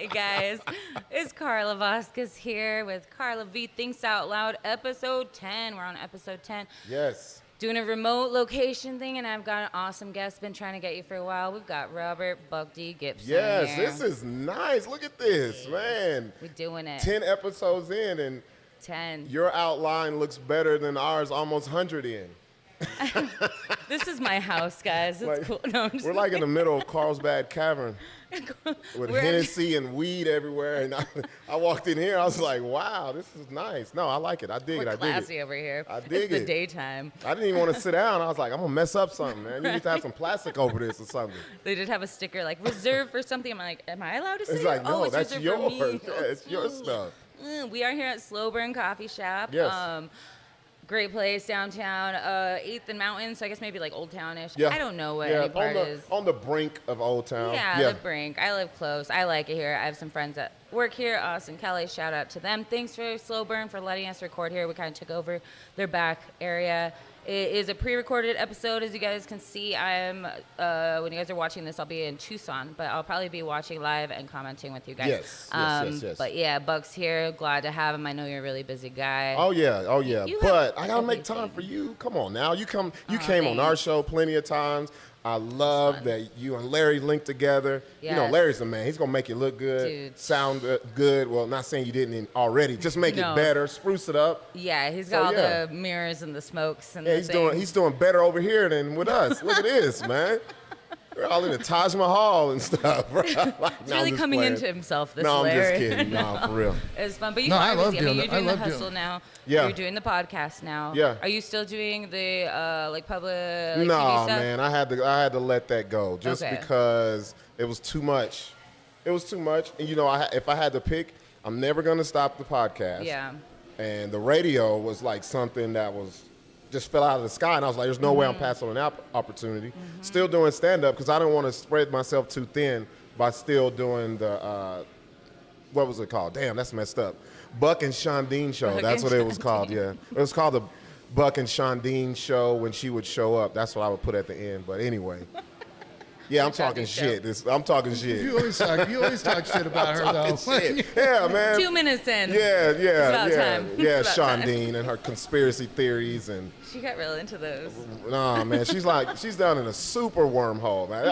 Hey guys, it's Carla Vasquez here with Carla V Thinks Out Loud, episode 10. We're on episode 10. Yes. Doing a remote location thing, and I've got an awesome guest. Been trying to get you for a while. We've got Robert Buck D. Gipson. Yes, here. this is nice. Look at this, man. We're doing it. 10 episodes in, and 10. your outline looks better than ours almost 100 in. This is my house, guys. It's Like, cool. No, we're like in the middle of Carlsbad Cavern with Hennessy and weed everywhere. And I walked in here, I was like, wow, this is nice. No, I like it. I dig it. I dig classy it. over here. I dig it's the it. daytime. I didn't even want to sit down. I was like, I'm going to mess up something, man. You need to have some plastic over this or something. They did have a sticker like reserved for something. I'm like, am I allowed to say It's like, no, it's that's reserved for yours. me. Yeah, it's your stuff. We are here at Slow Burn Coffee Shop. Yes. Great place downtown, 8th and Mountain, so I guess maybe like Old Town-ish. Yeah. I don't know what any part is. On the brink of Old Town. Yeah, the brink. I live close. I like it here. I have some friends that work here, Austin, Kelly. Shout out to them. Thanks for Slow Burn for letting us record here. We kind of took over their back area. It is a pre-recorded episode, as you guys can see. I'm when you guys are watching this, I'll be in Tucson, but I'll probably be watching live and commenting with you guys. Yes. But yeah, Buck's here. Glad to have him. I know you're a really busy guy. Oh yeah. You But have I gotta make everything. time for you. Come on now. You came on thanks. our show plenty of times. I love that you and Larry linked together. You know, Yes. Larry's the man. He's gonna make it look good, Dude. sound good. Well, not saying you didn't already. Just make No. it better, spruce it up. Yeah, he's So, got all yeah. the mirrors and the smokes and Yeah, the he's doing better over here than with us. Look at this, man. We're all in the Taj Mahal and stuff. Like, He's really coming into himself, this No, I'm Larry. just kidding. No, for real. It's fun, but you No, are I love busy. doing You're it. doing I the love doing hustle it. now. Yeah. You're doing the podcast now. Yeah. Are you still doing the like public No, TV stuff? man, I had to let that go just Okay. because it was too much. It was too much, and you know, if I had to pick, I'm never gonna stop the podcast. Yeah. And the radio was like something that was just fell out of the sky, and I was like, "There's no way I'm passing on that opportunity." Still doing stand up because I don't want to spread myself too thin by still doing the what was it called? Damn, that's messed up. Buck and Shondine show. Buck That's and what it was Shondine. called. Yeah, it was called the Buck and Shondine show when she would show up. That's what I would put at the end. But anyway, yeah, I'm talking shit. I'm talking shit. You always talk shit about her though. Shit. Yeah, man. 2 minutes in. Yeah, about time. yeah. It's about time. Shondine and her conspiracy theories and She got real into those. nah, man. She's down in a super wormhole, man.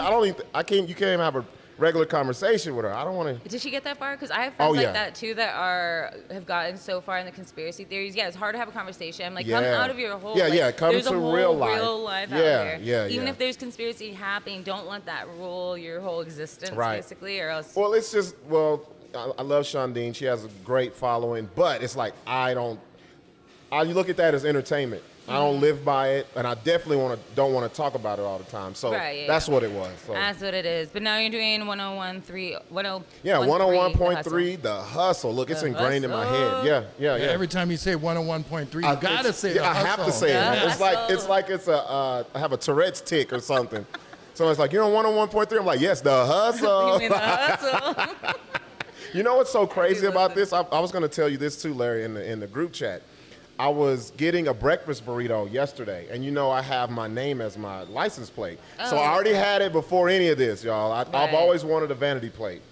You can't even have a regular conversation with her. I don't want to. Did she get that far? Because I have friends Oh, yeah. like that too that have gotten so far in the conspiracy theories. Yeah, it's hard to have a conversation. I'm like, come Yeah. out of your whole. Yeah, like, yeah, come there's to a whole real life. out Yeah, there. yeah, Even yeah. if there's conspiracy happening, don't let that rule your whole existence, Right. basically, or else. Well, it's just I love Shondine. She has a great following, but it's like I look at that as entertainment. I don't live by it, and I definitely don't want to talk about it all the time. So Right, yeah, that's yeah. what it was. So. That's what it is. But now you're doing 101.3. Yeah, 101.3, The the hustle. Look, it's The ingrained in my hustle. head. Yeah. Every time you say 101.3, you gotta say I have to say The it. It's like I have a Tourette's tick or something. So it's like, 101.3. I'm like, yes, the hustle. You mean the hustle? You know what's so crazy about listen. this? I was going to tell you this too, Larry, in the group chat. I was getting a breakfast burrito yesterday, and I have my name as my license plate. So I already had it before any of this, y'all. I've Right. always wanted a vanity plate.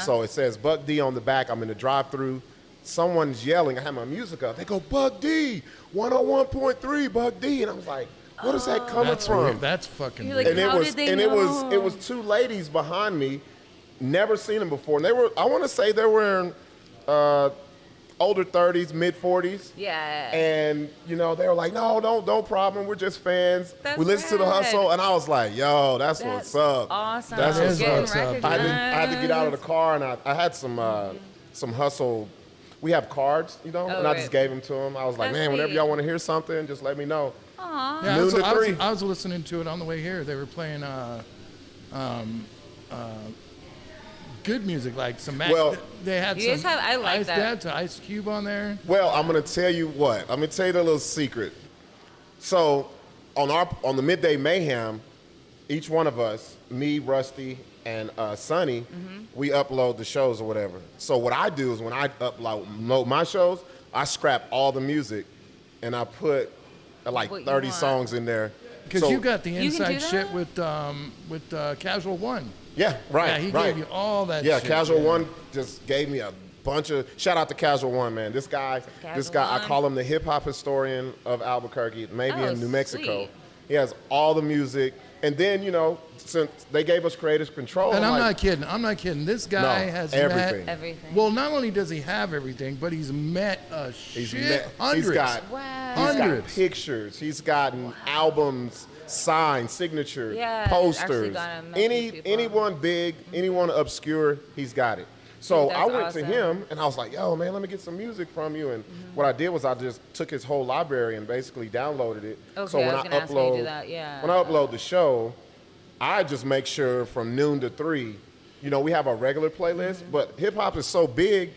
So it says Buck D on the back. I'm in the drive-thru. Someone's yelling. I have my music up. They go, Buck D, 101.3, Buck D. And I was like, what is that coming That's from? weird. That's fucking You're weird. like, And How did they it know? was two ladies behind me, never seen them before. And I want to say they were in older 30s, mid 40s. Yeah. And they were like, no, don't problem. We're just fans. That's We listen to the rad. hustle, and I was like, yo, that's what's up. Awesome. That's what's Getting up. I recognized. I had to get out of the car, and I had some hustle. We have cards, and I just right. gave them to them. I was like, That's man, whenever sweet. y'all want to hear something, just let me know. Aw. Yeah, Noon to 3. I was listening to it on the way here. They were playing good music, like some Mac. Well, they had You guys some have- I like Ice, that. They had some Ice Cube on there. Well, I'm gonna tell you what. I'm gonna tell you the little secret. So, on the Midday Mayhem, each one of us, me, Rusty, and Sonny, we upload the shows or whatever. So what I do is when I upload my shows, I scrap all the music, and I put like What you 30 want. songs in there. Because So- you got the You can do inside shit that? with Casual One. Yeah, right. Yeah, he right. gave you all that. Yeah, shit. Casual One just gave me a bunch of. Shout out to Casual One, man. This guy, I One? call him the hip hop historian of Albuquerque, maybe Oh, in New Mexico. sweet. He has all the music, and then since they gave us creative control, And I'm like, not kidding. I'm not kidding. This guy No, has everything. met. Everything. Well, not only does he have everything, but he's met a hundreds. He's got Wow. he's got Hundreds. pictures. He's gotten albums, signed, signatures, Yeah, actually posters. gotten many people. Anyone big, anyone obscure, he's got it. So Dude, I that's went awesome. to him and I was like, "Yo, man, let me get some music from you." And what I did was I just took his whole library and basically downloaded it. Okay, so when I was gonna ask how you do that, yeah. when I upload the show, I just make sure from noon to 3. We have a regular playlist, but hip hop is so big.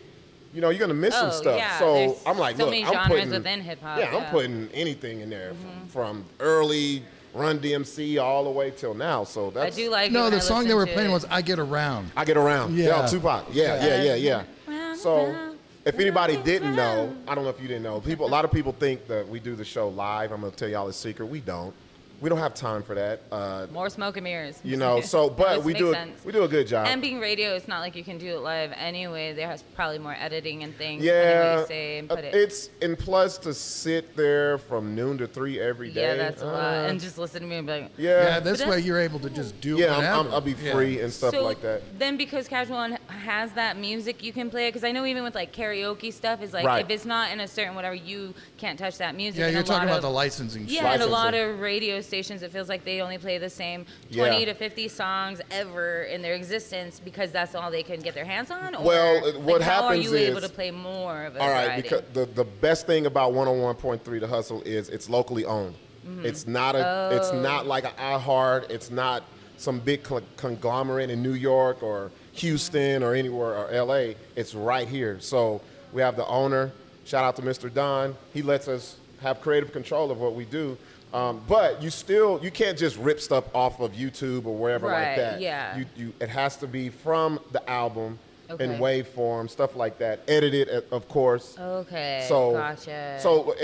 You're gonna miss some Oh, stuff. yeah, So there's I'm like, so look, many I'm genres putting within hip-hop, Yeah, I'm yeah. putting anything in there from early Run DMC all the way till now. So I that's do like it No, when the I song listen they were to playing it. was "I Get Around." I Get Around. Yeah. Tupac. Yeah. Round, So round, if anybody round, didn't know, round. I don't know if you didn't know. A lot of people think that we do the show live. I'm gonna tell y'all a secret. We don't. We don't have time for that. More smoke and mirrors. So but Which we makes do sense. we do a good job. And being radio, it's not like you can do it live anyway. There's probably more editing and things. Yeah, depending what you say and put it. it's and plus to sit there from noon to 3 every day. Yeah, that's a lot. And just listen to me and be like, Yeah, this But way that's- you're able to just do yeah, whatever. I'll be free and stuff so like that. then because Casual One has that music, you can play it. Because I know even with like karaoke stuff, is like Right. if it's not in a certain whatever, you can't touch that music. Yeah, And you're a talking lot about of- the licensing. Yeah, shit. and a lot Licensing. of radio stations, it feels like they only play the same Yeah. 20 to 50 songs ever in their existence because that's all they can get their hands on? Or, Well, what how are happens you able is- to play more of a All right, variety? because the best thing about 101.3 The Hustle is it's locally owned. It's not it's not like an iHeart. It's not some big conglomerate in New York or Houston or anywhere or LA. It's right here. So we have the owner. Shout out to Mr. Don. He lets us have creative control of what we do. But you can't just rip stuff off of YouTube or wherever like Right, that. yeah. It has to be from the album in Okay. waveform, stuff like that. Edited, of course. Okay, So, gotcha. So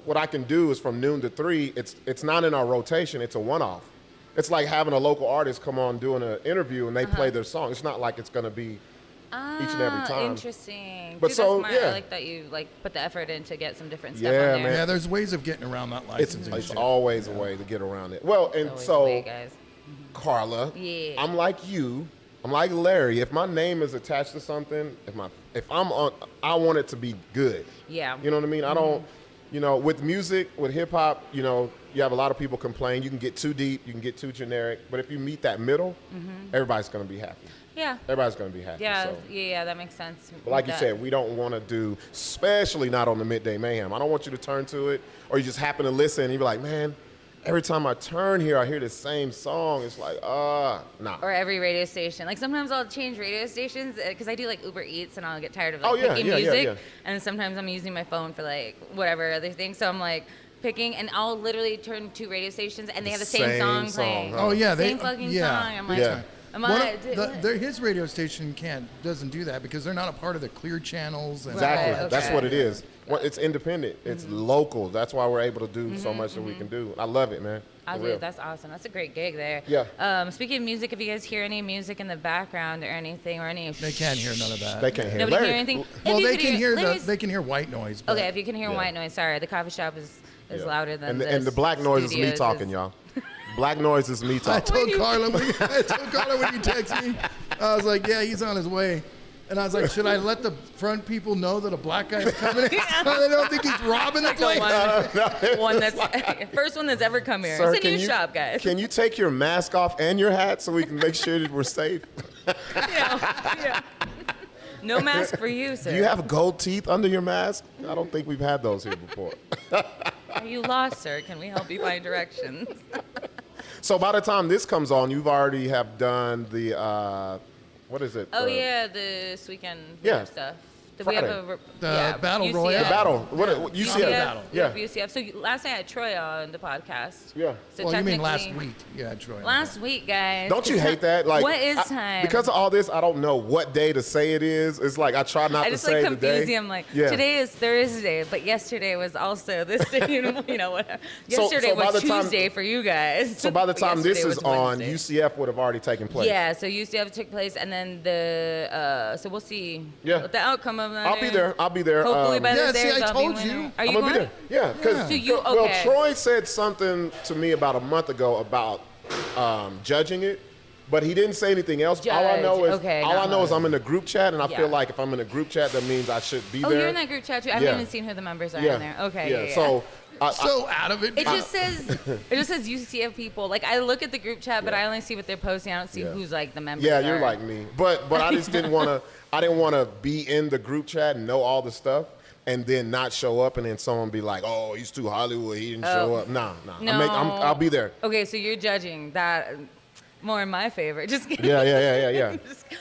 what I can do is from noon to 3. It's not in our rotation. It's a one-off. It's like having a local artist come on doing an interview and they play their song. It's not like it's gonna be each and every time. Interesting. But Dude, so, that's smart. yeah. I like that you put the effort in to get some different stuff Yeah, on there. man. Yeah, there's ways of getting around that It's licensing. shit. always a way to get around it. Well, and Always so the way, guys. Carla, Yeah. I'm like you. I'm like Larry. If my name is attached to something, if I'm on, I want it to be good. Yeah. You know what I mean? I don't. With music, with hip hop, you have a lot of people complain. You can get too deep, you can get too generic. But if you meet that middle, everybody's gonna be happy. Yeah. Everybody's gonna be happy. Yeah, So. yeah, that makes sense. But like you That- said, we don't want to do, especially not on the Midday Mayhem. I don't want you to turn to it, or you just happen to listen and you be like, man, every time I turn here, I hear the same song. It's like, nah. Or every radio station. Like sometimes I'll change radio stations because I do like Uber Eats and I'll get tired of like Oh, yeah, picking yeah, yeah, music. yeah. And sometimes I'm using my phone for like whatever other thing. So I'm like picking and I'll literally turn to radio stations and they have the same song playing. huh? Oh yeah, Same fucking yeah. song. I'm like, Yeah. am One I? of his radio station doesn't do that because they're not a part of the clear channels. And Exactly. Right, That's okay. what it is. Well, it's independent. It's local. That's why we're able to do so much that we can do. I love it, man. I For do. real. That's awesome. That's a great gig there. Yeah. Speaking of music, if you guys hear any music in the background or anything or any, they can't hear none of that. They can't hear. nobody Larry, hear anything. Well, If you they could can hear Larry's- they can hear white noise. But Okay, if you can hear Yeah. white noise, sorry. The coffee shop is yeah. louder than and the black noise is me studios talking, y'all. Black noise is me I talking. told Carla when you text me, I was like, yeah, he's on his way. And I was like, should I let the front people know that a black guy is coming in so they don't think he's robbing the place? one that's first one that's ever come here. Sir, It's a new shop, guys. Can you take your mask off and your hat so we can make sure that we're safe? Yeah. No mask for you, sir. Do you have gold teeth under your mask? I don't think we've had those here before. Are you lost, sir? Can we help you find directions? So by the time this comes on, you've already have done the what is it? Oh yeah, this weekend Yeah. stuff. We have Friday. The battle UCF. royale. The battle. What UCF? UCF battle. Yeah. UCF. So last night I had Troy on the podcast. Yeah. So Well, you mean last technically- week? Yeah, Troy. Last week, guys. Don't you hate that? Like, what is time? Because of all this, I don't know what day to say it is. It's like I try not I to just say like the day. confuse you. I'm like, Yeah. today is Thursday, but yesterday was also this day. You know, whatever. Yesterday so by was the time- Tuesday for you guys. So by the but time this yesterday is was on, Wednesday. UCF would have already taken place. Yeah, so UCF took place, and then the so we'll see Yeah. what the outcome of that. I'll be there. I'll be there. Hopefully by Yeah, Thursday, see, I I'll be told winning. you. Are you I'm gonna going? be there. Yeah, because So you- well, okay. Troy said something to me about a month ago about judging it, but he didn't say anything else. All I know is Okay, all I not know is I'm in the group chat, and I Yeah. feel like if I'm in a group chat, that means I should be Oh, there. you're in that group chat too. I haven't Yeah. even seen who the members are yeah. in there. Okay. Yeah. Yeah. So. So out of it. It just says UCF people. Like I look at the group chat, but I only see what they're posting. I don't see Yeah. who's like the members. Yeah, you're are. like me. But I just didn't want to. I didn't want to be in the group chat and know all the stuff, and then not show up, and then someone be like, "Oh, he's too Hollywood. He didn't show up." Nah. No. I'll be there. Okay, so you're judging that more in my favor. Just kidding. Yeah.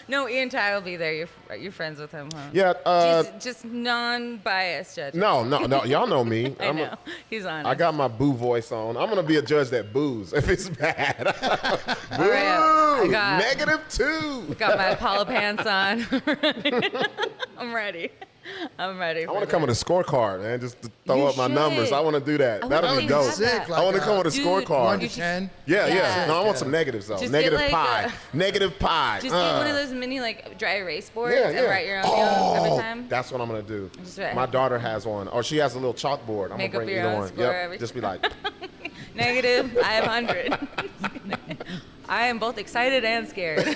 No, Ian Ty will be there. You're friends with him, huh? Yeah. Just non-biased judging. No. Y'all know me. I know. He's on. I got my boo voice on. I'm gonna be a judge that boos if it's bad. Boo! All right, I got- -2. Got my Apollo pants on. I'm ready. I'm ready. I want to come with a scorecard, man. Just to throw You up my numbers. should. I want to do that. I That'll wanna be do dope. that. sick. I want to come with a Dude, scorecard. 1 to You should- 10. Yeah. Yeah. No, I want some negatives though. Just Negative get, like, pie. Negative pie. Just get one of those mini like dry erase boards Yeah, and write your own oh, every time. That's what I'm gonna do. Just write- My daughter has one, or she has a little chalkboard. I'm Make gonna up bring your either own one. score every Just be like, Negative 500. I am both excited and scared.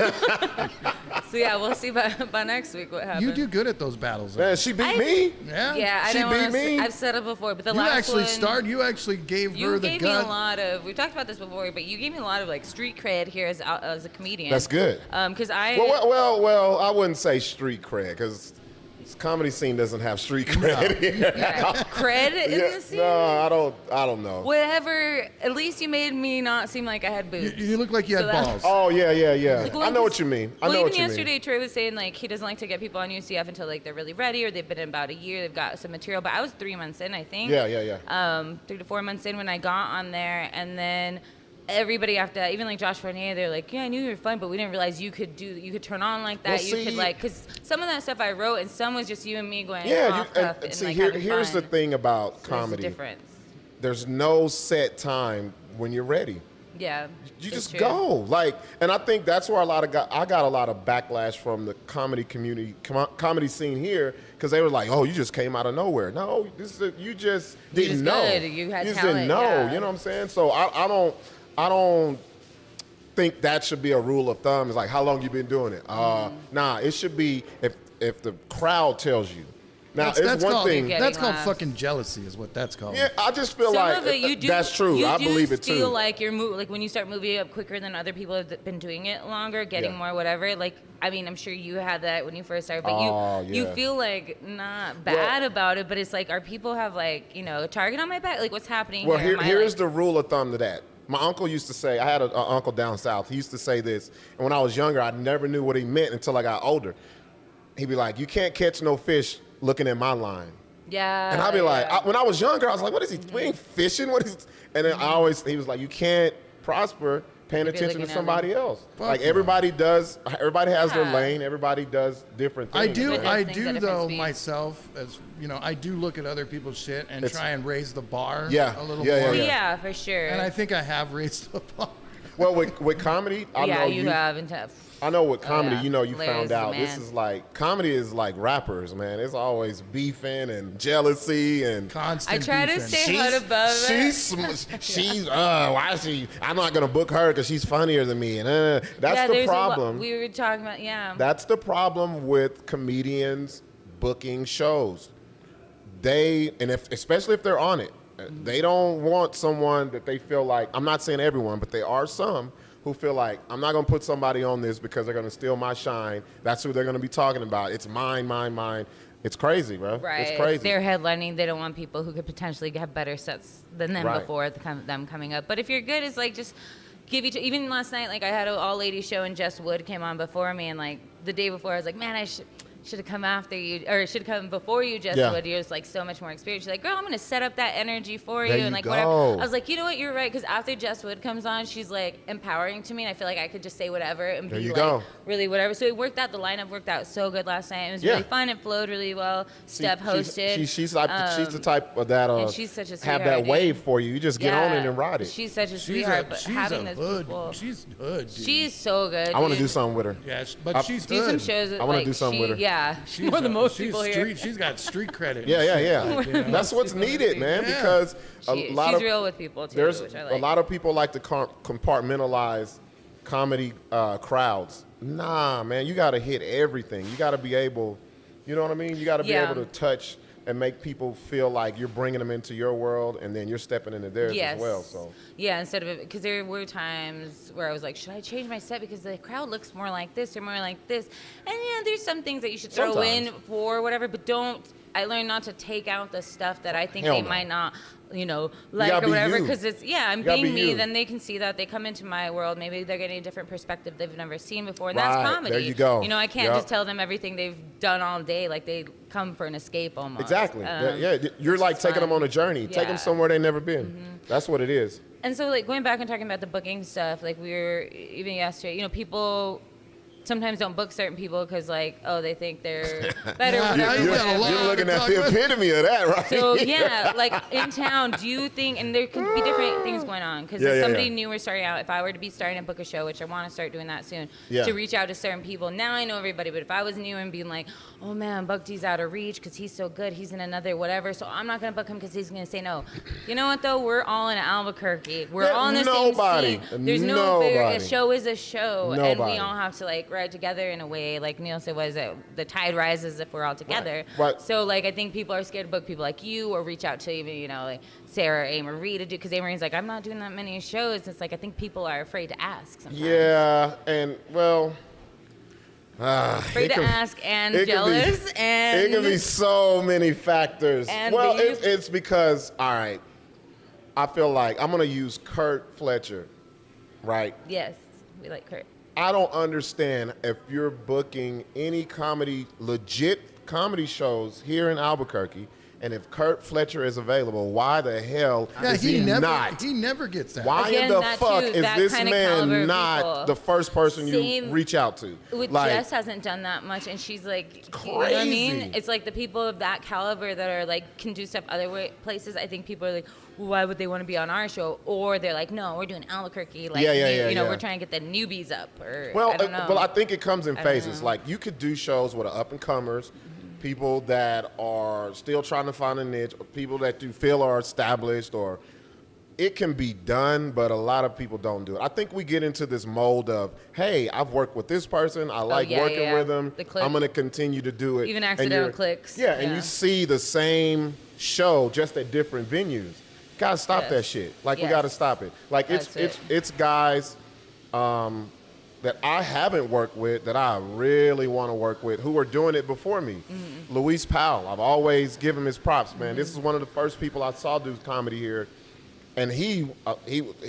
So yeah, we'll see by next week what happens. You do good at those battles. man, she beat me. Yeah. Yeah, I She didn't beat want me. to. I've said it before, but the You last actually one, started. You actually gave You her the gave me a gut. lot of. We talked about this before, but you gave me a lot of like street cred here as a comedian. That's good. Because I. Well, I wouldn't say street cred because this comedy scene doesn't have street cred here. Yeah. Cred in Yeah, the scene. no, I don't know. Whatever. At least you made me not seem like I had boobs. You look like you So had that- balls. Oh yeah. Well, I know what you mean. I know even what you yesterday, mean. Troy was saying like he doesn't like to get people on UCF until like they're really ready or they've been in about a year, they've got some material. But I was 3 months in, I think. Yeah. 3 to 4 months in when I got on there, and then everybody after that, even like Josh Fournier, they're like, yeah, I knew you were fun, but we didn't realize you could turn on like that. Well, you could see- like, because some of that stuff I wrote, and some was just you and me going Yeah, off cuff and see, like here, having here's fun. the thing about So there's a comedy. difference. There's no set time when you're ready. Yeah. You it's just true. go. Like, and I think that's where I got a lot of backlash from the comedy community, comedy scene here, because they were like, "Oh, you just came out of nowhere." No, you just didn't just know. good. You had just talent, didn't know. yeah. You know what I'm saying? So I don't think that should be a rule of thumb. It's like, how long you been doing it? Nah, it should be if the crowd tells you. Now, it's one called, thing. Yeah. That's Getting called laughs. fucking jealousy, is what that's called. Yeah, I just feel Some like of it you do, that's true. You I do believe it feel too. like you're like when you start moving up quicker than other people have been doing it longer, getting Yeah. more whatever. Like I mean, I'm sure you had that when you first started, but Oh, you yeah. feel like not bad about it, but it's like, are people have like a target on my back? Like what's happening Well, here? Am I, here's like- the rule of thumb to that. My uncle used to say, I had an uncle down south. He used to say this, and when I was younger, I never knew what he meant until I got older. He'd be like, "You can't catch no fish looking at my line." yeah. And I'd be like, yeah. when I was younger, I was like, "What is he? We ain't fishing. What is?" And then he was like, "You can't prosper paying If you're attention to looking at somebody else. Fuck Like no. everybody does. Everybody has their Yeah. lane. Everybody does different things. I do, But I there's things do at different though speeds. myself, as you know, I do look at other people's shit and It's- try and raise the bar Yeah, a little yeah, more. Well, yeah. yeah, for sure. And I think I have raised the bar. Well, with comedy, I yeah, know you have. I know with comedy, yeah. you Larry's found the out this man. is like comedy is like rappers, man. It's always beefing and jealousy and Constant I try to beefing. stay head above it. she's why is she? I'm not gonna book her because she's funnier than me, and that's yeah, the there's problem. we were talking about That's the problem with comedians booking shows. Especially if they're on it, they don't want someone that they feel like. I'm not saying everyone, but there are some who feel like I'm not going to put somebody on this because they're going to steal my shine. That's who they're going to be talking about. It's mine, mine, mine. It's crazy, bro. Right. It's crazy. They're headlining. They don't want people who could potentially have better sets than them Right. before them coming up. But if you're good, it's like just give each. Even last night, like I had an all-lady show and Jess Wood came on before me, and like the day before, I was like, man, should have come after you, or should have come before you, Jesswood. You're just like so much more experienced. She's like, girl, I'm gonna set up that energy for you, There and you like go. whatever. I was like, you know what, you're right, because after Jesswood comes on, she's like empowering to me, and I feel like I could just say whatever and There be you like go. really whatever. So it worked out. The lineup worked out so good last night. It was really fun. It flowed really well. Steph hosted. She's the type of that. and she's such a have sweetheart, that dude. wave for you. You just get on it Yeah. and ride it. She's such a She's sweetheart, a, but she's having a those hood. people, She's hood, dude. she's so good. I want to dude. do something with her. Yeah, but she's Do some hood. shows. With, I wanna like, do something with her. Yeah, She's more than a- most she's people street, here. She's got street credit. Yeah. You know? That's what's needed, man. Yeah. Because a lot She's of real with people too, there's which I a like. lot of people like to compartmentalize comedy crowds. Nah, man, you got to hit everything. You got to be able, you know what I mean? You got to be Yeah. able to touch and make people feel like you're bringing them into your world, and then you're stepping into theirs Yes. as well. So Yeah, instead of, because there were times where I was like, should I change my set because the crowd looks more like this or more like this? And yeah, there's some things that you should throw in Sometimes. for whatever, but don't. I learned not to take out the stuff that I think Hell they no. might not, like gotta or be whatever. you. Because it's, I'm You gotta being be me. you. Then they can see that. They come into my world. Maybe they're getting a different perspective they've never seen before. And Right, that's comedy. there you go. I can't Yep. just tell them everything they've done all day. Like they come for an escape almost. exactly, you're like it's taking them fun. on a journey, take them Yeah. somewhere they've never been. That's what it is. And so, like, going back and talking about the booking stuff, like, we were, even yesterday, people sometimes don't book certain people because, like, they think they're better. Yeah, whatever, you got a whatever. lot. You're looking to at talk the about. epitome of that, right? So, yeah, like, in town, do you think, and there could be different things going on, because if somebody new or starting out, if I were to be starting to book a show, which I want to start doing that soon, Yeah. to reach out to certain people. Now I know everybody, but if I was new and being like, oh, man, Buck D's out of reach because he's so good, he's in another whatever, so I'm not going to book him because he's going to say no. You know what, though? We're all in Albuquerque. We're Yeah, all in the nobody. same scene. There's no bigger, a Nobody. show is a show, and we Nobody. all have to, like, ride together in a way. Like Neil said, what is it? The tide rises if we're all together. Right. So, like, I think people are scared to book people like you or reach out to even, like Sarah, A. Marie to do, because A. Marie's like, I'm not doing that many shows. It's like, I think people are afraid to ask sometimes. Yeah, and well, Afraid to ask and it could be- jealous and. it can be so many factors. And Well, they use- it's because, all right, I feel like I'm gonna use Kurt Fletcher, right? Yes, we like Kurt. I don't understand if you're booking any legit comedy shows here in Albuquerque, and if Kurt Fletcher is available, why the hell Yeah, is he never, not? He never gets that. Why Again, in the that fuck too, is that this kind of caliber man of not people. the first person you Same reach out to? With Like, Jess hasn't done that much, and she's like, you know what I mean? crazy. It's like the people of that caliber that are like can do stuff other places. I think people are like, well, why would they want to be on our show? Or they're like, no, we're doing Albuquerque. Like, Yeah. we're trying to get the newbies up. Or Well, I don't know. well, I think it comes in I don't phases. know. Like you could do shows with up and comers, people that are still trying to find a niche, or people that you feel are established, or it can be done, but a lot of people don't do it. I think we get into this mold of, hey, I've worked with this person, I like yeah, working yeah. with them, The click. I'm going to continue to do it. Even And accidental you're- clicks. Yeah, and Yeah. you see the same show just at different venues. Gotta stop Yes. that shit. Like we Yes. gotta stop it. Like That's it's guys that I haven't worked with that I really want to work with who are doing it before me. Mm-hmm. Luis Powell, I've always given him his props, man. This is one of the first people I saw do comedy here, and he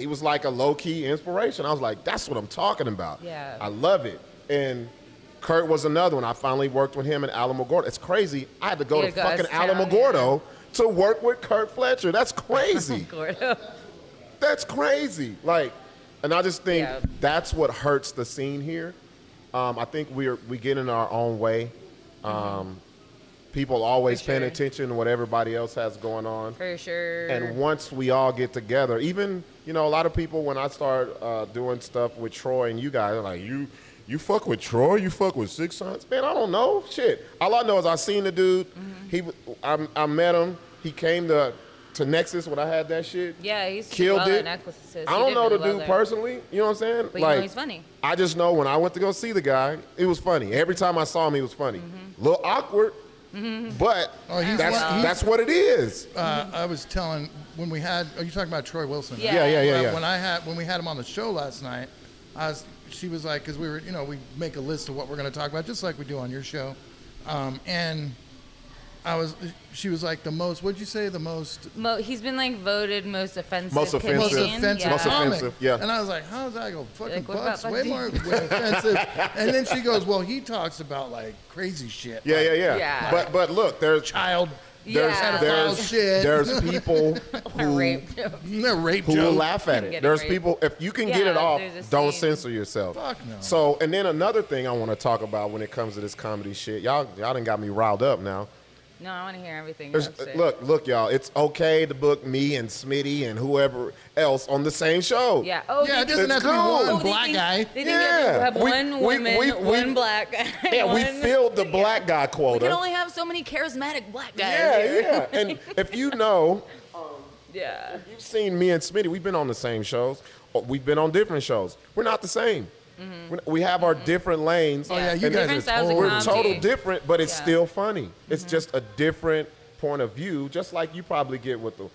was like a low key inspiration. I was like, that's what I'm talking about. Yeah. I love it. And Kurt was another one. I finally worked with him in Alamogordo. It's crazy. I had to go You to had to go fucking out of town, Alamogordo to work with Kurt Fletcher. That's crazy. Gordo. That's crazy. Like, and I just think Yeah. that's what hurts the scene here. I think we get in our own way. People always For paying sure. attention to what everybody else has going on. For sure. And once we all get together, even, a lot of people, when I start doing stuff with Troy and you guys, are like, you fuck with Troy? You fuck with Six Sons? Man, I don't know. Shit. All I know is I seen the dude. I met him. He came to Nexus when I had that shit. Yeah, he's Killed well it. at Necklaces. I He don't did know the really well dude there. personally. You know what I'm saying? But you know he's funny. I just know when I went to go see the guy, it was funny. Every time I saw him, he was funny. A little awkward, but Oh, he's that's what it is. I was telling when we had. Are you talking about Troy Wilson? right? Yeah. Yeah. When we had him on the show last night, she was like, because we make a list of what we're going to talk about, just like we do on your show, and she was like the most, what'd you say, the most? He's been like voted most offensive. Most offensive. Most comedian. offensive. Yeah. Most offensive, yeah. And I was like, how's that go? Fucking Like, what Buck's about way Buck more offensive. And then she goes, well, he talks about like crazy shit. Yeah, like Yeah. But look, there's child. Yeah. Pedophile shit. there's people who Rape jokes. They're rape who will jokes. laugh at Get it. it There's right. people, if you can get Yeah, it off, there's a don't scene. censor yourself. Fuck no. So, and then another thing I want to talk about when it comes to this comedy shit, y'all done got me riled up now. No, I want to hear everything. There's, you have to say. look, y'all, it's okay to book me and Smitty and whoever else on the same show. Yeah. Oh, Yeah, it they doesn't have to be cool. one they black think- guy. They think you Yeah. have to have We- one we- woman, we- one black guy. Yeah, we one- filled the black guy We quota. can only have so many charismatic black guys. Yeah, here. yeah. And if you know, Yeah. you've seen me and Smitty, we've been on the same shows. Or we've been on different shows. We're not the same. We have our different lanes. Oh, yeah, you and guys different are styles of we're comedy. total different, but it's Yeah. still funny. It's just a different point of view, just like you probably get with the,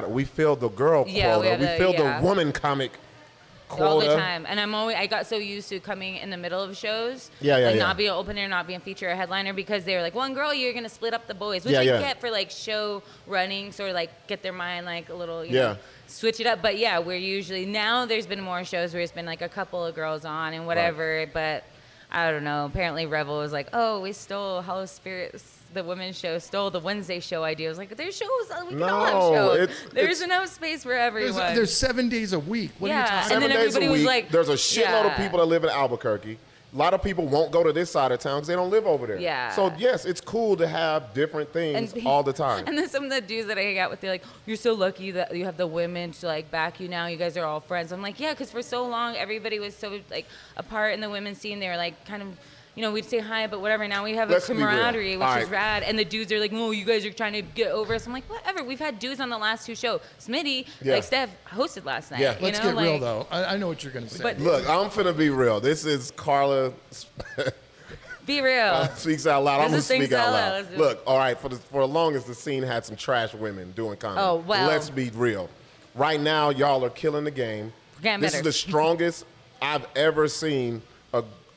we filled the girl Yeah, we quota. have We the- filled yeah. the woman comic quota. All the time. And I got so used to coming in the middle of shows. Yeah, yeah, like yeah. not being an opener, not being feature or headliner because they were like, one girl, you're going to split up the boys. Which Yeah, I yeah. get for like show running, sort of like get their mind like a little, you Yeah. know, switch it up. But yeah, we're usually, now there's been more shows where it's been like a couple of girls on and whatever. But I don't know. Apparently Rebel was like, oh, we stole Hollow Spirits. The women's show stole the Wednesday show idea. I was like, there's shows. We can all have No, shows. There's it's- enough space for everyone. There's 7 days a week. What are you Yeah, talking and Seven then days a everybody was week. like- There's a shitload of Yeah. people that live in Albuquerque. A lot of people won't go to this side of town because they don't live over there. Yeah. So yes, it's cool to have different things all the time. And then some of the dudes that I hang out with, they're like, you're so lucky that you have the women to like back you now. You guys are all friends. I'm like, yeah, because for so long, everybody was so like apart in the women's scene. They were like kind of, you know, we'd say hi, but whatever. Now we have Let's a be real. camaraderie, which All is right. rad. And the dudes are like, oh, you guys are trying to get over us. I'm like, whatever. We've had dudes on the last two shows. Smitty, Yeah. like Steph, hosted last night. Yeah. You Let's know, get real, like, though. I know what you're going to say. But- Look, I'm finna be real. This is Carla Be real. speaks out loud. I'm gonna This is Thinks speak out Out Loud. loud. Let's do it. Look, all right. For the longest, the scene had some trash women doing comedy. Oh, well. Let's be real. Right now, y'all are killing the game. Getting This is better. the strongest I've ever seen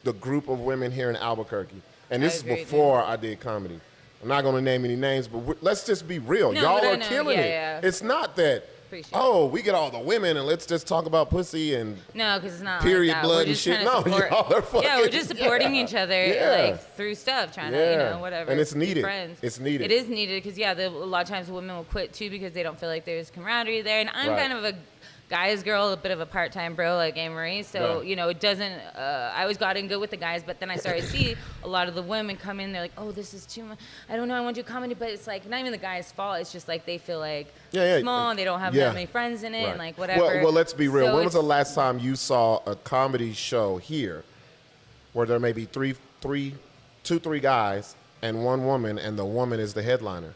the group of women here in Albuquerque, and this is agree, dude. before I did comedy. I'm not gonna name any names, but let's just be real. No, Y'all but I are know. killing Yeah, it. yeah. It's not that. Appreciate Oh, we get all the women and let's just talk about pussy and No, because it's not period like that. blood We're and just shit. trying to No, support, y'all are fucking. yeah, we're just supporting each other Yeah. like through stuff, trying to, you know, whatever. And it's be needed. Friends. It's needed. It is needed because a lot of times women will quit too because they don't feel like there's camaraderie there. And I'm Right. kind of a guy's girl, a bit of a part-time bro like Anne Marie. So Right. you know, it doesn't. I always got in good with the guys, but then I started to see a lot of the women come in. They're like, oh, this is too much. I don't know. I want to do comedy, but it's like not even the guy's fault. It's just like they feel like Yeah, yeah. small and they don't have Yeah. that many friends in it Right. and like whatever. Well, let's be real. So When was the it's- last time you saw a comedy show here where there may be two, three guys and one woman, and the woman is the headliner?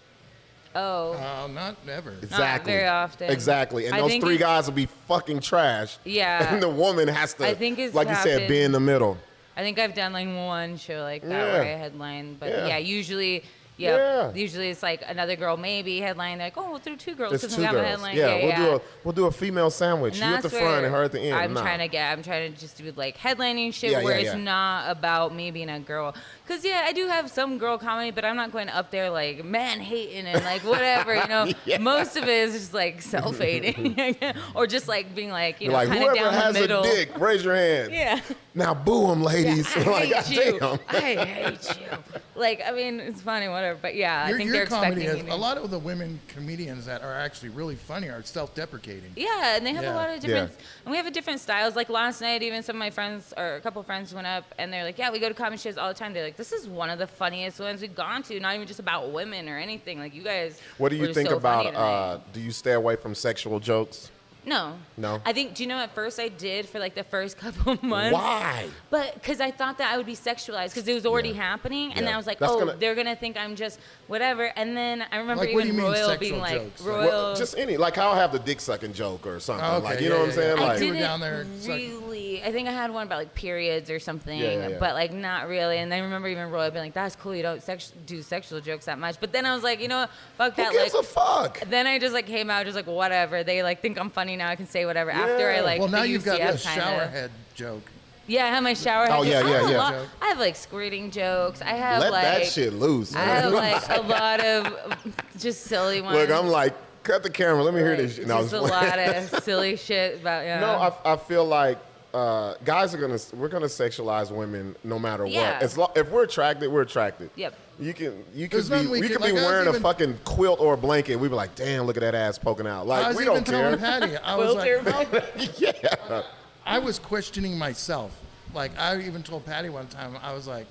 Oh. Not ever. Exactly. very often. Exactly. And I those think three it's- guys will be fucking trash. Yeah. And the woman has to, I think it's like you said, happened- be in the middle. I think I've done like one show like that Yeah. where I headline, but Yeah. yeah, usually, Yeah. usually it's like another girl maybe headline. They're like, oh, we'll do two girls It's because two we have a girls. headline. Yeah, we'll do a female sandwich. And You at the that's front where and her at the end. I'm Nah. trying to just do like headlining shit Yeah, where yeah, it's yeah. not about me being a girl. Cause yeah, I do have some girl comedy, but I'm not going up there like man hating and like whatever, you know. Yeah. Most of it is just like self-hating or just like being like, you You're know, like, kind of whoever down has the middle. a dick, raise your hand. Yeah. Now boo them, ladies. I like, hate you. goddamn. I hate you. Like, I mean, it's funny, whatever. But yeah, I think Your they're comedy expecting is you a to- lot of the women comedians that are actually really funny are self-deprecating. Yeah, and they have a Yeah. lot of different, Yeah. and we have a different styles. Like last night, even some of my friends or a couple friends went up, and they're like, "Yeah, we go to comedy shows all the time." They're like, "This is one of the funniest ones we've gone to. Not even just about women or anything. Like you guys." What do you were think so funny about, tonight." do you stay away from sexual jokes? No. No? I think. Do you know? At first, I did for like the first couple of months. Why? But because I thought that I would be sexualized because it was already happening, and Yeah. then I was like, That's oh, gonna- they're gonna think I'm just whatever. And then I remember Like, what do even you mean Royal sexual being like, jokes? Royal. Well, just any, like I'll have the dick sucking joke or something. Okay, like, you yeah, know what I'm yeah, saying? yeah. Like, I you were didn't down there really. I think I had one about like periods or something, Yeah, yeah. but like not really. And I remember even Roy being like, "That's cool. You don't do sexual jokes that much." But then I was like, you know what? Fuck who that. gives Like, a fuck? then I just like came out just like whatever. They like think I'm funny now. I can say whatever. After I Yeah. like Well, now the you've got UCF a kinda- shower head joke. Yeah, I have my shower head. Oh, yeah, I have yeah. a lot- I have like squirting jokes. I have Let like that shit loose. I have like a lot of just silly ones. Look, I'm like, cut the camera. Let me hear this shit. No, Just a lot of silly shit about No, I feel like guys we're gonna sexualize women no matter Yeah. what. If we're attracted, we're attracted. Yep. You can There's nothing we be can- like, I was wearing a even- fucking quilt or a blanket. We be like, damn, look at that ass poking out. Like I was we even don't care. telling Patty, I was Quilter. like, Yeah. I was questioning myself. Like I even told Patty one time, I was like,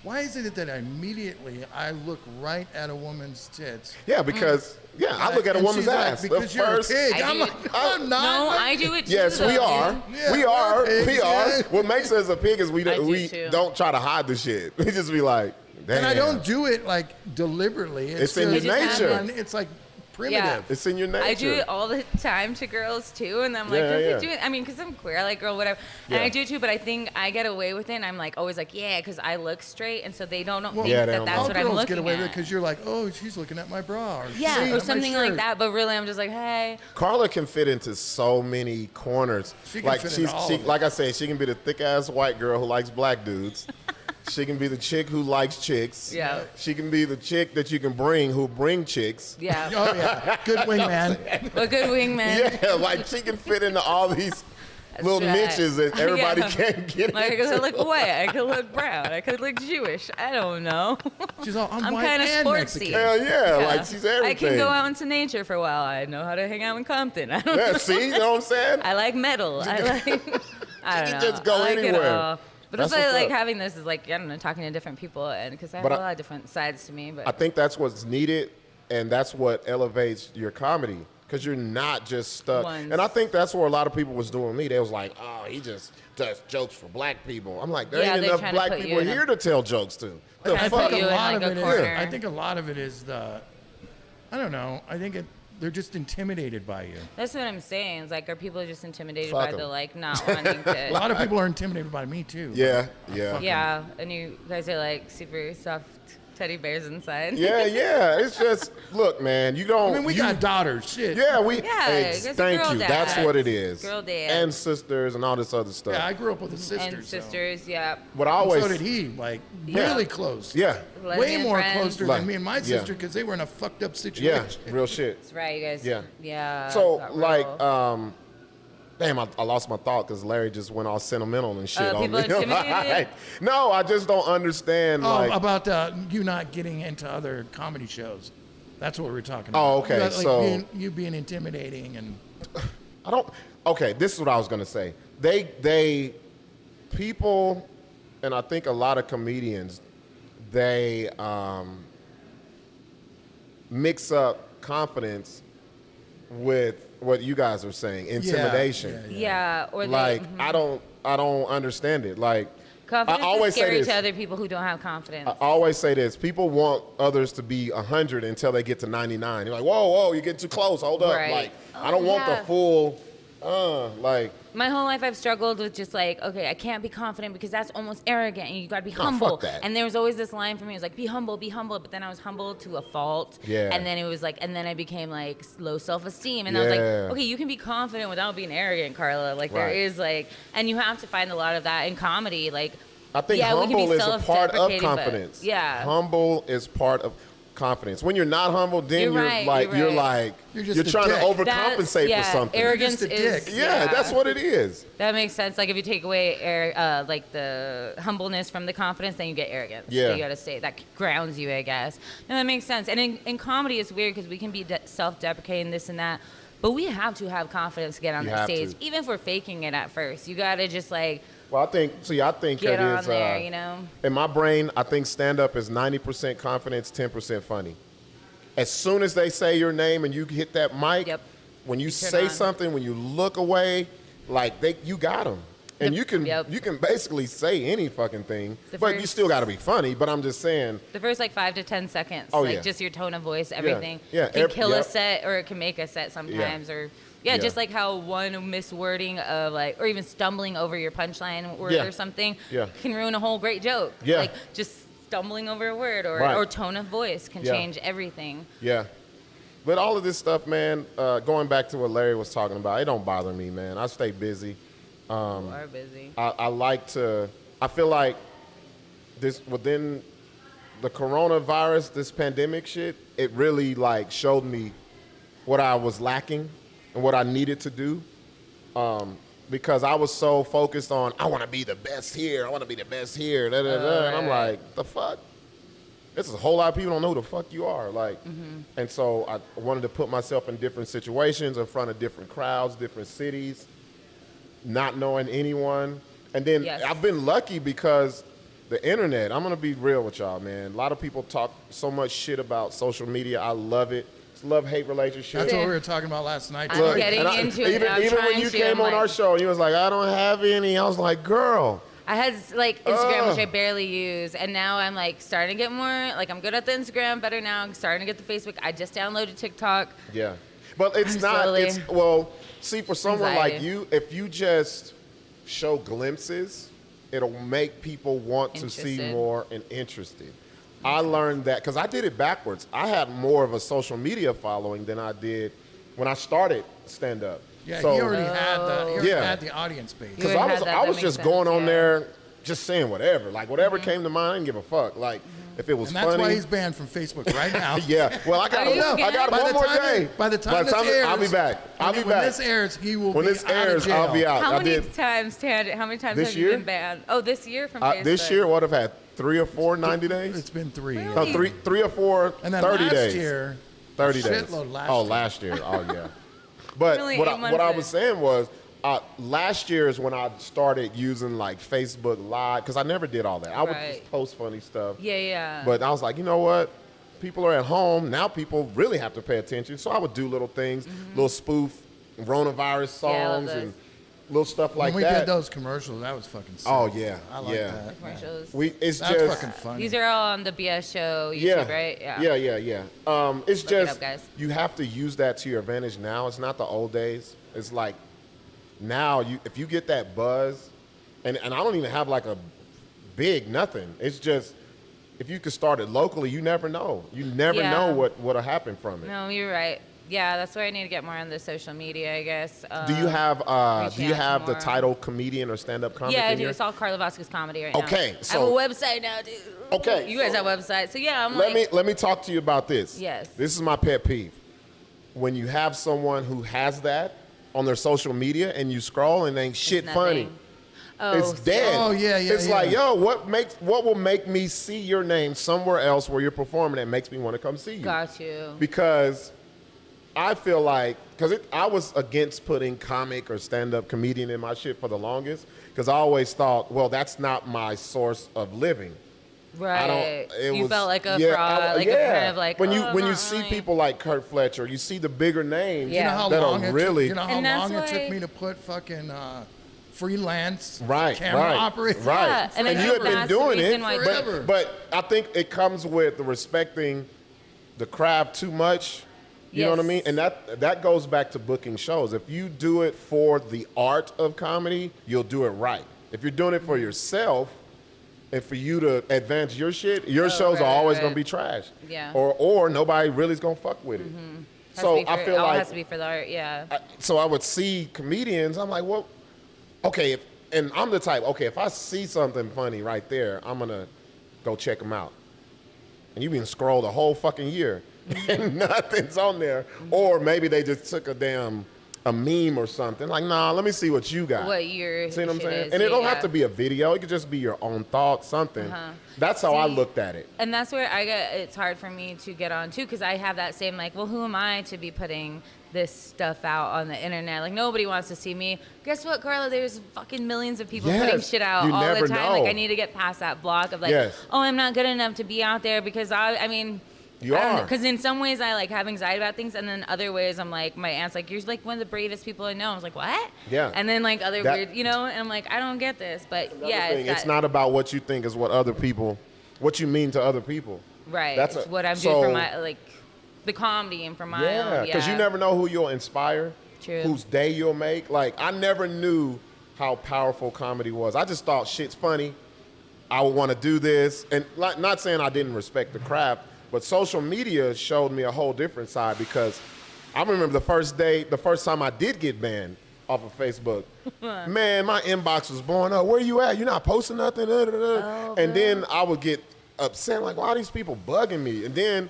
why is it that immediately I look right at a woman's tits? Yeah, because I look at a And woman's she's like, ass. because The you're first- a pig. I I'm do- like, no, I'm not. No, I do it too. Yes, we though, are. dude. Yeah, we are. we're We pigs, are. yeah. What makes us a pig is I do we too. don't try to hide the shit. We just be like, damn. And I don't do it like deliberately. It's in your just nature. It's like primitive. It's in your nature. I do it all the time to girls too, and I'm like, Yeah, don't yeah. you do it? I mean, because I'm queer, I like girl, whatever, and Yeah. I do it too. But I think I get away with it. And I'm like always like, yeah, because I look straight, and so they don't think Yeah, they that don't that's All what I'm girls looking get away with it at. because you're like, oh, she's looking at my bra. Or Yeah, she's looking or at my something like shirt. that. But really, I'm just like, hey, Carla can fit into so many corners. She can fit into all of it. Like I said, she can be the thick ass white girl who likes black dudes. She can be the chick who likes chicks. Yeah. She can be the chick that you can bring who bring chicks. yeah, Oh yeah, good wingman. a good wingman. Yeah, like she can fit into all these little right. niches that everybody Yeah. can't get Like, I into. could look white, I could look brown, I could look Jewish. I don't know. She's all, I'm I'm white kind of and sportsy. Mexican. Hell yeah, like she's everything. I can go out into nature for a while. I know how to hang out in Compton. I don't Yeah, see, you know what I'm saying? I like metal. I like. I don't can know. just go I like anywhere. It all. But That's that's why I what's like up. having this is like I don't know talking to different people and because I have But a I- lot of different sides to me. But I think that's what's needed, and that's what elevates your comedy because you're not just stuck. Ones. And I think that's where a lot of people was doing me. They was like, "Oh, he just does jokes for black people." I'm like, there Yeah, ain't they're enough trying to black put you people in a- here to tell jokes to. The Trying to fuck? put you in like a it is. corner. I think a lot of it is I don't know. I think they're just intimidated by you. that's what I'm saying. It's like are people just intimidated Fuck by 'em. the like not wanting A lot to? of people are intimidated by me too. Yeah. Yeah, and you guys are like super soft teddy bears inside. Yeah. It's just look, man. You don't. I mean, we you- got daughters. Shit. Yeah, we. Yeah, Ex- you guys are thank girl you. That's dads. what it is. Girl dads. And sisters and all this other stuff. Yeah, I grew up with a sister. And sisters, yeah. But I So, always. so did he. Like Yeah. really close. Yeah. Way Lesbian more friends. closer Like, than me and my yeah. sister because they were in a fucked up Yeah. situation. Real shit. That's right, you guys. Yeah. Yeah. So got like, real. damn, I lost my thought because Larry just went all sentimental and shit on people me. intimidated? No, I just don't understand. Oh, like, about you not getting into other comedy shows. That's what we're talking about. Oh, okay, Like so- you being intimidating and I don't. Okay, this is what I was gonna say. People, and I think a lot of comedians, they mix up confidence with what you guys are saying, intimidation. yeah, or they, Like I don't understand it. Like confidence I always is scary say this. to other people who don't have confidence. I always say this: people want others to be 100 until they get to 99. You're like, whoa, you're getting too close. Hold up. Right. Like I don't want yeah. the full. Like My whole life I've struggled with just like, okay, I can't be confident because that's almost arrogant and you gotta be fuck humble. that. And there was always this line for me, it was like, be humble, but then I was humble to a fault. Yeah. And then it was like, and then I became like low self-esteem. And I was like, Yeah. okay, you can be confident without being arrogant, Carla. Like there Right. is like, and you have to find a lot of that in comedy. Like, I think yeah, we can be humble is a part of self-deprecating, but- confidence. yeah. Humble is part of confidence. When you're not humble, then You're you're, right, like you're you're right. like You're just you're a trying dick. to overcompensate yeah, for something. Arrogance You're just a is dick. Yeah, that's what it is. That makes sense. Like if you take away like the humbleness from the confidence, then you get arrogance. Yeah. So you gotta say that grounds you, I guess. No, that makes sense. And in comedy, it's weird because we can be self-deprecating, this and that, but we have to have confidence to get on You that have stage, to. even if we're faking it at first. You gotta just like Well, I think get that on is there, you know. in my brain, I think stand up is 90% confidence, 10% funny. As soon as they say your name and you hit that mic, Yep. when you turn say on. something, when you look away, like you got them. And Yep. you can basically say any fucking thing, The but you first- still got to be funny. But I'm just saying, The first like 5 to 10 seconds, Oh, like yeah. just your tone of voice, everything, Yeah, can kill a yep. set or it can make a set sometimes, or Yeah. just like how one miswording of like, or even stumbling over your punchline word Yeah. or something, Yeah. can ruin a whole great joke. Yeah. Like just stumbling over a word or Right. or tone of voice can Yeah. change everything. yeah. But all of this stuff, man, going back to what Larry was talking about, it don't bother me, man. I stay busy. You are busy. I like to. I feel like this within the coronavirus, this pandemic shit. It really like showed me what I was lacking and what I needed to do. Because I was so focused on I want to be the best here. I want to be the best here. Da, da, da. And I'm like, the fuck. This is a whole lot of people don't know who the fuck you are. Like, and so I wanted to put myself in different situations, in front of different crowds, different cities, not knowing anyone. And then I've been lucky because the internet, I'm going to be real with y'all, man. A lot of people talk so much shit about social media. I love it. It's a love-hate relationship. That's what we were talking about last night. I'm getting into it now. Even when you came on our show, you was like, I don't have any. I was like, girl. I had like Instagram, which I barely use, and now I'm like starting to get more. Like I'm good at the Instagram, better now. I'm starting to get the Facebook. I just downloaded TikTok. Yeah, but it's not. Slowly. It's well. See, for someone Anxiety. like you, if you just show glimpses, it'll make people want to see Interested. more and interested. I learned that because I did it backwards. I had more of a social media following than I did when I started stand up. Yeah, so, he already had that. He already Yeah. had the audience base. You Because already had that, I that was makes just sense, going on yeah. there, just saying whatever. Like whatever came to mind, I didn't give a fuck. Like if it was And that's funny. why he's banned from Facebook right now. Yeah. Well, I got Are you I got By one the more time day. By the time this airs, I'll be back. I'll be when back. this airs, he will When be this out of airs, jail. I'll be out. How I many did times, Tad? How many times This have year? you been banned? Oh, this year from Facebook. this year. What have had 3 or 4 90 days? It's been 3. Really? No, three or 4 And then 30 last days. year, 30 days. shitload last oh, year. last year. Oh, yeah. But Really, what 8 I months was in. saying was, last year is when I started using like Facebook Live because I never did all that. I would Right. just post funny stuff. Yeah. But I was like, you know what? People are at home now. People really have to pay attention. So I would do little things, little spoof coronavirus Yeah, I love songs those. and little stuff like when we that. did those commercials, that was fucking sick. Oh, yeah, I like yeah. that. Commercials. It's That's just fucking funny. These are all on the BS show YouTube, yeah, right? yeah. It's Look it just up, guys. you have to use that to your advantage now. It's not the old days. It's like now if you get that buzz, and I don't even have like a big nothing. It's just if you could start it locally, you never know. You never Yeah. know what'll happen from it. No, you're right. Yeah, that's where I need to get more on the social media, I guess. Do you have reaching out to the more. title comedian or stand up comic? Yeah, I in do. your- It's all Carla V's comedy right now. Okay, I have a so- website now, dude. Okay, You guys so- have a website. So yeah, I'm Let me talk to you about this. Yes. This is my pet peeve. When you have someone who has that on their social media and you scroll and ain't shit funny. nothing. Oh, It's dead. Oh, yeah, yeah, It's yeah. like, yo, what will make me see your name somewhere else where you're performing that makes me want to come see you? got you. Because I feel like, I was against putting comic or stand-up comedian in my shit for the longest, because I always thought, well, that's not my source of living. Right. It You was- felt like a yeah, fraud, like a kind of like when you oh, when you not see really. people like Kurt Fletcher, you see the bigger names. Yeah. You know how that long are it really took, you know how And that's long it took why- me to put fucking freelance right, camera right, operator. right. Yeah, and I and you think had been that's the doing it, reason why- Forever. but I think it comes with the respecting the craft too much. You know what I Yes. mean? And that goes back to booking shows. If you do it for the art of comedy, you'll do it right. If you're doing it for yourself and for you to advance your shit, your shows are right, always right. gonna be trash. Yeah. Or nobody really's gonna fuck with it. Has So to be I for- feel all like has to be for the art. Yeah. so I would see comedians. I'm like, well, okay, and I'm the type. Okay, if I see something funny right there, I'm gonna go check them out. And you've been scrolled a whole fucking year, and nothing's on there. Or maybe they just took a meme or something. Like, nah, let me see what you got. What your See what I'm shit saying? is, And it don't yeah. have to be a video. It could just be your own thought, something. That's how I See, looked at it. And that's where it's hard for me to get on too, because I have that same like, well, who am I to be putting this stuff out on the internet? Like nobody wants to see me. Guess what, Carla? There's fucking millions of people putting Yes, shit out you all never the time. know. Like I need to get past that block of like, Yes. oh, I'm not good enough to be out there because I mean. You are. Because in some ways I like have anxiety about things, and then other ways I'm like, my aunt's like, you're like one of the bravest people I know. I was like, what? Yeah. And then like other That- weird, and I'm like, I don't get this, but yeah, Thing, it's it's not about what you think is what you mean to other people. right. That's It's a- what I'm so- doing for my like the comedy and for my Yeah, own. because you never know who you'll inspire, True. whose day you'll make. Like, I never knew how powerful comedy was. I just thought shit's funny. I would want to do this. And like, not saying I didn't respect the craft, but social media showed me a whole different side because I remember the first time I did get banned, off of Facebook. Man, my inbox was blowing up. Where you at? You're not posting nothing. Oh, and then I would get upset, like, why are these people bugging me? And then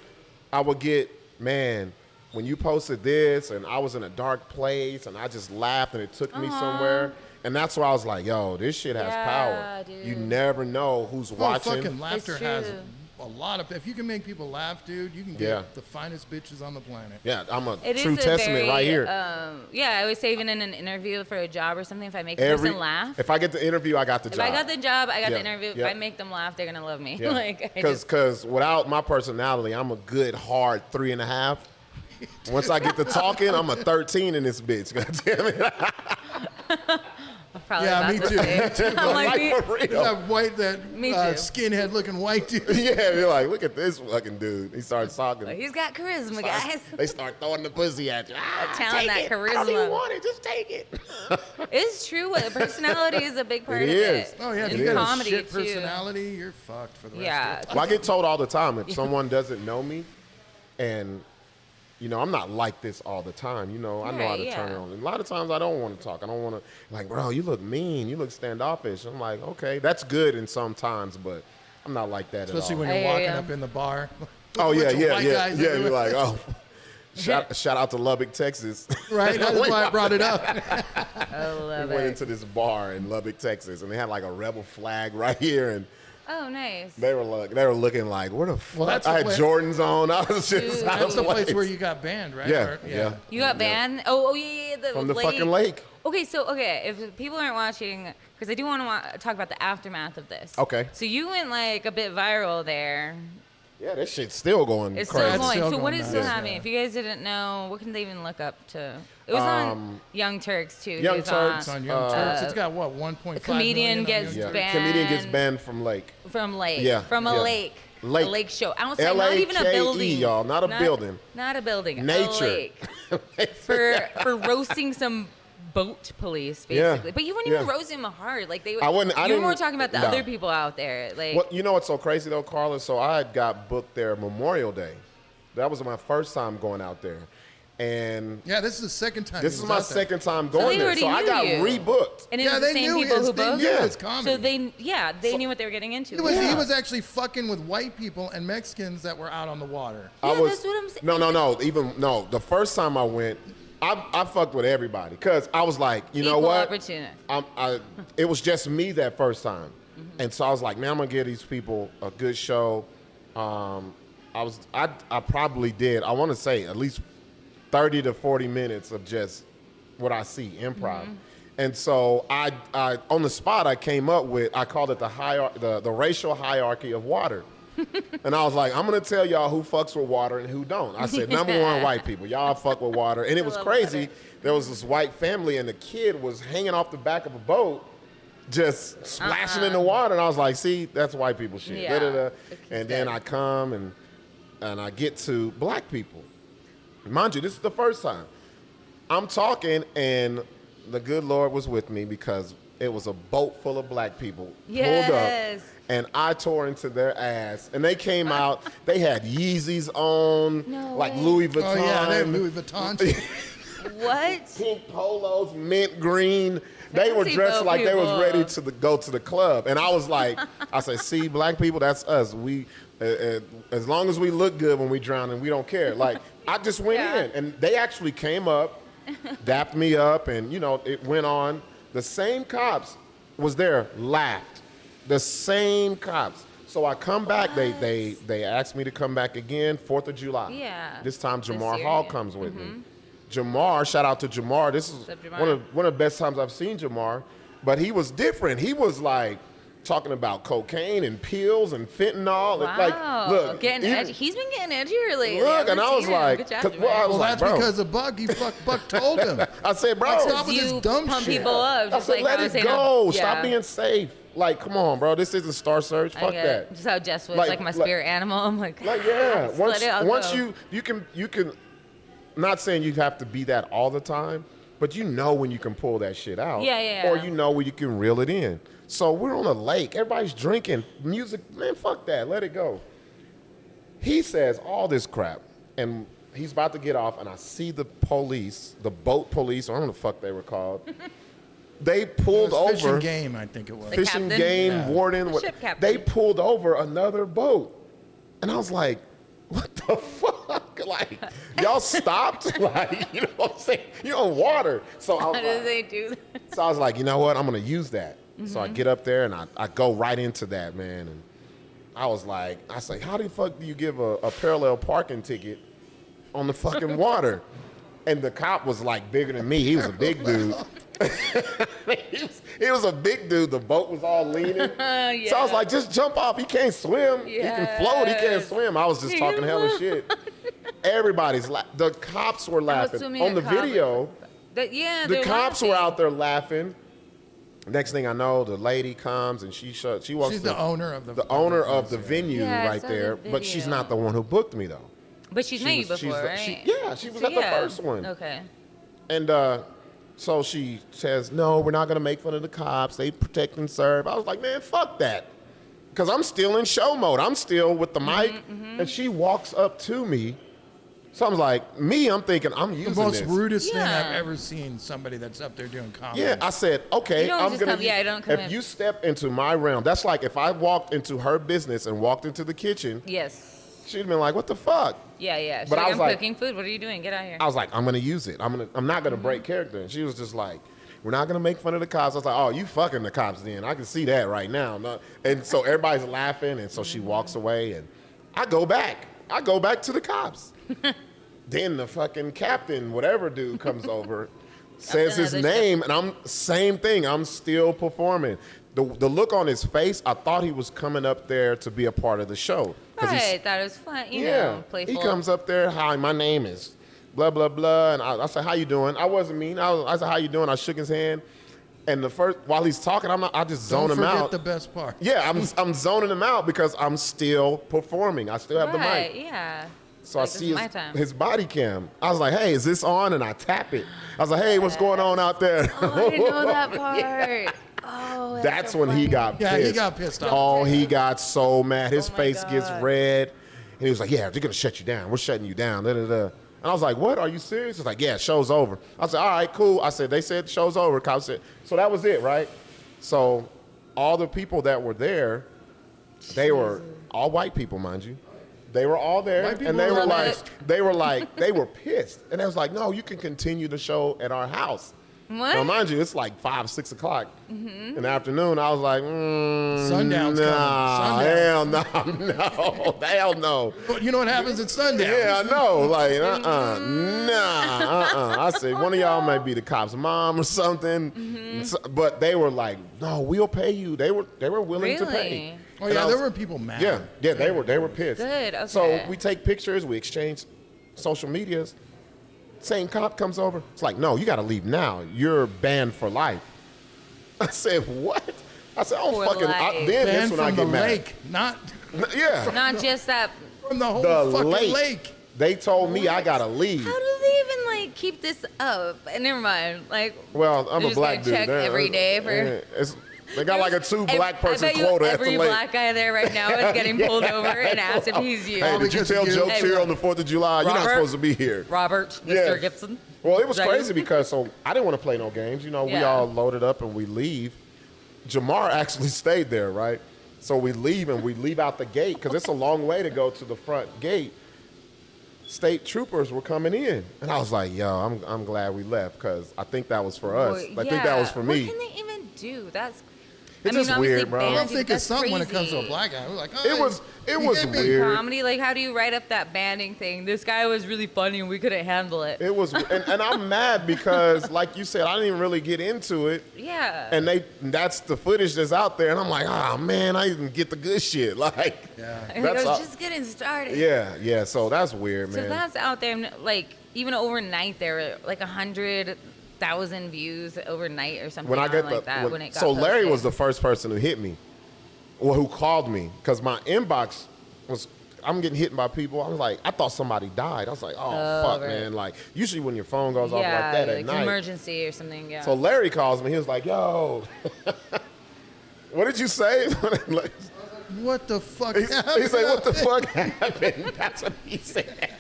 I would get, man, when you posted this and I was in a dark place and I just laughed and it took me somewhere. And that's why I was like, yo, this shit has power. Dude. You never know who's watching. Fucking laughter It's has true. a lot of. If you can make people laugh, dude, you can get the finest bitches on the planet. Yeah, I'm a It true is a testament very, right here. I always say even in an interview for a job or something, if I make a person laugh. If I get the interview, I got the If job. I got the job, I got the Yeah, interview. If yeah. I make them laugh, they're gonna love me. Yeah. Like, I just- Because without my personality, I'm a good hard 3.5. Once I get to talking, I'm a 13 in this bitch. God damn it. I'm probably Yeah, about me to too. say. Me too. I'm like, Like, for real. That white, that Me too. skinhead looking white dude. Yeah, you're like, look at this fucking dude. He starts talking. he's got charisma, guys. They start throwing the pussy at you. Talent, Take that it. I don't even charisma. want it. Just take it. It's true. What personality is a big part It of is. it. Oh yeah, if in you got a comedy shit too. personality, you're fucked for the rest Yeah. of your life. Well, I get told all the time if someone doesn't know me, and I'm not like this all the time. I know how Right, to turn yeah. it on. And a lot of times I don't want to talk. I don't want to, like, bro, you look mean. You look standoffish. I'm like, okay, that's good in some times, but I'm not like that Especially at all. when I you're hear walking ya. up in the bar. Oh yeah, Bunch of yeah, white yeah, guys yeah. everywhere. You're like, oh, shout out to Lubbock, Texas. Right, that's why I brought it up. I love We went it. into this bar in Lubbock, Texas, and they had like a rebel flag right here, and Oh, nice. they were looking like, where the fuck? Well, that's I the had place- Jordans on. I was just, Dude. out That's of the place place. where you got banned, right? Yeah, Or- yeah. You got banned? Oh, yeah. The From the lake. fucking lake. Okay, if people aren't watching, because I do want to talk about the aftermath of this. Okay. So you went like a bit viral there. Yeah, that shit's still going It's crazy. still going. still So what going is still nuts, happening? yeah. If you guys didn't know, what can they even look up to? It was on Young Turks too. He Young was Turks, It's on Young Turks. It's got what 1.5 a comedian million on gets Young Turks? Yeah, comedian gets banned. banned from lake. From lake. Yeah, From a yeah. lake. Lake. A lake show. Outside, not even a L-A-K-E, building. y'all, not a building. Not a building. A Nature. lake. for roasting some boat police, Yeah. basically. But you wouldn't even Yeah. roast them hard. Like they. I wouldn't- I you were more didn't- talking about the no. other people out there. Like. Well, you know what's so crazy though, Carla? So I had got booked there Memorial Day. That was my first time going out there, and Yeah, this is the second time. this he is was my out there. second time they going there. already So I knew got you. rebooked. And it Yeah, was the they same knew people his, who they booked. knew Yeah. his comedy. So they knew what they were getting into. He was, Yeah. he was actually fucking with white people and Mexicans that were out on the water. I Yeah, was that's what I'm saying. no. Even no. The first time I went, I fucked with everybody because I was like, you know Equal what? opportunity. It was just me that first time, and so I was like, man, I'm gonna give these people a good show. I probably did. I want to say at least 30 to 40 minutes of just what I see improv. And so I on the spot I came up with, I called it the racial hierarchy of water. And I was like, I'm gonna tell y'all who fucks with water and who don't. I said, number one, white people. Y'all fuck with water. And it was love crazy. water. There was this white family and the kid was hanging off the back of a boat, just splashing in the water. And I was like, see, that's white people shit. Yeah. Da-da-da. And then I come and I get to black people. Mind you, this is the first time. I'm talking and the good Lord was with me because it was a boat full of black people pulled Yes. up. And I tore into their ass. And they came out, they had Yeezys on, No like way. Louis Vuitton. Oh yeah, they have Louis Vuitton. shit. What? Pink polos, mint green. They were Fancy dressed boat like they was people. ready to go to the club. And I was like, I said, see, black people, that's us. We, as long as we look good when we drown and we don't care. Like, I just went Yeah. in. And they actually came up, dapped me up, and, it went on. The same cops was there, laughed. The same cops. So I come back. They asked me to come back again, 4th of July. Yeah. This time This Jamar year, Hall yeah. comes with me. Jamar, shout out to Jamar. This is What's up, Jamar? one of the best times I've seen Jamar. But he was different. He was like talking about cocaine and pills and fentanyl. Wow. Like, look, getting even- edgy. He's been getting edgy lately. Look, and I was like, Good job, 'cause- well, I Jamar. was Well, like, that's bro. because of Buck told him. I said, bro, Stop with this You dumb pump shit. people up. I Just said, like let I it was saying, go. yeah. Stop being safe. Like, come on, bro. This isn't Star Search. I Fuck get it. that. Just how Jess was Like- like my like- spirit animal. I'm like, Like, yeah. just Once let it all once go. you can. Not saying you have to be that all the time, but you know when you can pull that shit out. Yeah. Or you know when you can reel it in. So we're on a lake. Everybody's drinking music. Man, fuck that. Let it go. He says all this crap, and he's about to get off, and I see the police, the boat police, or I don't know what the fuck they were called. They pulled over. Fish and game, I think it was. Fish and captain? game Yeah. warden. Ship captain. They pulled over another boat. And I was like, what the fuck? Like, y'all stopped? Like, you know what I'm saying? You're on water. So I How was do like, they do that? so I was like, you know what? I'm going to use that. So I get up there and I go right into that, man. And I was like, how the fuck do you give a parallel parking ticket on the fucking water? And the cop was like bigger than me. He was a big dude. he was a big dude. The boat was all leaning. Yeah. So I was like, just jump off. He can't swim. He can float. He can't swim. I was just talking hella shit. Everybody's the cops were laughing. assuming On a the cop- video, Yeah, the they're cops were laughing. out there laughing. Next thing I know, the lady comes and she walks. She's the owner of the owner of the venue Yeah, I right saw there. the But she's video. not the one who booked me though. But she's met you she's before, the- right? she was at the first one. Okay. And so she says, no, we're not going to make fun of the cops. They protect and serve. I was like, man, fuck that. Because I'm still in show mode. I'm still with the mic. And she walks up to me. So I'm like, I'm thinking, I'm using The most this. rudest thing Yeah. I've ever seen somebody that's up there doing comedy. Yeah, I said, okay, You don't I'm just going come- yeah, don't come If in. you step into my realm, that's like if I walked into her business and walked into the kitchen, Yes. she'd been like, what the fuck? Yeah, yeah. She's But I like, was I'm like- cooking food. What are you doing? Get out here. I was like, I'm gonna use it. I'm not gonna break character. And she was just like, we're not gonna make fun of the cops. I was like, oh, you fucking the cops then. I can see that right now. No. And so everybody's laughing, and so she walks away, and I go back to the cops. Then the fucking captain, whatever dude, comes over, says his another name, and same thing. I'm still performing. The look on his face, I thought he was coming up there to be a part of the show. 'Cause he's- Right. That was fun. You know, playful. he comes up there, hi, my name is blah, blah, blah. And I said, how you doing? I wasn't mean. I said, how you doing? I shook his hand. And while he's talking, I just zone Don't him forget out. the best part. Yeah, I'm zoning him out because I'm still performing. I still have the Right, mic. yeah. So Like, I this see is my time. his body cam. I was like, hey, is this on? And I tap it. I was like, hey, what's going on out there? Oh, I didn't know that part. Oh, That's so when he funny. got Yeah, pissed. he got pissed off. Oh, he got so mad. His Oh my face gets God. red. And he was like, yeah, they're going to shut you down. We're shutting you down. Da, da, da. And I was like, what? Are you serious? He's like, yeah, show's over. I said, all right, cool. I said, they said show's over. Cop said, so that was it, right? So all the people that were there, they were all white people, mind you. They were all there, White people and they were love like, they were pissed. And they was like, no, you can continue the show at our house. What? Now, mind you, it's like 5, 6 o'clock in the afternoon. I was like, Sundown's nah, coming. hell no, hell no. But you know what happens at sundown? Yeah, I know. Like, I said, one of y'all might be the cop's mom or something. But they were like, no, we'll pay you. They were willing to pay. Really? Oh And yeah, I there was- were people mad. Yeah, they were pissed. Good, okay. So we take pictures, we exchange social medias. Same cop comes over. It's like, no, you got to leave now. You're banned for life. I said, what? I said, oh, For fucking. life. Then Banned that's when I from get the mad. lake, not Yeah, Not just that. from the whole the fucking lake. lake. They told me I got to leave. How do they even like keep this up? Never mind. Like, Well, I'm they're a just black gonna dude. check every day for. They got like a 2 black person I bet you quota at the every lake. black guy there right now is getting pulled over and asked if he's you. Hey, did you because tell of you. jokes Hey, here on the 4th of July? You're not Robert? supposed to be here. Robert, Mr. Yeah. Gipson. Well, it was Is that you? crazy because I didn't want to play no games. You know, we Yeah. all loaded up and we leave. Jamar actually stayed there, right? So we leave and we leave out the gate because it's a long way to go to the front gate. State troopers were coming in, and I was like, "Yo, I'm glad we left because I think that was for us. Well, I think that was for me." What can they even do? That's. It's just obviously weird, bro. I banned don't you, think but it's that's something when it comes to a crazy. black guy. We're like, oh, It was you get me. weird. Comedy, like, how do you write up that banding thing? This guy was really funny and we couldn't handle it. It was, and I'm mad because, like you said, I didn't even really get into it. Yeah. And that's the footage that's out there, and I'm like, oh man, I didn't get the good shit. Like, Yeah. And I that's was all- just getting started. yeah. So that's weird, So man. that's out there, like, even overnight, there were like 100,000 views overnight or something when I get like that. when- When it got so Larry posted. was the first person who hit me, or who called me, because my inbox was. I'm getting hit by people. I was like, I thought somebody died. I was like, oh fuck, right. man. Like, usually when your phone goes off like yeah, that at like night. emergency or something. Yeah. So Larry calls me. He was like, yo, what did you say? Like, What the fuck? he said, what the fuck happened? That's what he said.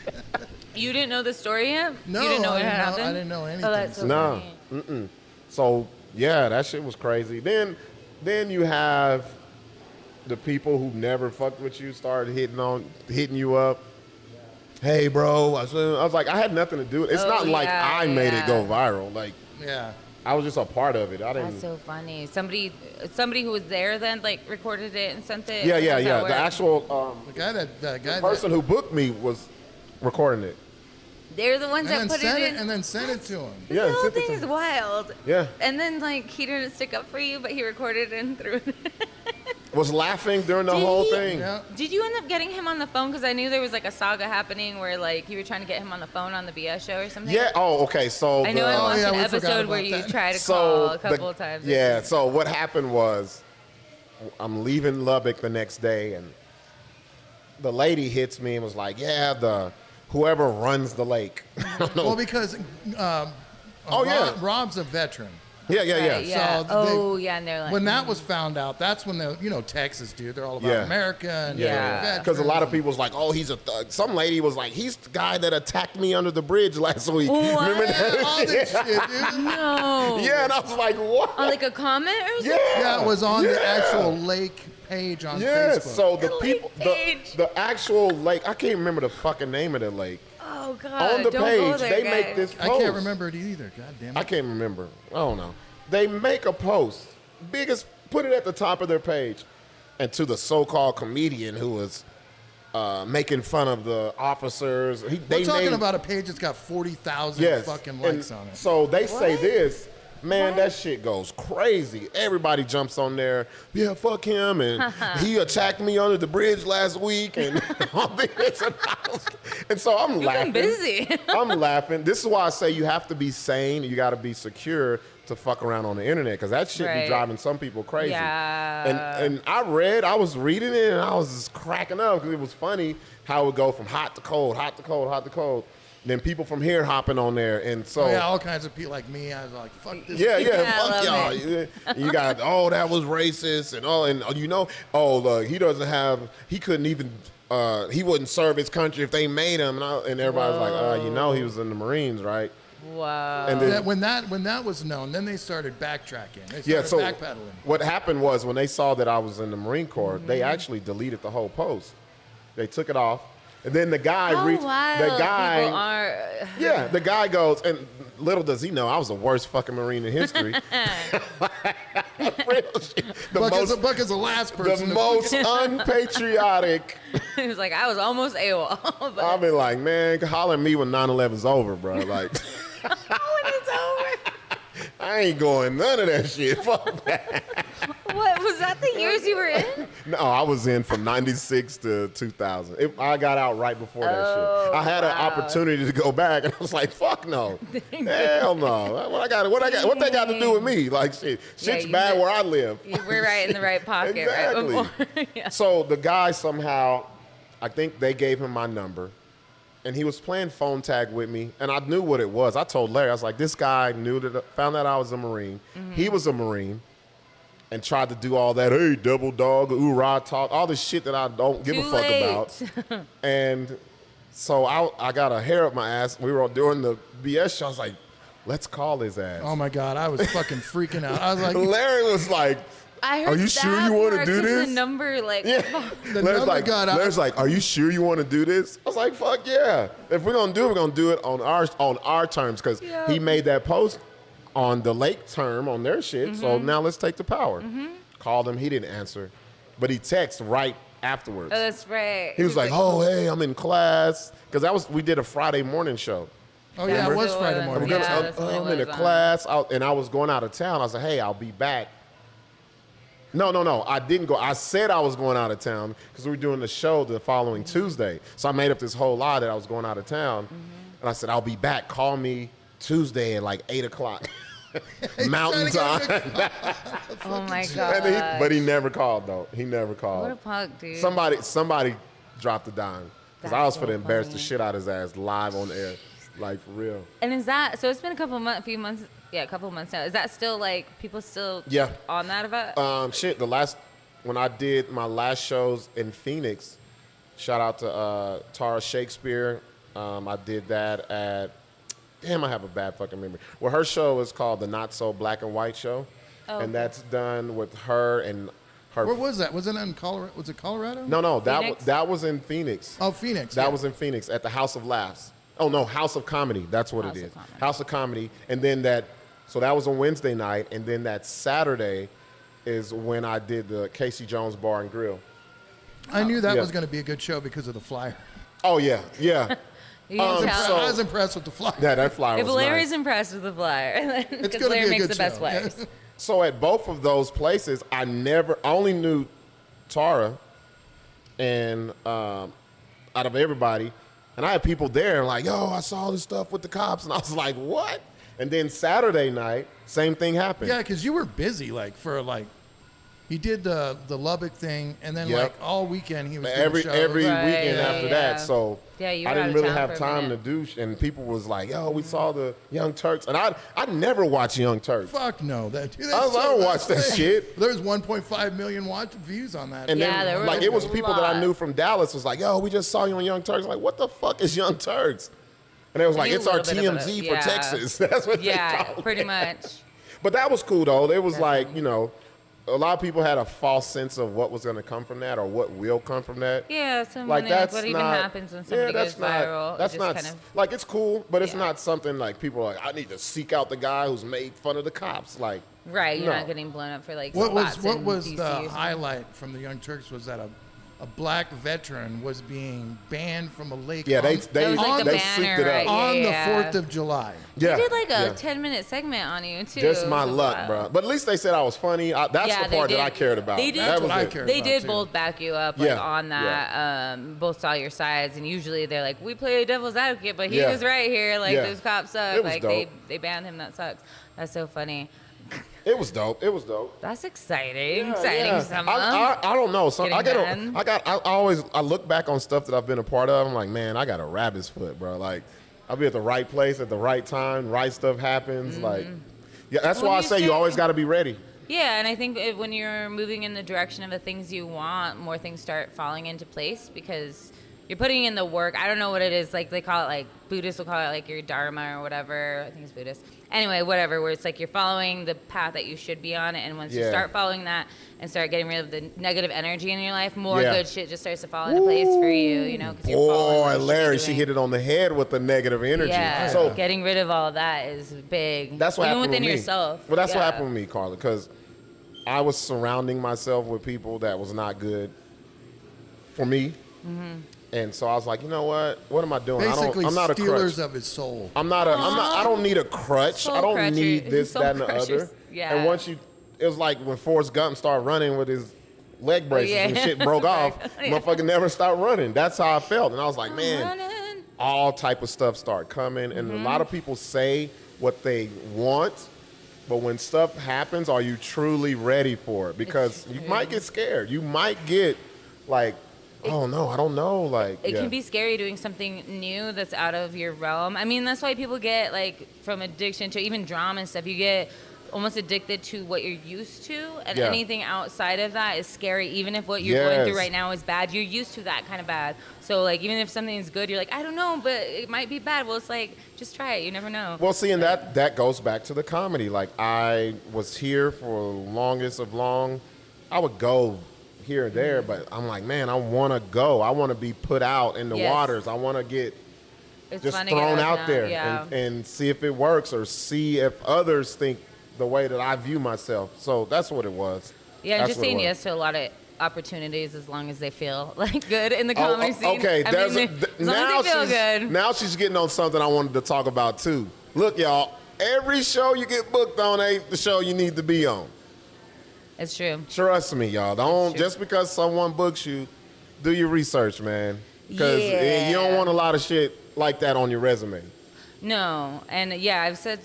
You didn't know the story yet? No, you didn't know I it had didn't know- happened? I didn't know anything. Oh, that's so No. funny. So yeah, that shit was crazy. Then you have the people who never fucked with you start hitting you up. Hey, bro. I was like, I had nothing to do with it. It's Oh, not like yeah, I made it yeah. go viral. Like, Yeah. I was just a part of it. I didn't. That's so funny. Somebody who was there then like recorded it and sent it. Yeah. How does that The work? actual The guy person who booked me was recording it. They're the ones that and put it in. then sent it to him. Yeah, The whole sent it thing to is me. wild. Yeah. And then like he didn't stick up for you, but he recorded it and threw it. Was laughing during the Did whole he? thing. Yeah. Did you end up getting him on the phone? Because I knew there was like a saga happening where like you were trying to get him on the phone on the BS show or something. Yeah. Oh, okay. So I know I watched yeah, an we forgot episode where about you that. tried to call a couple of times. Yeah. So what happened was, I'm leaving Lubbock the next day, and the lady hits me and was like, "Yeah, whoever runs the lake." I don't know. Well, because yeah. Rob's a veteran. Yeah. Right, yeah. So yeah, and they're like, When that was found out, that's when Texas, dude, they're all about Yeah. America and Yeah. Because a lot of people was like, "Oh, he's a thug." Some lady was like, "He's the guy that attacked me under the bridge last week." What? Remember that? all this shit, dude. no. Yeah, and I was like, "What?" On like a comment or something? Yeah, it was on the Yeah. actual lake page on Yeah, Facebook. so the The people, lake page. the actual lake, I can't remember the fucking name of the lake. Oh god. On the don't page, go there, they guys. make this I post. can't remember it either. God damn it. I can't remember. I don't know. They make a post, biggest, put it at the top of their page, and to the so-called comedian who was making fun of the officers. We're talking about a page that's got 40,000 fucking likes and on it. So they say What? this. Man, What? that shit goes crazy. Everybody jumps on there. Yeah, fuck him. And he attacked me under the bridge last week. And all this. And so I'm You've laughing. been busy. I'm laughing. This is why I say you have to be sane. You got to be secure to fuck around on the internet, because that shit be Right. driving some people crazy. Yeah. And I was reading it, and I was just cracking up because it was funny how it would go from hot to cold, hot to cold, hot to cold. Then people from here hopping on there, and so Yeah, all kinds of people like me. I was like, fuck this. yeah, Yeah, I fuck y'all. love Yeah. You got, oh, that was racist, and look, he couldn't even, he wouldn't serve his country if they made him, and everybody's like, he was in the Marines, right? Wow. And then, When that was known, then they started backtracking. They yeah, started so backpedaling. what happened was when they saw that I was in the Marine Corps, they actually deleted the whole post. They took it off, and then the guy How reached. wild The guy, people are. yeah, the guy goes, and little does he know, I was the worst fucking Marine in history. Real shit. Buck is the last person. The most unpatriotic. He was like, I was almost AWOL. But I'll be like, man, holler at me when 9/11's over, bro. Like, when it's over. I ain't going none of that shit. Fuck that. What was that the years you were in? No, I was in from 96 to 2000. I got out right before that Oh, shit. I had an wow. opportunity to go back, and I was like, fuck no. Hell no. What they got to do with me? Like, shit's you bad did- where I live. You were right in the right pocket Exactly. right before. Yeah. So the guy somehow, I think they gave him my number, and he was playing phone tag with me, and I knew what it was. I told Larry, I was like, this guy found out I was a Marine. Mm-hmm. He was a Marine, and tried to do all that, hey, double dog, oorah talk, all this shit that I don't give a Too fuck late. about. And so I got a hair up my ass. We were doing the BS show. I was like, let's call his ass. Oh my God, I was fucking freaking out. I was like, Larry was like, I heard are you that sure you want to part do 'cause this? The number, like, Yeah. The Larry's number got out. Larry's like, are you sure you want to do this? I was like, fuck yeah. If we're going to do it, we're going to do it on our terms, because Yeah. he made that post on the lake term on their shit. So now let's take the power. Called him. He didn't answer. But he texted right afterwards. oh, that's right. He was like, oh, hey, I'm in class. Because we did a Friday morning show. oh yeah, it was Remember? Friday I'm, morning. Yeah, that's what it I'm in a was on. class, and I was going out of town. I said, hey, I'll be back. No, I didn't go. I said I was going out of town because we were doing the show the following Tuesday. So I made up this whole lie that I was going out of town. And I said, I'll be back. Call me Tuesday at like 8 o'clock. Mountain time. Oh my god. But he never called, though. He never called. What a punk, dude. Somebody dropped a dime. Because I was That's for to so embarrass the funny. shit out of his ass live on air. Like, for real. And is that so? It's been a couple months now. Is that still like people still Yeah. on that about? When I did my last shows in Phoenix, shout out to Tara Shakespeare I did that at. Damn, I have a bad fucking memory. Well, her show is called the Not So Black and White Show, and that's done with her and her. Where was that? Was it in Colorado? Was it Colorado? No, Phoenix? that was in Phoenix. Oh, Phoenix. That yeah. was in Phoenix at the House of Laughs. Oh no, House of Comedy. That's what House it of is. Comedy. House of Comedy, and then so that was on Wednesday night, and then that Saturday is when I did the Casey Jones Bar and Grill. I knew that Yeah. was going to be a good show because of the flyer. Oh yeah. You can tell. so- I was impressed with the flyer. That flyer if was Larry's nice. impressed with the flyer, It's because going to Larry be a makes good the best show. flyers. So at both of those places, I only knew Tara, and out of everybody, and I had people there like, yo, I saw this stuff with the cops, and I was like, what? And then Saturday night, same thing happened. Yeah, because you were busy, he did the Lubbock thing, and then Yep. all weekend he was doing every shows. weekend Right, after yeah. that. So Yeah, you I were out didn't of really town have for a time to minute. do. And people was like, "Yo, we saw the Young Turks," and I never watched Young Turks. Fuck no, I don't watch that shit. There's 1.5 million views on that. And Yeah, then there were like it was a people that I lot. knew from Dallas was like, "Yo, we just saw you on Young Turks." Like, what the fuck is Young Turks? And it was like, knew "It's a our little bit about TMZ it. for Yeah. Texas." That's what they Yeah, called pretty it. much. But that was cool though. It was like, a lot of people had a false sense of what was going to come from that or what will come from that. Yeah, someone Like that's what not, even happens when somebody that's goes not, viral. That's it not just kind of, like it's cool, but it's Yeah. not something like people are like, I need to seek out the guy who's made fun of the cops. Like, right. You're no. not getting blown up for like What spots was in DC the or something. highlight from the Young Turks was that a black veteran was being banned from a lake Yeah, they That was like the they banner, souped it right? up. on Yeah. the 4th of July. Yeah, They did like a yeah. 10-minute segment on you too. Just It my was luck, wild. bro. But at least they said I was funny. That's Yeah, the they part that did. I cared about. They did. That That's was what I it. cared They about, did too. both back you up like, Yeah, on that. Both saw your sides, and usually they're like, "We play devil's advocate," but he Yeah. was right here. Like Yeah. those cops suck. It was Like dope. they banned him. That sucks. That's so funny. It was dope. It was dope. That's exciting. Yeah, Exciting yeah. summer. I don't know. So Getting I look back on stuff that I've been a part of. I'm like, man, I got a rabbit's foot, bro. Like, I'll be at the right place at the right time. Right stuff happens. Like, yeah, that's Well, why I you say you say- always got to be ready. Yeah, and I think when you're moving in the direction of the things you want, more things start falling into place because you're putting in the work. I don't know what it is. Like they call it, like Buddhists will call it like your dharma or whatever. I think it's Buddhist. Anyway, whatever. Where it's like you're following the path that you should be on, and once you Yeah. start following that and start getting rid of the negative energy in your life, more Yeah. good shit just starts to fall into place for you. You know, because you're following what Boy, you should be Larry, she doing. hit it on the head with the negative energy. Yeah, So getting rid of all of that is big. that's what even happened within with me. yourself. Well, that's what Yeah. happened with me, Carla, because I was surrounding myself with people that was not good for me. Mm-hmm. And so I was like, you know what? What am I doing? Basically, I'm not a crutch. stealers of his soul. I don't need a crutch. Soul I don't crutcher. need this, Soul that, and the crushers. other. Yeah. And once it was like when Forrest Gump started running with his leg braces yeah. and shit broke off, Yeah. motherfucker never stopped running. That's how I felt. And I was like, man, Running. all type of stuff start coming. And a lot of people say what they want, but when stuff happens, are you truly ready for it? Because you might get scared. You might get like, oh no, I don't know. Like It yeah. can be scary doing something new that's out of your realm. I mean, that's why people get like from addiction to even drama and stuff. You get almost addicted to what you're used to, and Yeah. anything outside of that is scary. Even if what you're going through Yes. right now is bad, you're used to that kind of bad. So like, even if something's good, you're like, I don't know, but it might be bad. Well, it's like, just try it. You never know. Well, see, and that goes back to the comedy. Like I was here for the longest of long. I would go here and there, but I'm like, man, I want to go. I want to be put out in the Yes. waters. I want to get It's just fun to get thrown out out now. there Yeah. and see if it works or see if others think the way that I view myself. So that's what it was. Yeah, and That's just what it saying was. yes to a lot of opportunities as long as they feel like good in the comedy scene. Okay, I there's mean, as long as they feel good. now she's getting on something I wanted to talk about too. Look, y'all, every show you get booked on ain't the show you need to be on. It's true. Trust me, y'all. Don't true. just because someone books you, do your research, man. Because Yeah. you don't want a lot of shit like that on your resume. No, and yeah, I've said,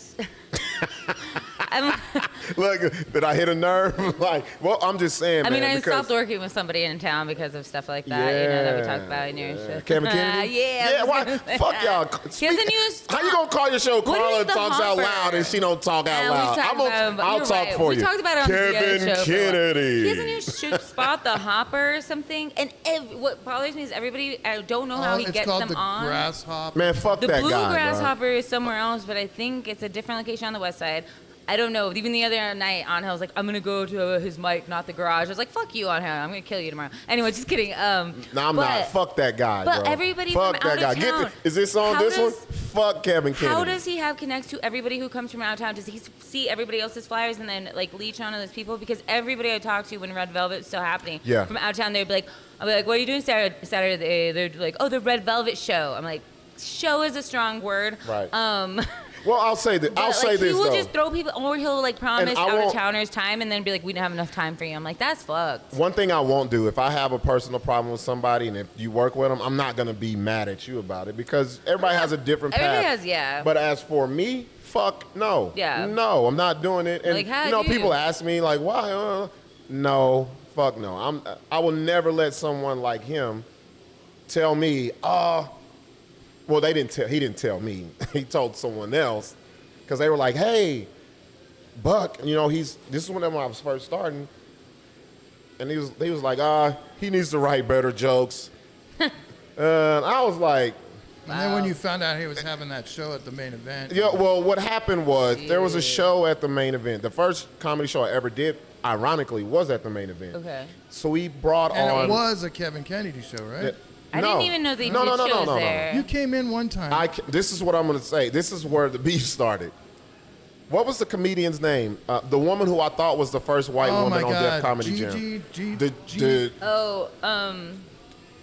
Look, did I hit a nerve? Like, well, I'm just saying, I man. mean, I because, stopped working with somebody in town because of stuff like that, that we talked about in your show. Kevin Kennedy? Yeah. Why? Fuck y'all. How you gonna call your show Carla Talks Out Loud and she don't talk out loud? I'll talk for you. We talked about it on Kevin the show. Kennedy. He has a new shoot spot, the Hopper or something. And what bothers me is everybody, I don't know how he gets them on. It's called the Grasshopper. Man, fuck that guy, The blue bro. Grasshopper is somewhere else, but I think it's a different location on the west side. I don't know. Even the other night, Angel was like, I'm going to go to his mic, not the garage. I was like, fuck you, Angel. I'm going to kill you tomorrow. Anyway, just kidding. No, I'm not. Fuck that guy, but bro. everybody fuck from that out of guy. town. Is this on this one? Fuck Kevin Kennedy. How does he have connects to everybody who comes from out of town? Does he see everybody else's flyers and then like leech on those people? Because everybody I talk to when Red Velvet is still happening from out of town, they'd be like, I'll be like, what are you doing Saturday? They're like, oh, the Red Velvet show. I'm like, show is a strong word. Right. Well, I'll say this. He will just throw people, or he'll like promise out-of-towners time and then be like, we don't have enough time for you. I'm like, that's fucked. One thing I won't do, if I have a personal problem with somebody and if you work with them, I'm not going to be mad at you about it because everybody has a different path. Everybody has, yeah. But as for me, fuck no. Yeah. No, I'm not doing it. And, like, people ask me, like, why? No, fuck no. I will never let someone like him tell me, well, he didn't tell me. He told someone else because they were like, hey, Buck, this is when I was first starting. And he was like, he needs to write better jokes. And I was like. And then when you found out he was having that show at the main event. Yeah, well, what happened was there was a show at the main event. The first comedy show I ever did, ironically, was at the main event. Okay. So we brought on. And it was a Kevin Kennedy show, right? I didn't even know they did shows there. You came in one time. This is what I'm going to say. This is where the beef started. What was the comedian's name? The woman who I thought was the first white woman on Def Comedy Jam.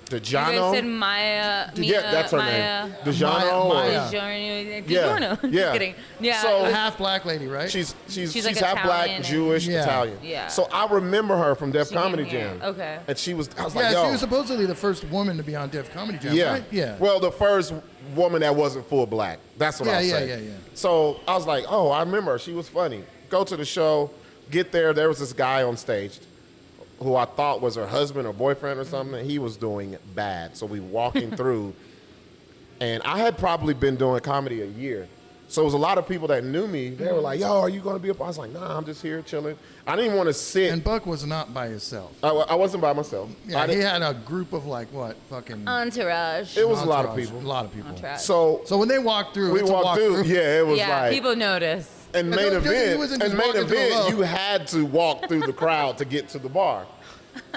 DeJano? You guys said Maya. Yeah, that's her name. DeJano. Maya. Yeah. Kidding. Yeah. So a half black lady, right? She's like half black, Jewish, Italian. Yeah. So I remember her from Def Comedy Jam. Okay. And I was like, yeah, yo. she was supposedly the first woman to be on Def Comedy Jam, right? Yeah. Well, the first woman that wasn't full black. That's what I was saying. Yeah. So I was like, oh, I remember her. She was funny. Go to the show, get there. There was this guy on stage who I thought was her husband or boyfriend or something. He was doing bad. So we walking through, and I had probably been doing comedy a year. So it was a lot of people that knew me. They were like, yo, are you going to be up? I was like, nah, I'm just here chilling. I didn't even want to sit. And Buck was not by himself. I wasn't by myself. Yeah, he had a group of fucking... Entourage. It was a lot of people. A lot of people. Entourage. So when they walked through, we walked through. Yeah, it was like... people notice. And main event, you had to walk through the crowd to get to the bar.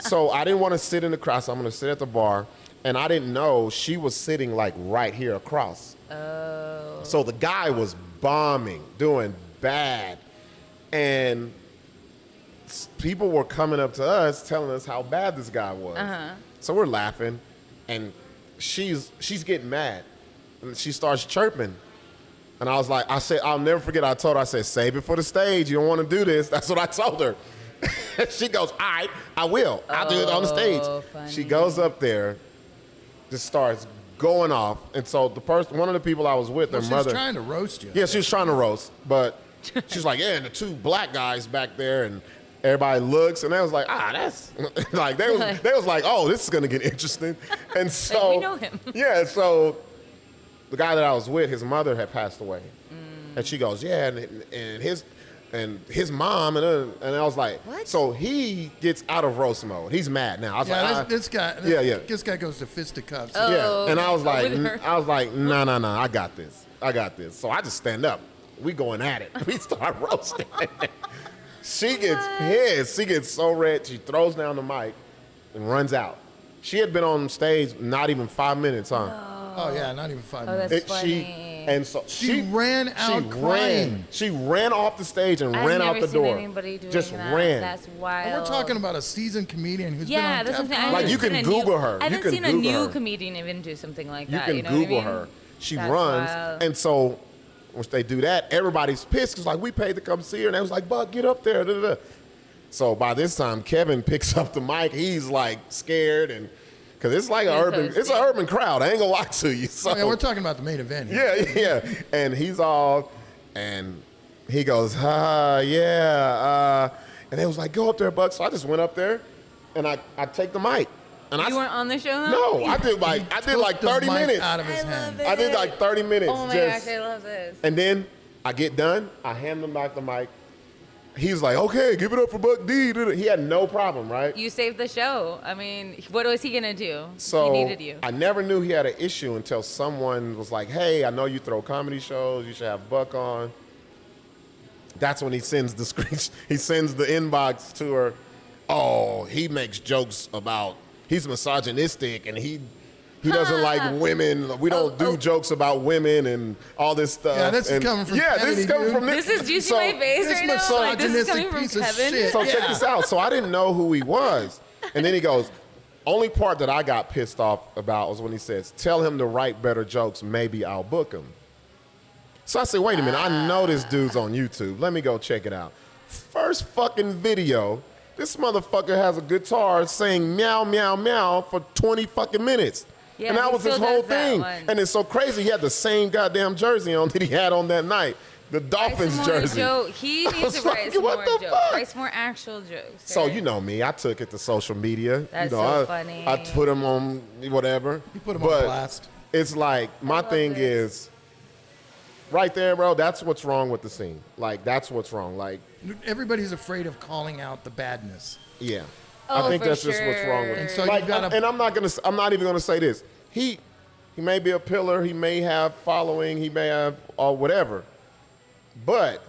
So I didn't want to sit in the crowd, so I'm going to sit at the bar. And I didn't know she was sitting like right here across. Oh. So the guy was bombing, doing bad. And people were coming up to us telling us how bad this guy was. Uh-huh. So we're laughing, and she's getting mad. And she starts chirping. And I said, I'll never forget, I told her, I said, save it for the stage. You don't want to do this. That's what I told her. She goes, all right, I will. I'll do it on the stage. Funny. She goes up there, just starts going off. And so one of the people I was with, their mother. She was trying to roast you. Yeah, she was trying to roast. But she's like, yeah, and the two black guys back there, and everybody looks, and they was like, that's like they was like, oh, this is gonna get interesting. And so we know him. Yeah, so the guy that I was with, his mother had passed away, and she goes, yeah, and his mom, and I was like, what? So he gets out of roast mode. He's mad now. I was like, this guy goes to fisticuffs. Oh, yeah, and I was like, no, I got this. So I just stand up. We going at it. We start roasting. She gets pissed. She gets so red. She throws down the mic and runs out. She had been on stage not even 5 minutes, huh? Oh yeah, not even 5 minutes. That's funny. She ran out crying. She ran off the stage and ran out the door. I've never seen anybody doing just that. ran. That's wild. And we're talking about a seasoned comedian who's been on that's Def what I'm Comedy. saying. Like, you can Google her. I haven't seen a Google new her. comedian even do something like You that. can You know Google what I mean? her. She That's runs, wild. and so once they do that, everybody's pissed because like we paid to come see her, and they was like, "Buck, get up there." Da, da, da. So by this time, Kevin picks up the mic. He's like scared, and because it's like it's an urban crowd. I ain't gonna lie to you. So Yeah, we're talking about the main event here. yeah, and he's all, and He goes, and they was like, go up there, Buck. So I just went up there, and I take the mic. And You weren't on the show though? No, I did like Took the 30 mic minutes. out of his I hand. love it. I did like 30 minutes. Oh my just, gosh, I love this. And then I get done. I hand him back the mic. He's like, okay, give it up for Buck D. He had no problem, right? You saved the show. I mean, what was he gonna do? So he needed you. I never knew he had an issue until someone was like, hey, I know you throw comedy shows. You should have Buck on. That's when he sends the he sends the inbox to her. Oh, he makes jokes about he's misogynistic and he doesn't like women. We don't do jokes about women and all this stuff. Yeah, this is coming from Kevin, this is coming from This is, do you see my face this right now? Like, this is coming misogynistic from piece of Kevin. shit. So check this out. So I didn't know who he was. And then he goes, only part that I got pissed off about was when he says, tell him to write better jokes, maybe I'll book him. So I said, wait a minute, I know this dude's on YouTube. Let me go check it out. First fucking video, this motherfucker has a guitar saying meow, meow, meow for 20 fucking minutes. Yeah, and that he was his still whole does that thing. one. And it's so crazy. He had the same goddamn jersey on that he had on that night. The Dolphins Write some more jersey. He I needs was to write like, some what more the jokes. fuck? Write some more actual jokes. So right? you know me, I took it to social media. That's you know, so funny. I put him on whatever. You put him But on blast. It's like my love thing this. is right there, bro. That's what's wrong with the scene. Like that's what's wrong. Like Everybody's afraid of calling out the badness. yeah, Oh, I think for that's just what's wrong with sure. it. And so like, you've gotta- and I'm not even gonna say this. He may be a pillar. He may have following. He may have or whatever. But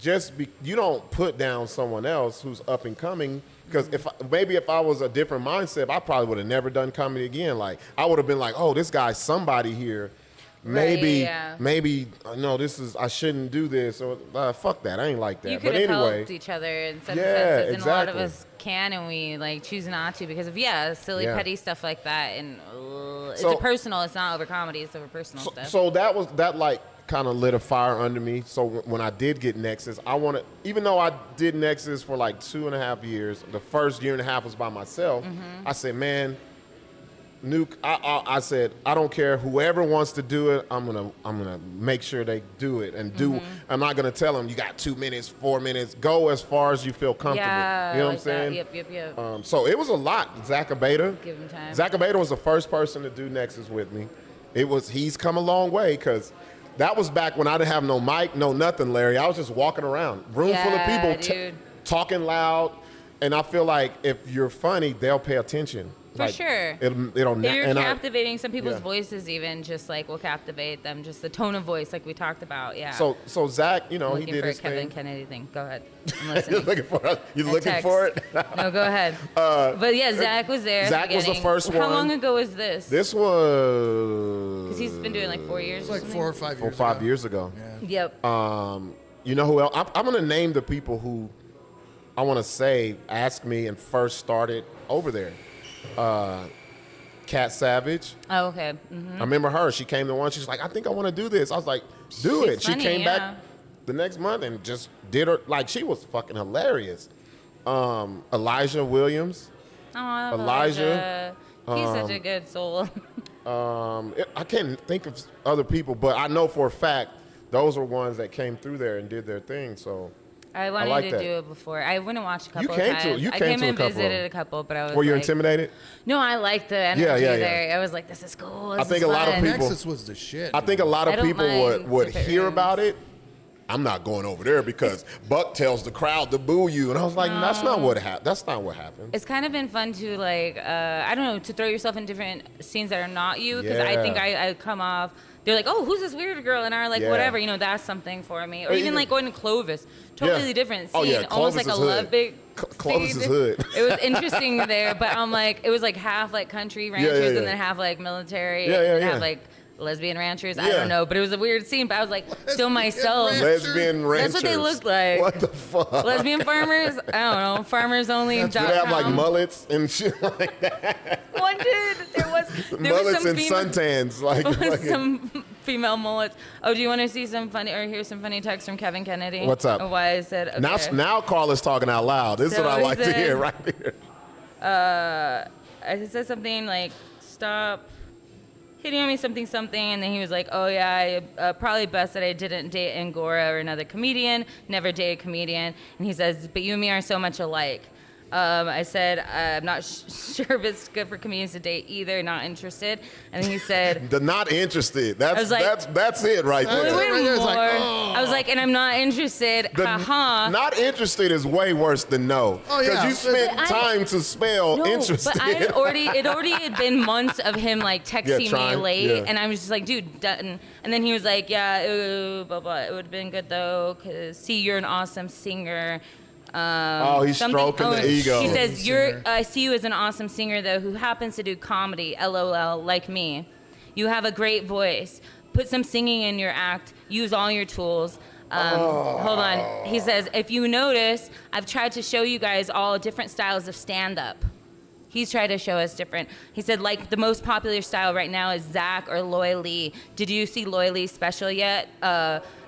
you don't put down someone else who's up and coming. Because if I was a different mindset, I probably would have never done comedy again. Like I would have been like, oh, this guy's somebody here. Maybe, yeah. no, I shouldn't do this. Or fuck that, I ain't like that. You But could have anyway, helped each other in some Yeah, senses, and a lot of exactly. us can, and we like choose not to because of silly Yeah. petty stuff like that. And it's So- a personal. It's not over comedy. It's over personal stuff. So that like kind of lit a fire under me. So when I did get Nexus, even though I did Nexus for like 2.5 years, the first year and a half was by myself. Mm-hmm. I said, man, Nuke, I said, I don't care. Whoever wants to do it, I'm gonna make sure they do it and do. Mm-hmm. I'm not gonna tell them you got 2 minutes, 4 minutes. Go as far as you feel comfortable. Yeah, you know what I'm like that. saying? Yep. So it was a lot. Zach Abeda. Give him time. Zach Abeda was the first person to do Nexus with me. He's come a long way because that was back when I didn't have no mic, no nothing, Larry. I was just walking around, room full of Yeah, people dude. talking loud, and I feel like if you're funny, they'll pay attention. For Like, sure. It'll If you're and captivating, some people's yeah. voices even just like will captivate them. Just the tone of voice, like we talked about. Yeah. So Zach, I'm he looking did for a his Kevin thing. Kennedy thing. Go ahead. I'm You're listening. looking for it. You A looking text. for it? No, go ahead. But yeah, Zach was there. at Zach was the beginning. first How one. long ago was this? This was Because he's been doing like 4 years. It's or like something. 4 or 5 4 or years 5 ago. years ago. Yeah. Yep. You know who else? I'm going to name the people who I want to say asked me and first started over there. Cat Savage. Oh, okay. Mm-hmm. I remember her. She came to one. She's like, I think I want to do this. I was like, do She's it. She funny, came yeah. back the next month and just did her. Like, she was fucking hilarious. Elijah Williams. Oh, I love Elijah, He's such a good soul. I can't think of other people, but I know for a fact those were ones that came through there and did their thing. So I wanted like to that. do it before. I went and watched a couple came of to- times. you I came came to a and couple of visited them. a couple, but I was were you like, intimidated? No, I liked the energy yeah. there. I was like, this is cool. This I think is a lot of fun. people- Nexus was the shit. I think a lot I of don't people mind would different hear rooms. about it. I'm not going over there because Buck tells the crowd to boo you, and I was like, that's not what happened. That's not what happened. It's kind of been fun to like, I don't know, to throw yourself in different scenes that are not you. Because I think Yeah. I come off, they're like, oh, who's this weird girl? And I'm like, Yeah. whatever, that's something for me. Or Or even even- like going to Clovis, totally Yeah. different scene. Oh, yeah, Almost like Clovis a is love hood. big Clovis scene. is hood. It was interesting there, but I'm like, it was like half like country ranchers yeah. and then half like military Yeah, and then yeah. half like lesbian ranchers. I Yeah. don't know, but it was a weird scene. But I was like, still myself. ranchers. Lesbian ranchers. That's what they looked like. What the fuck? Lesbian farmers? I don't know. Farmers only. Do they have like mullets and shit like that? One did. There was Mullets some and suntans. Like, fucking- some female mullets. Oh, do you want to see some funny or hear some funny text from Kevin Kennedy? What's up? Oh, why I said okay. now Carla's talking out loud. This is So what I he like to said- hear right here. I said something like stop hitting on me something, and then he was like, oh yeah, probably best that I didn't date Angora or another comedian, never date a comedian. And he says, but you and me are so much alike. I said, I'm not sure if it's good for comedians to date either, not interested. And then he said... The not interested. That's it right there. I was like, and I'm not interested, haha. Not interested is way worse than no. Oh, yeah. Because you spent time to spell interested. But it already had been months of him, like, texting me late, and I was just like, dude, done. And then he was like, yeah, blah, blah. It would have been good, though, because, see, you're an awesome singer. He's stroking the ego. He says, I see you as an awesome singer, though, who happens to do comedy, LOL, like me. You have a great voice. Put some singing in your act. Use all your tools. Hold on. He says, if you notice, I've tried to show you guys all different styles of stand-up. He's tried to show us different. He said, like, the most popular style right now is Zach or Loy Lee. Did you see Loy Lee's special yet?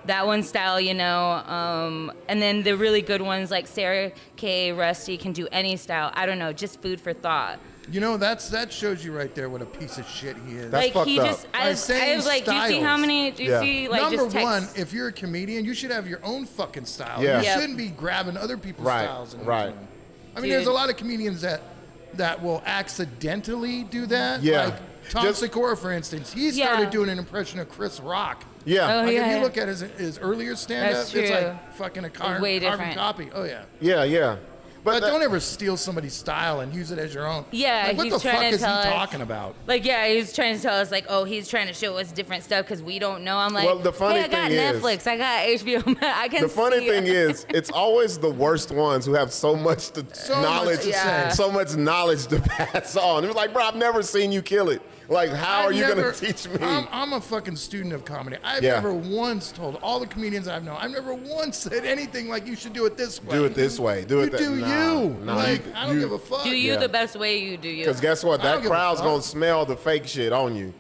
That one style, you know. And then the really good ones like Sarah K. Rusty can do any style. I don't know, just food for thought. You know, that shows you right there what a piece of shit he is. That's fucked up. I was like, do you see how many, do you see, like, Number just text? one, if you're a comedian, you should have your own fucking style. Yeah. You shouldn't be grabbing other people's styles. Right. I mean, there's a lot of comedians that will accidentally do that. Yeah. Like Tom Segura, for instance, he started doing an impression of Chris Rock. Yeah. Oh, Like yeah, if you look at his earlier stand-up, That's it's true. like fucking a carbon copy. Oh, yeah. Yeah. But don't ever steal somebody's style and use it as your own. Yeah, like, what he's the fuck trying to is he tell us- talking about? Like, yeah, he's trying to tell us, like, oh, he's trying to show us different stuff because we don't know. I'm like, Well, the funny hey, I got thing is- Netflix, I got HBO, I can The funny see thing is, it's always the worst ones who have so much knowledge, much to say. so much knowledge to pass on. It was like, bro, I've never seen you kill it. Like, how are you going to teach me? I'm a fucking student of comedy. I've never once told all the comedians I've known, I've never once said anything like you should do it this way. Do it this way. Do it that. Do you. Nah, like, I don't give a fuck. Do you the best way you do you. Because guess what? I don't That give a crowd's fuck. going to smell the fake shit on you.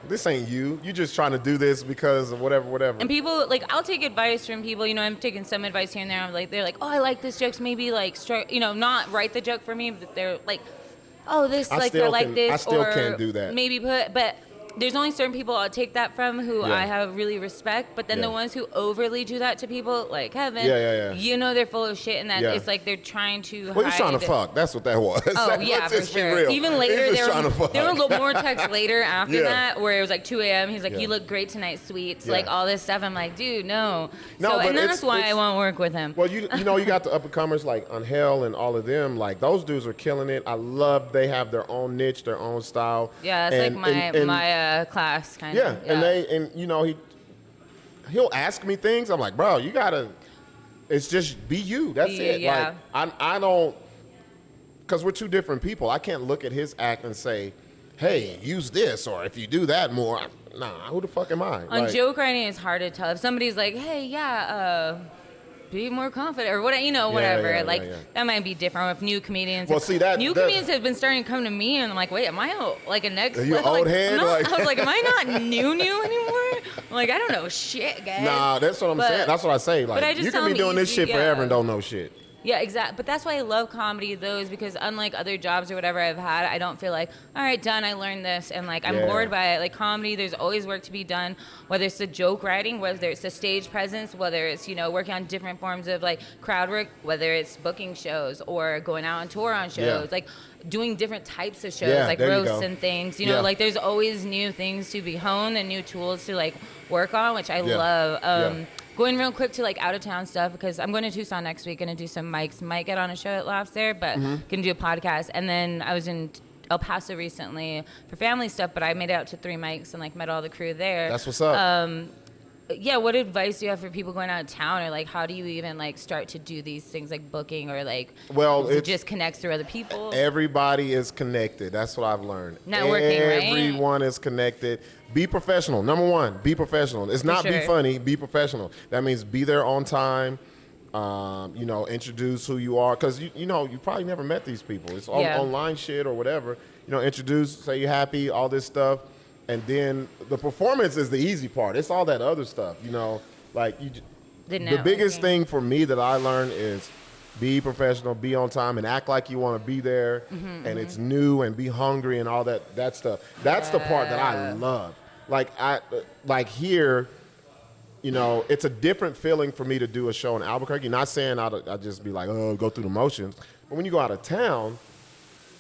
This ain't you. You just trying to do this because of whatever. And people, like, I'll take advice from people. You know, I'm taking some advice here and there. I'm like, they're like, oh, I like this joke. So maybe, like, not write the joke for me, but they're like, oh, this, like, they're like this. I still or can't do that. Maybe but there's only certain people I'll take that from who I have really respect. But then the ones who overly do that to people, like Kevin, you know they're full of shit, and that it's like they're trying to Well, he's trying to fuck. That's what that was. Oh, Like, yeah, let's for just be sure. real. Even later, He's just there trying to fuck. were a little more texts later after that where it was like 2 a.m. He's like, you look great tonight, sweets. Yeah. Like, all this stuff. I'm like, dude, no. No, So, but and that's why it's- I won't work with him. Well, you know, you got the up-and-comers like Angel and all of them. Like, those dudes are killing it. I love they have their own niche, their own style. Yeah, it's And- like and- my class kind Yeah, of. and you know, he'll ask me things. I'm like, bro, you gotta. It's just be you. That's Be you, it. yeah. Like I don't, because we're two different people. I can't look at his act and say, hey, use this, or if you do that more, nah, who the fuck am I? On Like, joke writing, it's hard to tell. If somebody's like, hey, be more confident or what, you know, whatever. That might be different with new comedians. Well, see, new comedians have been starting to come to me, and I'm like, wait, am I like a next? Are you level? old Like, head? I'm not- Like- I was like, am I not new anymore? I'm like, I don't know shit, guys. Nah, that's what I'm saying. That's what I say. Like, I just you tell can be them doing this easy, shit forever and don't know shit. Yeah, exactly. But that's why I love comedy, because unlike other jobs or whatever I've had, I don't feel like, all right, done, I learned this, and like I'm bored by it. Like comedy, there's always work to be done, whether it's the joke writing, whether it's the stage presence, whether it's, you know, working on different forms of like crowd work, whether it's booking shows or going out on tour on shows, like doing different types of shows, like roasts and things. You know, like there's always new things to be honed and new tools to like work on, which I love. Going real quick to like out of town stuff, because I'm going to Tucson next week, gonna do some mics. Might get on a show at Laughs there, but gonna do a podcast. And then I was in El Paso recently for family stuff, but I made it out to 3 mics and like met all the crew there. That's what's up. Yeah, what advice do you have for people going out of town, or like how do you even like start to do these things like booking, or like it just connects through other people? Everybody is connected. That's what I've learned. Networking, right? Everyone is connected. Be professional. Number one, be professional. It's not be funny, be professional. That means be there on time. You know, introduce who you are, because you know you probably never met these people. It's all online shit or whatever. You know, introduce, say you're happy, all this stuff. And then the performance is the easy part. It's all that other stuff, you know. Like the biggest thing for me that I learned is be professional, be on time, and act like you want to be there, and it's new, and be hungry and all that stuff. That's the part that I love. Like here, you know, it's a different feeling for me to do a show in Albuquerque. Not saying I'd just be like, oh, go through the motions. But when you go out of town,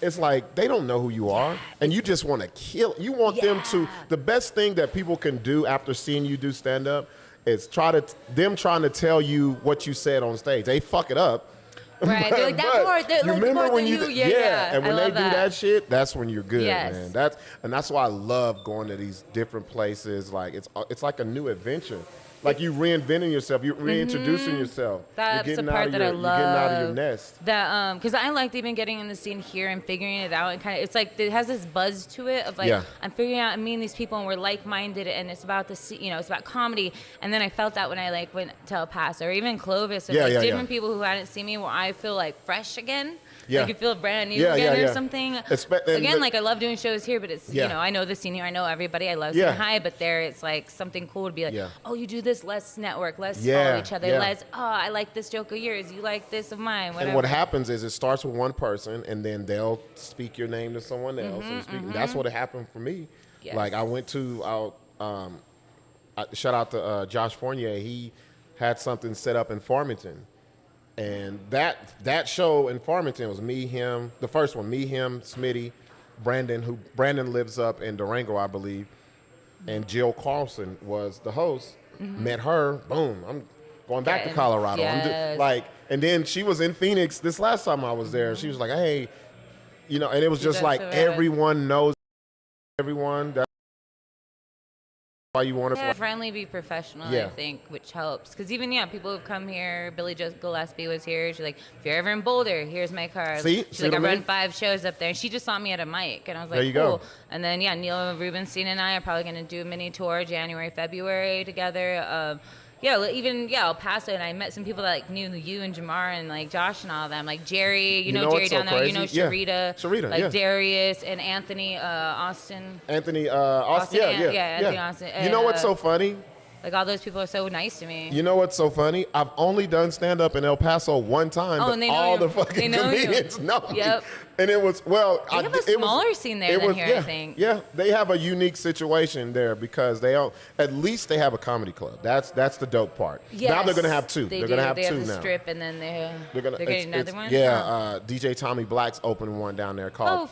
it's like they don't know who you are, and you just want to kill. You want them to. The best thing that people can do after seeing you do stand-up is trying to tell you what you said on stage. They fuck it up. Right, they're like, that part, they're like, remember more when than you, yeah. and when they do that shit, that's when you're good, Yes. man. That's why I love going to these different places. Like it's like a new adventure. Like you reinventing yourself, you're reintroducing yourself. That's you're the getting part that I love. You're getting out of your nest. That because I liked even getting in the scene here and figuring it out, and kind of it's like it has this buzz to it of like I'm figuring out and meeting these people and we're like-minded and it's about it's about comedy. And then I felt that when I like went to El Paso or even Clovis and different people who hadn't seen me, where I feel like fresh again. Yeah. Like you feel brand new again or something. Again, like I love doing shows here, but it's I know the scene here, I know everybody, I love saying hi, but there it's like something cool to be like, oh, you do this, let's network, let's follow each other, let's I like this joke of yours, you like this of mine, whatever. And what happens is it starts with one person and then they'll speak your name to someone else. And that's what happened for me. Yes. Like I went to shout out to Josh Fournier, he had something set up in Farmington. And that show in Farmington was me, him, the first one, me, him, Smitty, Brandon lives up in Durango, I believe, and Jill Carlson was the host. Met her, boom, I'm going back to Colorado. Yes. And then she was in Phoenix this last time I was there. She was like, hey, and it was just like everyone knows everyone. That's why you want to friendly, be professional, I think, which helps. Because even people who've come here, Billy Jo Gillespie was here. She's like, if you're ever in Boulder, here's my card. She's like, I run 5 shows up there, and she just saw me at a mic, and I was like, there you cool. Go. And then Neil Rubenstein and I are probably going to do a mini tour January, February together. El Paso, and I met some people that like knew you and Jamar and like Josh and all of them, like Jerry, you know Jerry down there, Sharita, like Darius and Anthony Austin. Anthony Austin, Anthony Austin. You know what's so funny? Like all those people are so nice to me. You know what's so funny? I've only done stand up in El Paso one time, but all the fucking comedians know me. And it was they have a smaller scene there than here, I think. Yeah, they have a unique situation there because at least they have a comedy club. That's the dope part. Yes, now they're gonna have 2. They're gonna have 2 now. They have the Strip, and then they're getting another one. Yeah, DJ Tommy Black's opening one down there called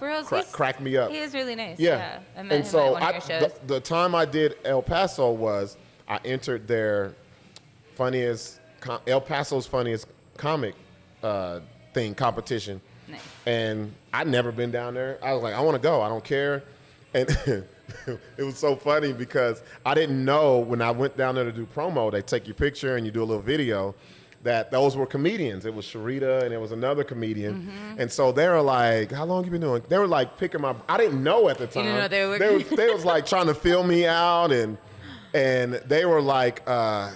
Crack Me Up. He is really nice. Yeah. I met him at one of your shows. The time I did El Paso was I entered their El Paso's funniest comic thing competition. Nice. And I'd never been down there. I was like, I want to go. I don't care. And it was so funny because I didn't know when I went down there to do promo, they take your picture and you do a little video, that those were comedians. It was Sharita and it was another comedian. And so they were like, how long you been doing? They were like picking I didn't know at the time. You didn't know they was like trying to fill me out and they were like, I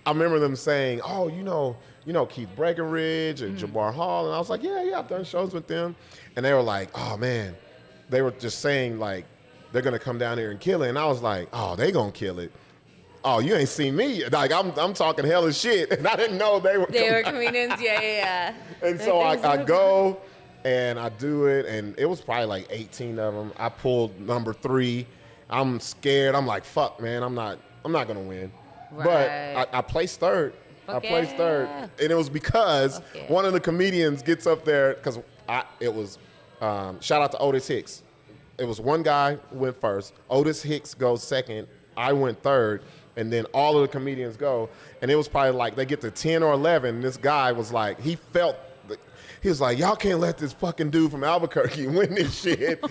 remember them saying, oh, you know Keith Breckenridge and Jabbar Hall. And I was like, yeah, I've done shows with them. And they were like, oh, man. They were just saying, like, they're going to come down here and kill it. And I was like, oh, they going to kill it. Oh, you ain't seen me. Like, I'm talking hell of shit. And I didn't know they were comedians. Yeah. And so I go and I do it. And it was probably like 18 of them. I pulled number 3. I'm scared. I'm like, fuck, man. I'm not going to win. Right. But I placed third. Placed third, and it was because one of the comedians gets up there because it was shout out to Otis Hicks. It was one guy who went first. Otis Hicks goes second. I went third, and then all of the comedians go. And it was probably like they get to 10 or 11. And this guy was like, he was like, y'all can't let this fucking dude from Albuquerque win this shit.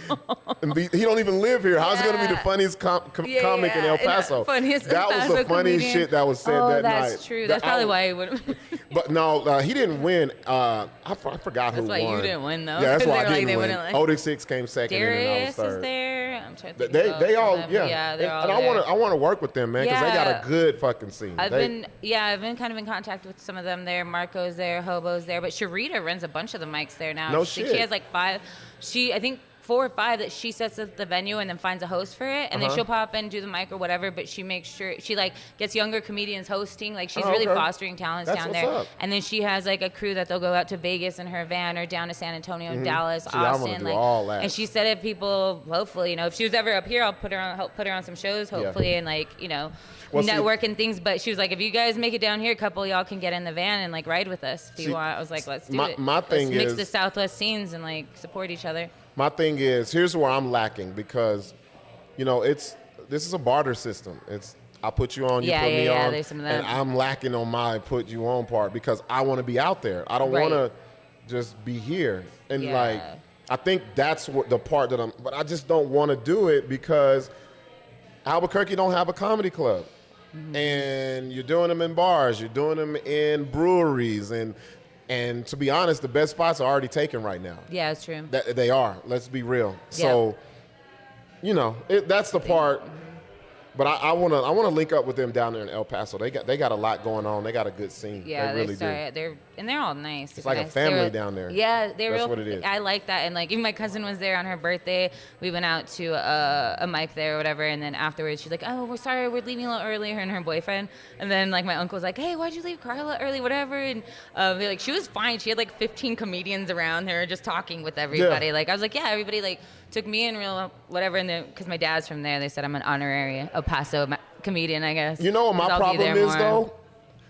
And he don't even live here. How's he going to be the funniest comic in El Paso? That was the funniest shit that was said that night. That's true. That's probably why he wouldn't. But no, he didn't win. I forgot who won. That's why you didn't win, though. Yeah, that's why I didn't win. Otis Hicks came second, Darius and then I was third. is there. I'm trying to think they all, they're all and there. I want to work with them, man, because they got a good fucking scene. I've been kind of in contact with some of them there. Marco's there, Hobo's there, but Sharita runs a bunch of the mics there now. No shit. She has like 5. I think 4 or 5 that she sets up the venue and then finds a host for it, and then she'll pop in, do the mic or whatever. But she makes sure she like gets younger comedians hosting. Like she's really fostering talents That's down what's there. up. And then she has like a crew that they'll go out to Vegas in her van or down to San Antonio, Dallas, See, I wanna Austin. do Like, all that. and she said if people, hopefully, you know, if she was ever up here, I'll help put her on some shows, hopefully, and like, you know, Well, see- network and things. But she was like, if you guys make it down here, a couple of y'all can get in the van and like ride with us if you want. I was like, let's do it. my thing let's mix is- the Southwest scenes and like support each other. My thing is, here's where I'm lacking because, you know, this is a barter system. It's I put you on, you put me on, there's some of that. and I'm lacking on my put you on part because I want to be out there. I don't Right. want to just be here. And Yeah. like, I think that's what the part that but I just don't want to do it because Albuquerque don't have a comedy club. And you're doing them in bars, you're doing them in breweries, and to be honest, the best spots are already taken right now. Yeah, it's true. They are. Let's be real. So, you know, that's the part. But I wanna link up with them down there in El Paso. They got a lot going on. They got a good scene. Yeah, they really do. They're all nice. It's like a family down there. Yeah, they're That's real. what it is. I like that, and like even my cousin was there on her birthday. We went out to a mic there or whatever, and then afterwards she's like, "Oh, we're sorry, we're leaving a little early." Her and her boyfriend, and then like my uncle was like, "Hey, why'd you leave Carla early, whatever?" And they're like, she was fine. She had like 15 comedians around her, just talking with everybody. Yeah. Like I was like, yeah, everybody like took me in real whatever, and then because my dad's from there, they said I'm an honorary El Paso comedian, I guess. You know what my 'Cause I'll be problem there is more. though?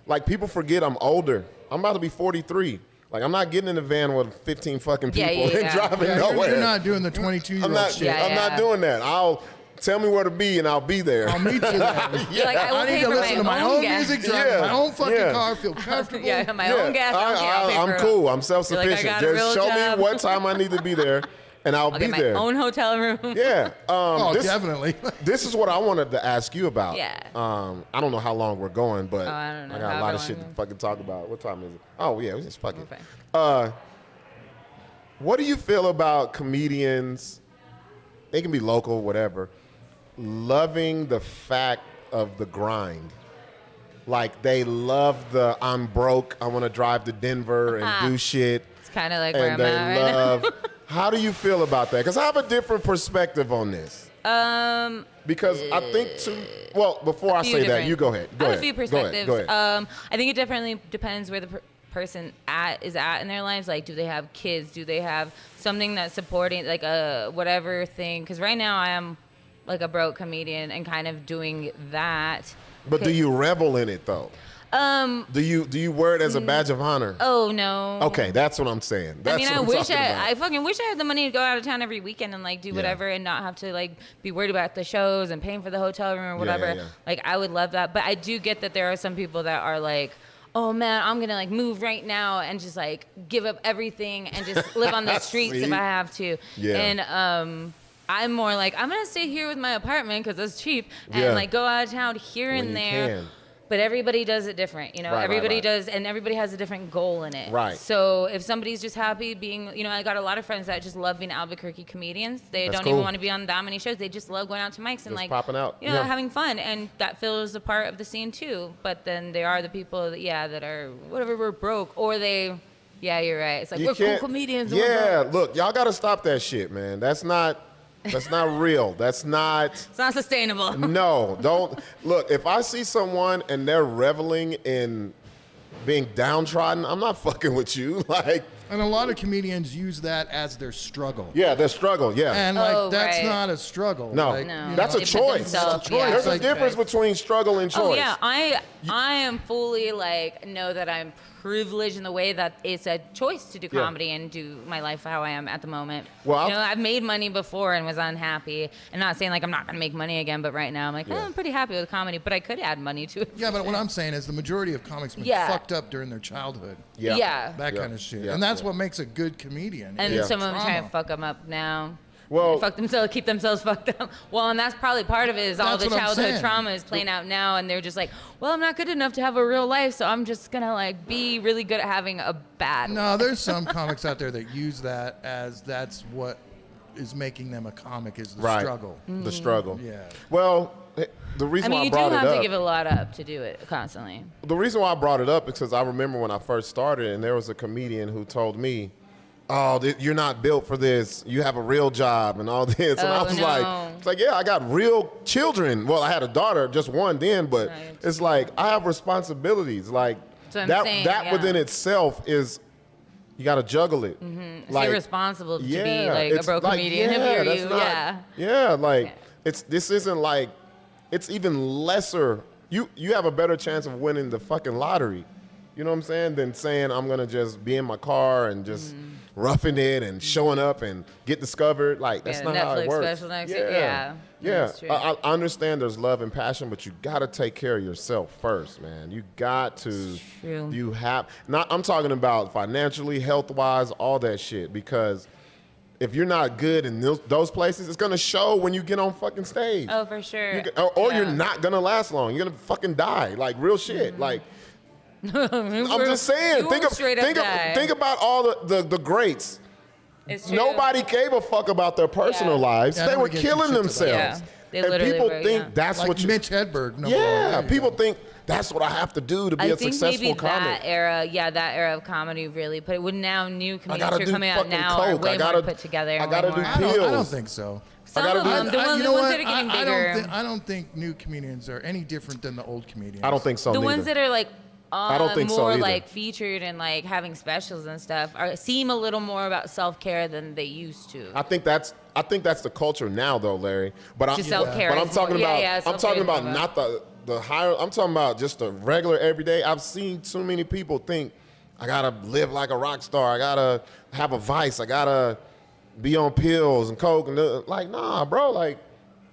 Like people forget I'm older. I'm about to be 43. Like I'm not getting in the van with 15 fucking people and driving Yeah, nowhere. you're not doing the 22-year-old I'm not. shit. Yeah, I'm not yeah. doing that. I'll tell me where to be and I'll be there. I'll meet you there. You're like, I will I need pay to for listen to my own gas. music, drive Yeah, my own fucking yeah. car, feel comfortable. Yeah, my own gas. I'll pay I'm for it. cool. I'm You're self-sufficient. like, I got a Just real show job. me what time I need to be there, and I'll I'll be get my there. own hotel room. Yeah. Oh, this, definitely. This is what I wanted to ask you about. Yeah. I don't know how long we're going, but I don't know. got a lot of However shit to long. fucking talk about. What time is it? Oh yeah, we just fucking. Okay. What do you feel about comedians? They can be local, whatever. Loving the fact of the grind. Like they love the I'm broke. I want to drive to Denver and do shit. It's kind of like where And I'm they at right love. How do you feel about that? Because I have a different perspective on this. now. Because I think well, before I few say that, different- you go ahead. Go I have ahead. a few Go ahead. perspectives. Go ahead. I think it definitely depends where the person is at in their lives. Like, do they have kids? Do they have something that's supporting, like a whatever thing? Because right now I am like a broke comedian and kind of doing that. But do you revel in it though? Do you wear it as a badge of honor? Oh no. Okay, that's what I'm saying. That's I mean, what I I'm wish talking about. I fucking wish I had the money to go out of town every weekend and like do whatever and not have to like be worried about the shows and paying for the hotel room or whatever. yeah. Like I would love that, but I do get that there are some people that are like, oh man, I'm gonna like move right now and just like give up everything and just live on the streets if See? I have to. Yeah. And I'm more like I'm gonna stay here with my apartment because it's cheap and Yeah. like go out of town here When and you there. can. But everybody does it different, you know. Right, everybody right. does, and everybody has a different goal in it. Right. So if somebody's just happy being, you know, I got a lot of friends that just love being Albuquerque comedians. They That's don't cool. even want to be on that many shows. They just love going out to mics and Just like popping out. you know, Yeah. having fun, and that fills a part of the scene too. But then there are the people that, that are whatever, we're broke, or they, you're right. It's like You we're cool can't- comedians. and we're Yeah, broke. look, y'all got to stop that shit, man. That's not real. That's not. It's not sustainable. No, don't look. If I see someone and they're reveling in being downtrodden, I'm not fucking with you. Like, And a lot of comedians use that as their struggle. yeah, their struggle. Yeah. And like Oh, that's right. not a struggle. No, Like, No. that's a They put choice. themselves- choice. There's a Like- difference between struggle and choice. Oh yeah, I am fully like know that I'm privileged in the way that it's a choice to do Yeah. comedy and do my life how I am at the moment. Well, you know, I've made money before and was unhappy. And not saying like I'm not gonna make money again, but right now I'm like, Yeah. I'm pretty happy with comedy, but I could add money to it. Yeah, but what I'm saying is the majority of comics been Yeah. fucked up during their childhood. Yeah. Yeah. That Yeah. kind of shit. Yeah. And that's Yeah. what makes a good comedian. And is some of them try trauma. to fuck them up now. Well- fuck themselves, keep themselves fucked up. Well, and that's probably part of it is all That's the what I'm childhood saying. trauma is playing out now, and they're just like, well, I'm not good enough to have a real life, so I'm just gonna like be really good at having a bad. No, there's some comics out there that use that as that's what is making them a comic is the Right. struggle. The struggle. Yeah. Well, the I reason mean, why I you do brought have it to up. give a lot up to do it constantly. The reason why I brought it up is because I remember when I first started, and there was a comedian who told me, oh, you're not built for this. You have a real job and all this. And I was like, it's like, yeah, I got real children. Well, I had a daughter, just one then, but it's like I have responsibilities. Like that within itself is, you got to juggle it. It's irresponsible to be like a broke comedian if you're you. This isn't like, it's even lesser. You have a better chance of winning the fucking lottery. You know what I'm saying? Than saying I'm going to just be in my car and just roughing it and showing up and get discovered. Like, that's not how it works. Netflix special next year. Yeah. I understand there's love and passion, but you got to take care of yourself first, man. You got to. True. You have. I'm talking about financially, health-wise, all that shit. Because if you're not good in those places, it's going to show when you get on fucking stage. Oh, for sure. You're not going to last long. You're going to fucking die. Like, real shit. Like, I'm just saying. Think about all the greats. It's true. Nobody gave a fuck about their personal lives. Yeah, they were killing themselves. Yeah. They and literally people were, think that's like what you. Mitch Hedberg. People think that's what I have to do to be a successful comic. That era of comedy really put it. When now new comedians are coming out now coke. are way more put together. I gotta do pills. I don't think so. Some of them, the ones that are getting bigger. I don't think new comedians are any different than the old comedians. I don't think so. The ones that are like I don't think more so like featured and like having specials and stuff seem a little more about self-care than they used to. I think that's the culture now, though, Larry. But self-care. But I'm talking about. I'm talking about more not the higher. I'm talking about just the regular everyday. I've seen too many people think I gotta live like a rock star. I gotta have a vice. I gotta be on pills and coke and like, nah, bro. Like,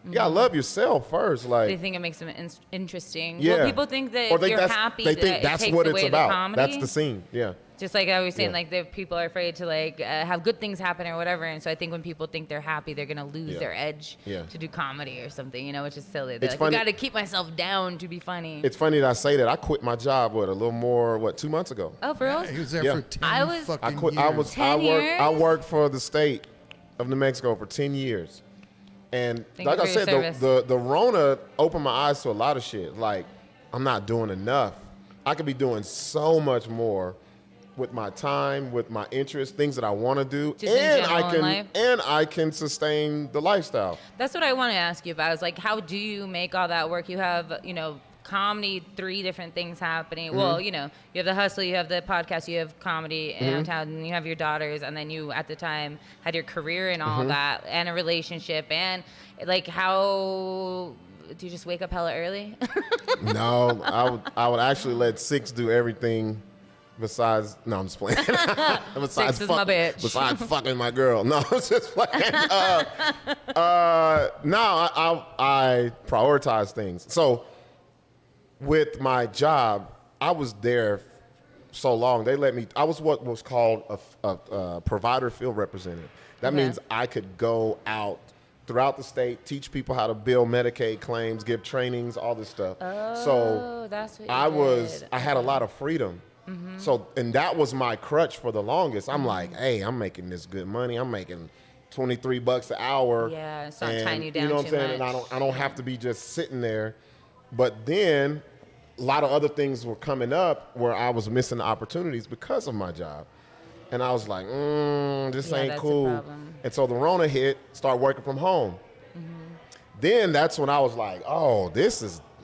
you gotta love yourself first. Like, they think it makes them interesting. Yeah. Well, people think that or if you're happy, they think that's takes what away it's the about. comedy. That's the scene. Yeah. Just like I was saying, Yeah. like the people are afraid to like have good things happen or whatever, and so I think when people think they're happy, they're gonna lose their edge to do comedy or something, you know, which is silly. They're like, I got to keep myself down to be funny. It's funny that I say that. I quit my job a little more 2 months ago. Oh, for real? He was there for 10 I quit. years. I worked for the state of New Mexico for 10 years. And like I said, the Rona opened my eyes to a lot of shit. Like, I'm not doing enough. I could be doing so much more with my time, with my interests, things that I want to do, and I can sustain the lifestyle. That's what I want to ask you about. Is like, how do you make all that work? You have, comedy, 3 different things happening. Well, you have the hustle, you have the podcast, you have comedy in town, and you have your daughters, and then you at the time had your career and all that, and a relationship, and like, how do you just wake up hella early? No, I would actually let 6 do everything. Besides, no, I'm just playing. Besides 6 is my bitch. Besides fucking my girl. No, I'm just playing. I prioritize things. So with my job, I was there so long. They let me, I was what was called a provider field representative. That means I could go out throughout the state, teach people how to bill Medicaid claims, give trainings, all this stuff. Oh, so that's what I had a lot of freedom. So, and that was my crutch for the longest. I'm like, hey, I'm making this good money. I'm making $23 an hour. Yeah, it's not tying you down. You know what I'm saying? Much. And I don't have to be just sitting there. But then a lot of other things were coming up where I was missing the opportunities because of my job. And I was like, this ain't cool. And so the Rona hit, start working from home. Then that's when I was like, oh,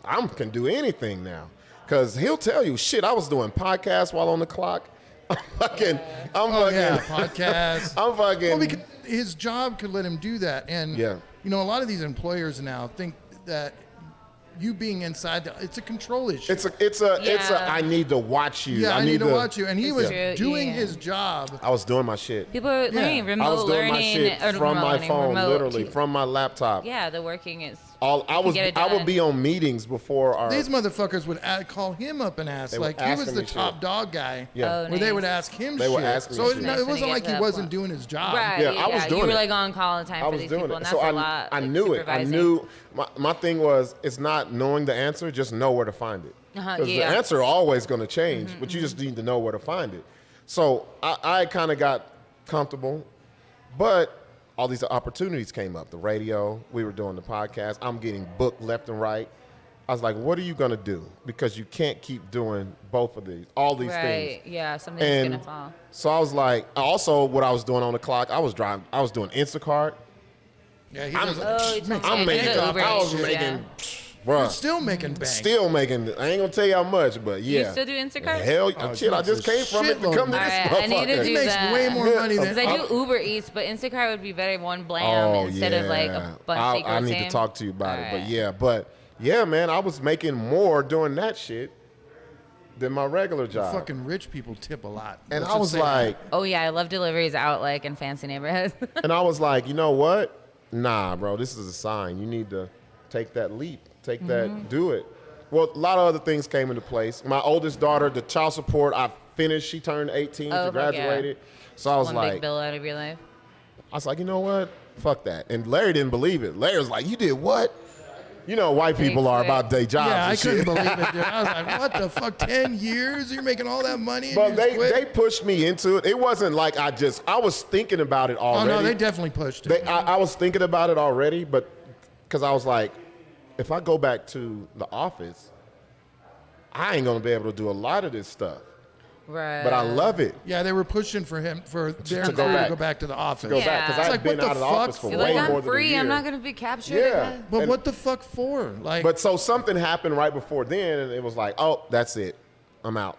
I can do anything now. Because he'll tell you, shit, I was doing podcasts while on the clock. Podcasts. I'm fucking. Well, because his job could let him do that. And, a lot of these employers now think that you being inside, it's a control issue. It's a I need to watch you. Yeah, I need to watch you. And he was doing Yeah. his job. I was doing my shit. People are learning remote I was doing learning. my shit from my phone, literally, from my laptop. Yeah, the working is. I would be on meetings before our. These motherfuckers would call him up and ask. Like, he was the top dog guy. Yeah. Oh, where they would ask him shit. Would ask me so shit. it wasn't like he wasn't doing his job. Right. Yeah, I was doing You were it. like on call all the time for these people, and that's a lot. I like, knew it. I supervising. knew. My thing was, it's not knowing the answer, just know where to find it. Because the answer always going to change, but you just need to know where to find it. So I kind of got comfortable, but all these opportunities came up. The radio, we were doing the podcast. I'm getting booked left and right. I was like, what are you going to do? Because you can't keep doing all these things. Right. Yeah. Something's gonna fall. So I was like, also what I was doing on the clock, I was doing Instacart. Yeah, he I'm- does. Oh, you told me. I'm making, And the Uber I was Eats, making, yeah. You're bruh, still making bank. still making, I ain't going to tell you how much, but yeah. You still do Instacart? Hell, Oh, shit, I it's just a came from it to come to shitload. this Alright, I need to motherfucker. do He makes that. way more money than Because I do Uber Eats, but Instacart would be better one blam instead of like a bunch I of need to talk to you about it, but yeah, man, I was making more doing that shit than my regular job. Fucking rich people tip a lot. And Let's I just was say that. like, Oh yeah, I love deliveries out like in fancy neighborhoods. and I was like, you know what? Nah, bro, this is a sign. You need to take that leap. Take that, do it. Well, a lot of other things came into place. My oldest daughter, the child support, I finished. She turned 18. Oh, she graduated. So I was One like, big bill out of your life. I was like, you know what? Fuck that. And Larry didn't believe it. Larry was like, you did what? You know, white people are about their jobs. Yeah, I and couldn't shit. believe it, dude. I was like, what the fuck? 10 years? You're making all that money? And But you just quit? they pushed me into it. It wasn't like I was thinking about it Oh, already. no, they definitely pushed it. I was thinking about it already, but because I was like, if I go back to the office, I ain't going to be able to do a lot of this stuff. Right. But I love it. Yeah, they were pushing for him, for their to go crew back. to go back to the office. Go back because Yeah. I've It's like, been what the out of the office fuck? for You're way like, more I'm than free. a year. I'm not gonna be captured. Yeah. again. But And- what the fuck for? Like, But so something happened right before then, and it was like, oh, that's it. I'm out.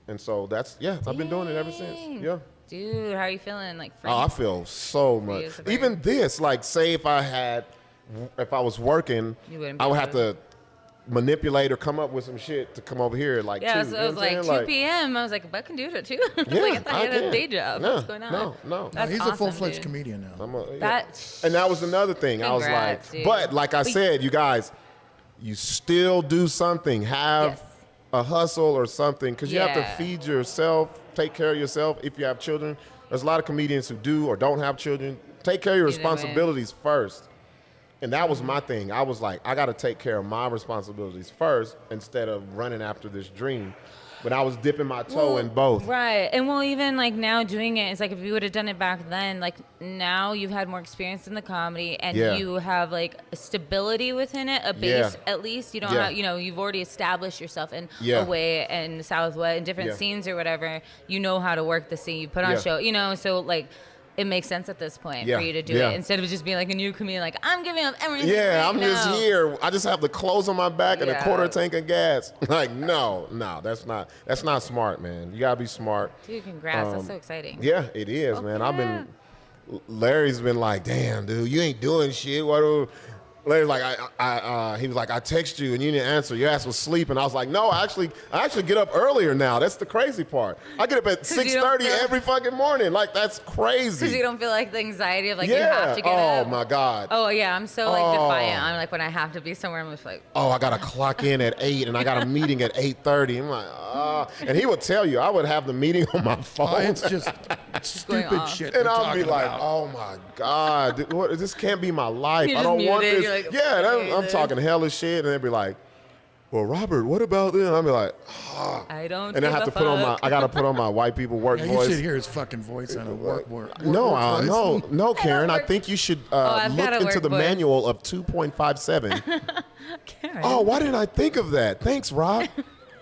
And so I've been doing it ever since. Dang. Yeah. Dude, how are you feeling? Like free? Oh, I feel so much. It's very- Even this, like, say if I was working, You wouldn't I be would able have to manipulate or come up with some shit to come over here, like, yeah, two. so You it was know what I'm like 2 saying? p.m. I was like, but I can do it too. Yeah, like, I thought you had can. a day job. No, What's going on? No. no, That's he's awesome, a full-fledged dude. comedian now. Yeah. And that was another thing. I was Congrats, like, dude. but like I said, you guys, you still do something. Have Yes. a hustle or something, because you have to Yeah. feed yourself, take care of yourself if you have children. There's a lot of comedians who do or don't have children. Take care of your Either way. responsibilities first. And that was my thing. I was like, I got to take care of my responsibilities first instead of running after this dream. But I was dipping my toe in both. Right. And well, even like now doing it, it's like if you would have done it back then, like now you've had more experience in the comedy and Yeah. you have like a stability within it, a base Yeah. at least. You don't Yeah. have, you've already established yourself in Yeah. a way in the Southwest, in different Yeah. scenes or whatever. You know how to work the scene, you put on Yeah. a show, so like it makes sense at this point Yeah. for you to do Yeah. it instead of just being like a new comedian, like I'm giving up everything. Yeah, right I'm just now. here. I just have the clothes on my back and a Yeah. quarter tank of gas. Like, no, that's not smart, man. You gotta be smart. Dude, congrats. That's so exciting. Yeah, it is, man. Larry's been like, damn, dude, you ain't doing shit. What do Larry's like, he was like, I text you and you didn't answer. Your ass was sleeping. I was like, no, I actually get up earlier now. That's the crazy part. I get up at 6:30 feel- every fucking morning. Like, that's crazy. Because you don't feel like the anxiety of like you yeah. have to get Oh up. my God. Oh yeah, I'm so like Oh. defiant. I'm like when I have to be somewhere, I'm just like, Oh, I gotta clock in at 8 and I got a meeting at 8:30. I'm like, and he would tell you, I would have the meeting on my phone. Oh, it's just going stupid off. shit. and they're I'll be talking like, about. oh my God, this can't be my life. You I just don't want mute it. this. You're like, Yeah, okay, I'm this. talking hella shit, and they'd be like, well, Robert, what about this? I'll be like, I don't. and I give have a to put on fuck. I gotta put on my white people work Yeah, you voice. should hear his fucking voice on a work No, voice. no, Karen. I work- think you should I've look got a into work the voice. manual of 2.57. Karen. Oh, why didn't I think of that? Thanks, Rob.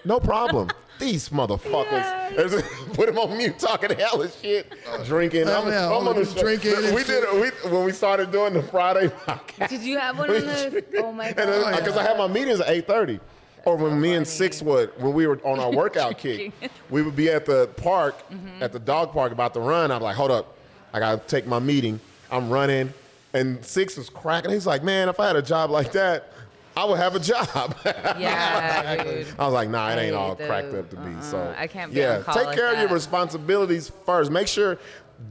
No problem. These motherfuckers. Put him on mute talking hella shit, drinking. yeah, I'm on the drinking and We did it when we started doing the Friday podcast. Did you have one of those? Oh my god. Because I had my meetings at 8:30. Or when me and Six when we were on our workout kick, we would be at the park, at the dog park about to run. I'm like, hold up. I got to take my meeting. I'm running. And Six was cracking. He's like, man, if I had a job like that, I would have a job. Yeah, dude. I was like, nah, it ain't I all hate cracked those. up to be. So I can't be yeah, on call take like care of your that. responsibilities first. Make sure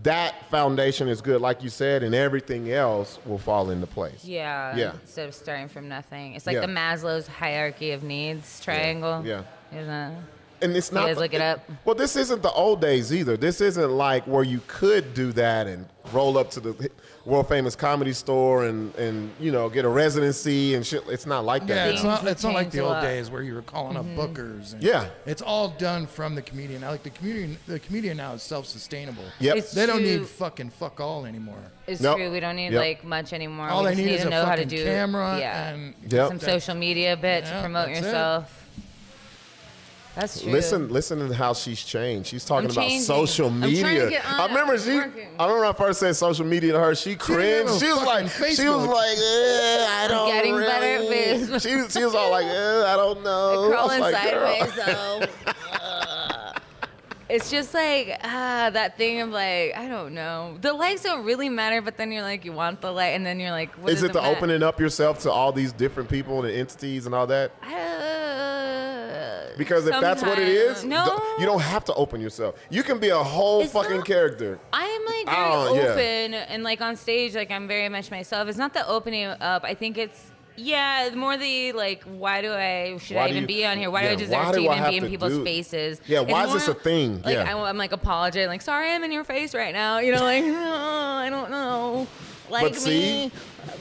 that foundation is good, like you said, and everything else will fall into place. Yeah. Yeah. Instead of starting from nothing, it's like Yeah. the Maslow's hierarchy of needs triangle. Yeah. Isn't it? And it's not. You guys look it up. Well, this isn't the old days either. This isn't like where you could do that and roll up to the world famous Comedy Store and you know get a residency and shit. It's not like that. Yeah, now. it's not like the changed a old lot. days where you were calling up bookers. And Yeah. it's all done from the comedian. Like the comedian now is self-sustainable. Yep. It's They don't true. need fuck all anymore. It's Nope. true. We don't need Yep. like much anymore. All we they just need is to a know how to fucking do camera yeah. and Yep. some social media bit to Yeah, promote that's it. yourself. That's true. Listen to how she's changed. She's talking I'm about changing. social I'm trying to media. get on I it. remember I'm working. I remember when I first said social media to her, she cringed. have a She was like, fucking she was Facebook. like, I don't getting really. better at Facebook. She was all like, I don't know. Crawling I was like, girl. sideways though. It's just like that thing of like I don't know. The likes don't really matter, but then you're like you want the like, and then you're like, what Is does it the matter? opening up yourself to all these different people and entities and all that? Because if that's what it is, no. you don't have to open yourself. You can be a whole It's fucking not- character. I am like Oh, very yeah. open and like on stage, like I'm very much myself. It's not the opening up. I think it's more the like, why do I should Why I do even you- be on here? Why yeah, do I why deserve do to I even have be in to people's do- faces? Yeah, It's why is this more a thing? Like Yeah. I'm like apologizing, like sorry I'm in your face right now. You know, like I don't know, like But see, me.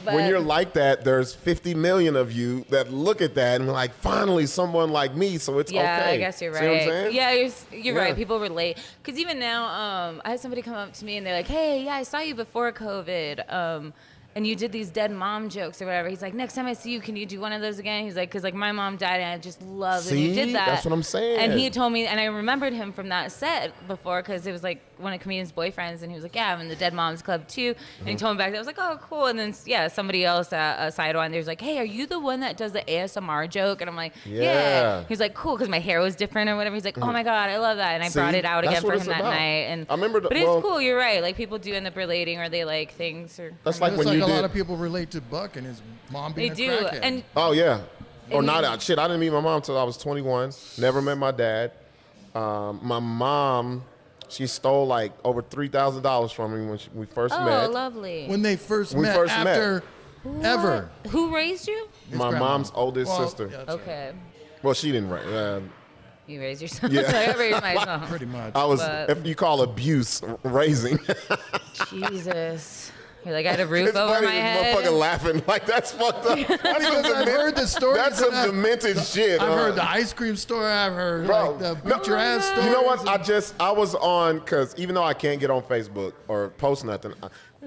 But when you're like that, there's 50 million of you that look at that and like, finally someone like me, so it's yeah, okay. I guess you're right. See what I'm saying? Yeah, you're Yeah. right. People relate because even now, I had somebody come up to me and they're like, "Hey, yeah, I saw you before COVID, and you did these dead mom jokes or whatever." He's like, "Next time I see you, can you do one of those again?" He's like, "Cause like my mom died and I just love that you See? did that." That's what I'm saying. And he told me, and I remembered him from that set before because it was like one of comedian's boyfriends, and he was like, "Yeah, I'm in the Dead Moms Club too." And he told me back that I was like, "Oh, cool." And then somebody else at a sideline, there's like, "Hey, are you the one that does the ASMR joke?" And I'm like, Yeah. "Yeah." He's like, "Cool," because my hair was different or whatever. He's like, "Oh my god, I love that," and I See? brought it out That's again what for it's him that about. night. And I remember but it's cool. You're right. Like people do end up relating, or they like things, or That's like It's when like you a did. lot of people relate to Buck and his mom they being a do. crackhead. And Oh yeah, or And not you- out. Shit, I didn't meet my mom until I was 21. Never met my dad. My mom, she stole like over $3,000 from me when we first oh, met. lovely. when they first We met, first met. after ever. Who raised you? His My grandma. mom's oldest Well, sister. yeah, that's right. Okay. Well, she didn't raise. You raised your son. Yeah. I raised my son. Pretty much. I was, But- if you call abuse, raising. Jesus. You're like, I had a roof It's over funny, my this head. motherfucker laughing like that's fucked up. That's Because some I've heard the stories. That's some and I've- demented shit. I've huh? heard the ice cream story. I've heard Bro, like the no, beat your ass stories. You know what? I was on because even though I can't get on Facebook or post nothing,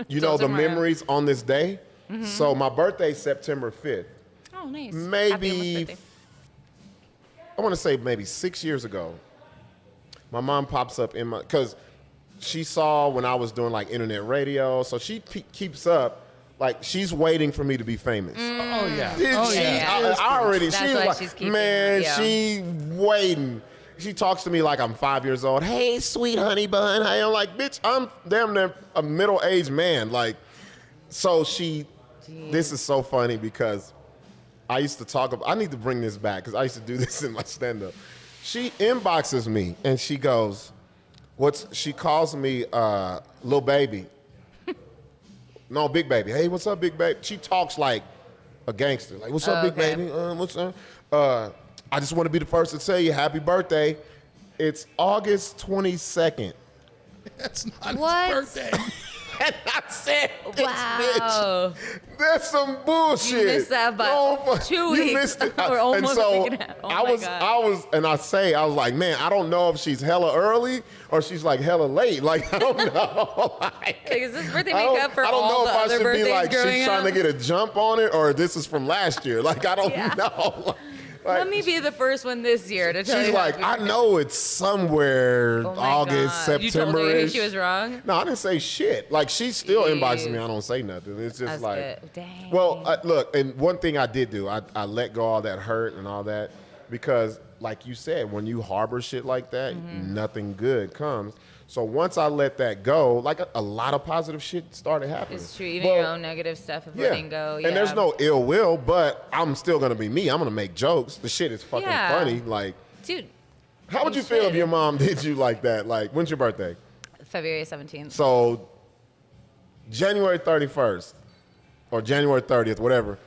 you know Those the are my- memories on this day. So my birthday's September 5th. Oh, nice. Happy Maybe almost birthday. I want to say maybe 6 years ago. My mom pops up in my because she saw when I was doing like internet radio, so she keeps up. Like she's waiting for me to be famous. Oh yeah. She- Oh she- yeah. I already. That's She's why like, she's keeping man, it, yeah. she waiting. She talks to me like I'm 5 years old. Hey, sweet honey bun. Hey, I'm like, bitch, I'm damn near a middle-aged man. Like, so she. This is so funny because I used to talk about. I need to bring this back because I used to do this in my stand-up. She inboxes me and she goes, She calls me little baby. No, big baby. Hey, what's up, big baby? She talks like a gangster. Like, what's up, big okay. baby? What's up? I just want to be the first to tell you happy birthday. It's August 22nd. That's not What? his birthday. And I said, this bitch. Wow. That's some bullshit. You missed that by Don't 2 you weeks. missed it. Or almost and so a week and a half. Oh I my was, God. I was like, man, I don't know if she's hella early or she's like hella late. Like, I don't know. Like, Is this birthday I don't- make up for I don't all know the if I other should be birthdays like growing she's up? trying to get a jump on it or this is from last year. Like, I don't Yeah. know. Like, Let me be the first one this year to tell she's you. like, happy I birthday. know it's somewhere Oh my August, God. You told her September. she was wrong? No, I didn't say shit. Like, she still Ew. inboxes me. I don't say nothing. It's just That's like, good. Dang. well, look, and one thing I did do, I let go all that hurt and all that because, like you said, when you harbor shit like that, Mm-hmm. nothing good comes. So once I let that go, like a lot of positive shit started happening. It's true. Even Well, your own negative stuff of letting go. Yeah. And there's no ill will, but I'm still gonna be me. I'm gonna make jokes. The shit is fucking Yeah. funny. Like, Dude, how would you feel if your mom did you like that? Like, when's your birthday? February 17th. So January 31st or January 30th, whatever,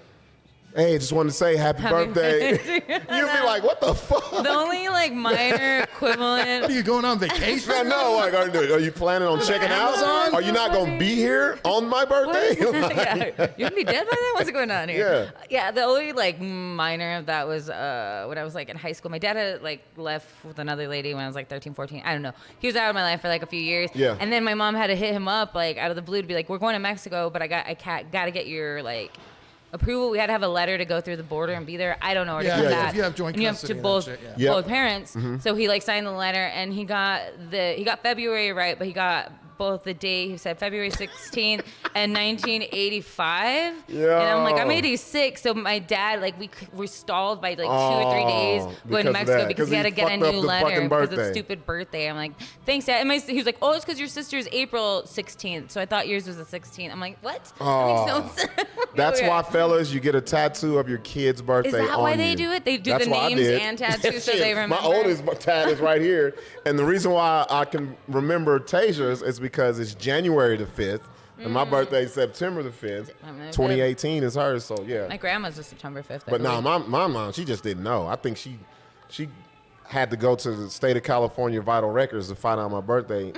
hey, just wanted to say happy birthday. You'd be like, what the fuck? The only like minor equivalent. Are you going on vacation? I know. Like, are you planning on checking out? Amazon? Are you not going to be here on my birthday? Yeah, you're gonna be dead by then. What's going on here? Yeah. The only like minor of that was when I was like in high school. My dad had like left with another lady when I was like 13, 14. I don't know. He was out of my life for like a few years. Yeah. And then my mom had to hit him up like out of the blue to be like, we're going to Mexico, but I got to get your like approval. We had to have a letter to go through the border and be there. I don't know where to come back. If you have joint and you custody, have to both that shit, yeah. both parents. So he like signed the letter and he got February right, but he got both the date. He said February 16th and 1985. Yeah. And I'm like, I'm 86. So my dad, like, we were stalled by like 2 or 3 days going to Mexico because he had to get a new letter because of the stupid birthday. I'm like, thanks, Dad. And he was like, oh, it's because your sister's April 16th. So I thought yours was the 16th. I'm like, what? That makes no sense. That's why, fellas, you get a tattoo of your kid's birthday on Is that why they you. do it? They do That's the why I names did. and tattoos so Shit, they remember? My oldest tat is right here. And the reason why I can remember Tasia's is because it's January the 5th. And my birthday is September the 5th. 2018 is hers, so yeah. My grandma's was September 5th. But no, my mom, she just didn't know. I think she had to go to the state of California Vital Records to find out my birthday.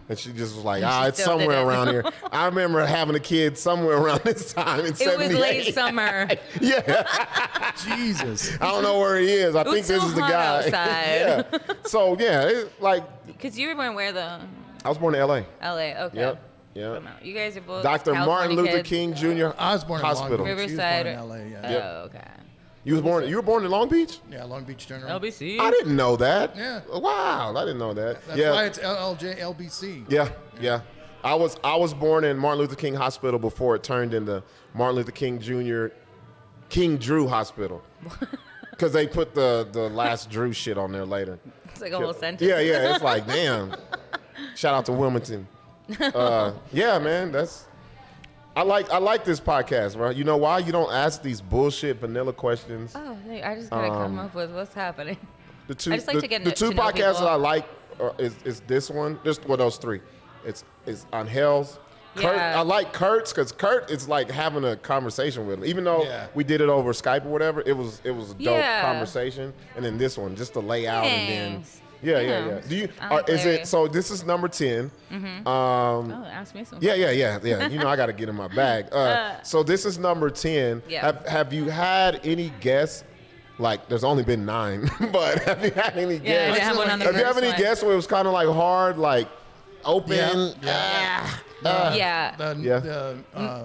And she just was like, it's still somewhere didn't. around here. I remember having a kid somewhere around this time in 78. It was late summer. Yeah. Jesus. I don't know where he is. I think was this so is the hot guy. outside. Yeah. So, yeah, it's like, Because you were born where though? I was born in L.A. L.A. Okay. Yep. No, you guys are both Dr. Martin California Luther kids. King Jr. I was born Hospital. in Long Beach. Riverside. She was born in LA, yeah. Yep. Oh, okay. You were born in Long Beach? Yeah, Long Beach General. LBC. I didn't know that. Yeah. Wow, I didn't know that. That's why it's LLJ LBC. Yeah. I was born in Martin Luther King Hospital before it turned into Martin Luther King Jr. King Drew Hospital. Because they put the last Drew shit on there later. It's like a whole sentence. Yeah. It's like, damn. Shout out to Wilmington. Yeah, man. I like this podcast, right? You know why? You don't ask these bullshit vanilla questions. Oh, I just gotta come up with what's happening. The two, I just like to get the two to know podcasts people. that I like is this one. Those three. It's on Hell's. Kurt, Yeah. I like Kurt's because Kurt is like having a conversation with him. Even though we did it over Skype or whatever, it was a dope conversation. And then this one, just the layout and then. Thanks. Yeah. Do you? I like Is Larry. it? So this is number 10. Oh, ask me something. Yeah. You know I got to get in my bag. So this is number 10. Yeah. Have you had any guests? Like, there's only been 9, but have you had any Yeah, I guests? didn't have one on the Have you first have any one. guests where it was kind of like hard, like open?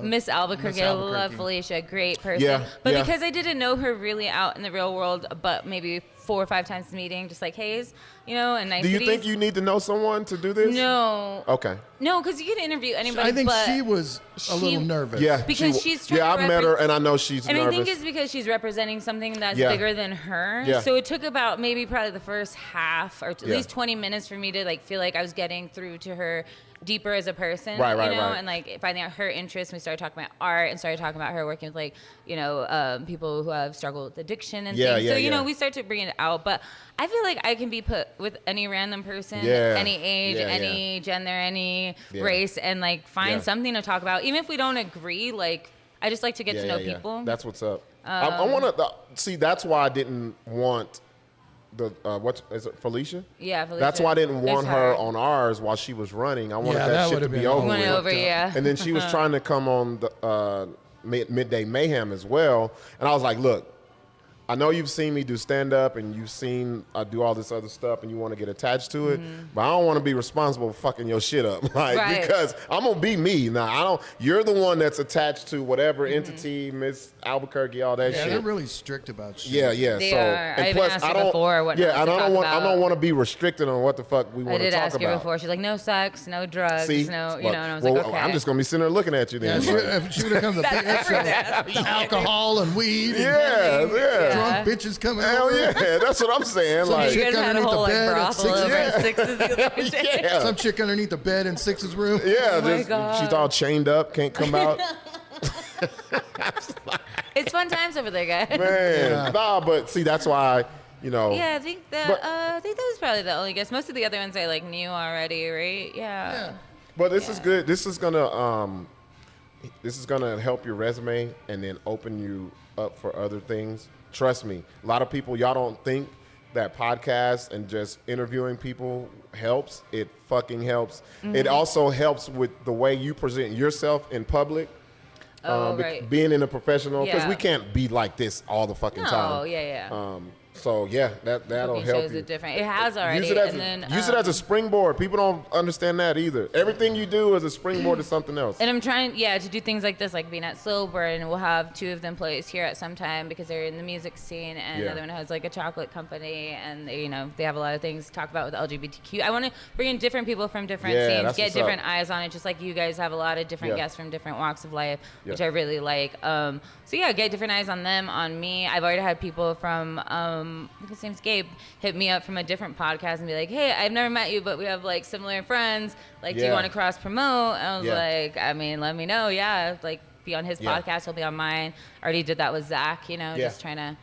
Miss Albuquerque, Miss I love Albuquerque. Felicia, great person. Yeah, But yeah. because I didn't know her really out in the real world, but maybe 4 or 5 times meeting, just like Hayes, and Do niceties. you think you need to know someone to do this? No. Okay. No, because you can interview anybody. I think but she was a little nervous. Yeah. Because she's trying Yeah, to I've met her and I know she's And nervous. I think it's because she's representing something that's Yeah. bigger than her. Yeah. So it took about probably the first half or at Yeah. least 20 minutes for me to like feel like I was getting through to her deeper as a person. Right, you know, right. and like finding out her interests. We started talking about art and started talking about her working with like, people who have struggled with addiction and Yeah, things. yeah, So, yeah. we start to bring it out. But I feel like I can be put with any random person, Yeah. any age, Yeah, any gender, any Yeah. race, and like find Yeah. something to talk about. Even if we don't agree, like I just like to get to know people. That's what's up. I want to see. That's why I didn't want the what is it, Felicia? Yeah, Felicia. That's why I didn't want It's her hard. on ours while she was running. I wanted Yeah, that that shit to would've be been over Went with. over, yeah. And then she was trying to come on the Midday Mayhem as well. And I was like, look, I know you've seen me do stand-up and you've seen I do all this other stuff and you want to get attached to it, but I don't want to be responsible for fucking your shit up. Like, Right. because I'm going to be me. Now, you're the one that's attached to whatever entity, Miss Albuquerque, all that Yeah, shit. they're really strict about shit. Yeah. They so, are. and I even plus, asked her I don't, before what yeah, not and to I don't talk want, I about. don't want to be restricted on what the fuck we I want to did talk ask her about. before. She's like, no sex, no drugs, See, no, Well, and I was like, okay. I'm just gonna be sitting there looking at you Yeah, then. if she would have come to the bitch show, alcohol and weed and yeah. drunk bitches coming Hell over. yeah, that's what I'm saying. Some Like, You guys chick had a underneath whole the like bed at brothel 6 over at a.m. Six's the other day. yeah, Some chick underneath the bed in Six's room. yeah. Oh my Just, God. she's all chained up, can't come out. It's fun times over there, guys. Man, nah, but see, that's why, Yeah, I think that But- I think that was probably the only guess. Most of the other ones I like knew already, right? Yeah. But this is good. This is gonna this is gonna help your resume and then open you up for other things. Trust me, a lot of people, y'all don't think that podcasts and just interviewing people helps. It fucking helps. It also helps with the way you present yourself in public. Right. Being in a professional, because Yeah. we can't be like this all the fucking time. Oh, yeah. So yeah, that'll Booking help shows you. it different. It has already. Use it as a springboard. People don't understand that either. Everything you do is a springboard to something else. And I'm trying, to do things like this, like being at Sober, and we'll have 2 of them plays here at some time because they're in the music scene, and the other one has like a chocolate company, and they, they have a lot of things to talk about with LGBTQ. I want to bring in different people from different scenes, get different eyes on it, just like you guys have a lot of different guests from different walks of life, which I really like. So yeah, get different eyes on them, on me. I've already had people from, I think his name's Gabe, hit me up from a different podcast and be like, hey, I've never met you, but we have like similar friends. Like, do you want to cross promote? And I was like, I mean, let me know. Yeah. Like, be on his podcast. He'll be on mine. Already did that with Zach, just trying to,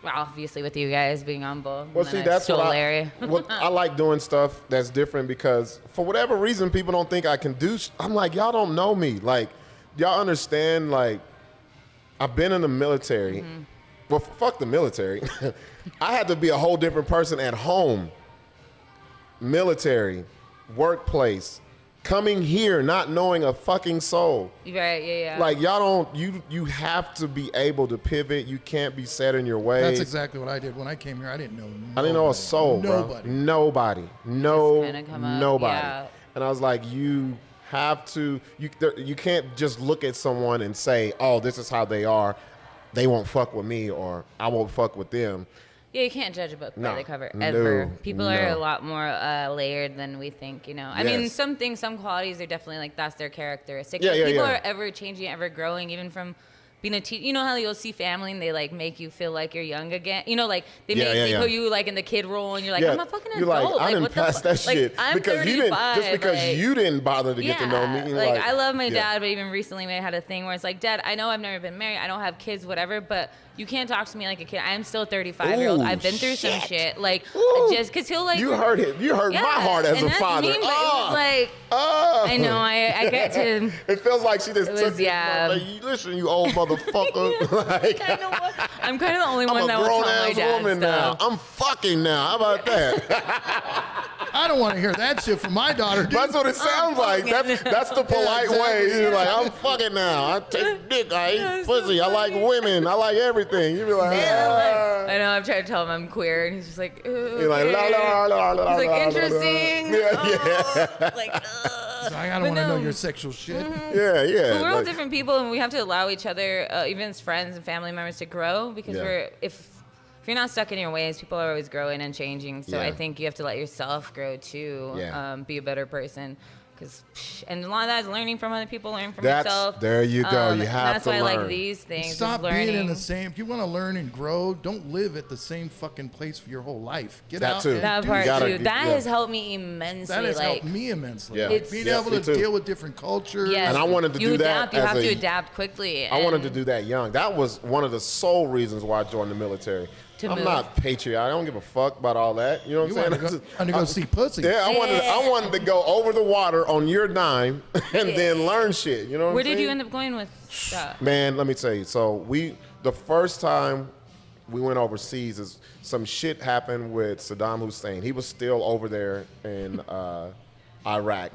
obviously with you guys being on both. Well, see, that's what I like doing stuff that's different because for whatever reason, people don't think I can do. I'm like, y'all don't know me. Like, y'all understand, like, I've been in the military. Well, fuck the military. I had to be a whole different person at home. Military, workplace, coming here not knowing a fucking soul. Right, yeah. Like, y'all don't, you have to be able to pivot. You can't be set in your ways. That's exactly what I did when I came here. I didn't know nobody. I didn't know a soul, bro. Nobody. Nobody. Yeah. And I was like, you have to, you can't just look at someone and say, oh, this is how they are. They won't fuck with me, or I won't fuck with them. Yeah, you can't judge a book by the cover, ever. People are a lot more layered than we think, I mean, some things, some qualities are definitely like, that's their characteristic. People are ever changing, ever growing, even from being a teacher. You know how you'll see family and they like make you feel like you're young again? Like they put you like in the kid role and you're like, I'm a fucking adult. You're like, I didn't pass that shit. I'm because 35. You didn't bother to get to know me. Like, I love my dad, but even recently we had a thing where it's like, Dad, I know I've never been married. I don't have kids, whatever, but you can't talk to me like a kid. I'm still a 35-year-old. I've been through some shit. Like, just because he'll like... You hurt him. You hurt my heart as a father. Mean, but it was like... I know. I get to... It feels like she just took it. Like, listen, you old motherfucker. Like, I'm kind of the only one that will tell my dad woman stuff. now. I'm fucking now. How about that? I don't want to hear that shit from my daughter, dude. That's what it sounds like. That's the polite way. You're like, I'm fucking now. I take dick. I eat pussy. I like women. I like everything. You be like, I know. I'm trying to tell him I'm queer, and he's just like, you're like, la la la la. He's like, interesting. Like, I don't want to know your sexual shit. Yeah. But we're all different people, and we have to allow each other, even as friends and family members, to grow because if you're not stuck in your ways, people are always growing and changing. So I think you have to let yourself grow too, be a better person. And a lot of that is learning from other people, learning from yourself. There you go. You have to learn. That's why I like these things. Stop being in the same. If you want to learn and grow, don't live at the same fucking place for your whole life. Get out. Too. That part too. That has helped me immensely. That has helped me immensely. Yeah. Being able to deal with different cultures. Yes. And I wanted to do that. You have to adapt quickly. I wanted to do that young. That was one of the sole reasons why I joined the military. I'm not patriotic. I don't give a fuck about all that. You know what I'm saying? I'm gonna go see pussy. Yeah, I wanted to go over the water on your dime and then learn shit. You know what I'm saying? Where did you end up going with that? Man, let me tell you. So the first time we went overseas is some shit happened with Saddam Hussein. He was still over there in Iraq.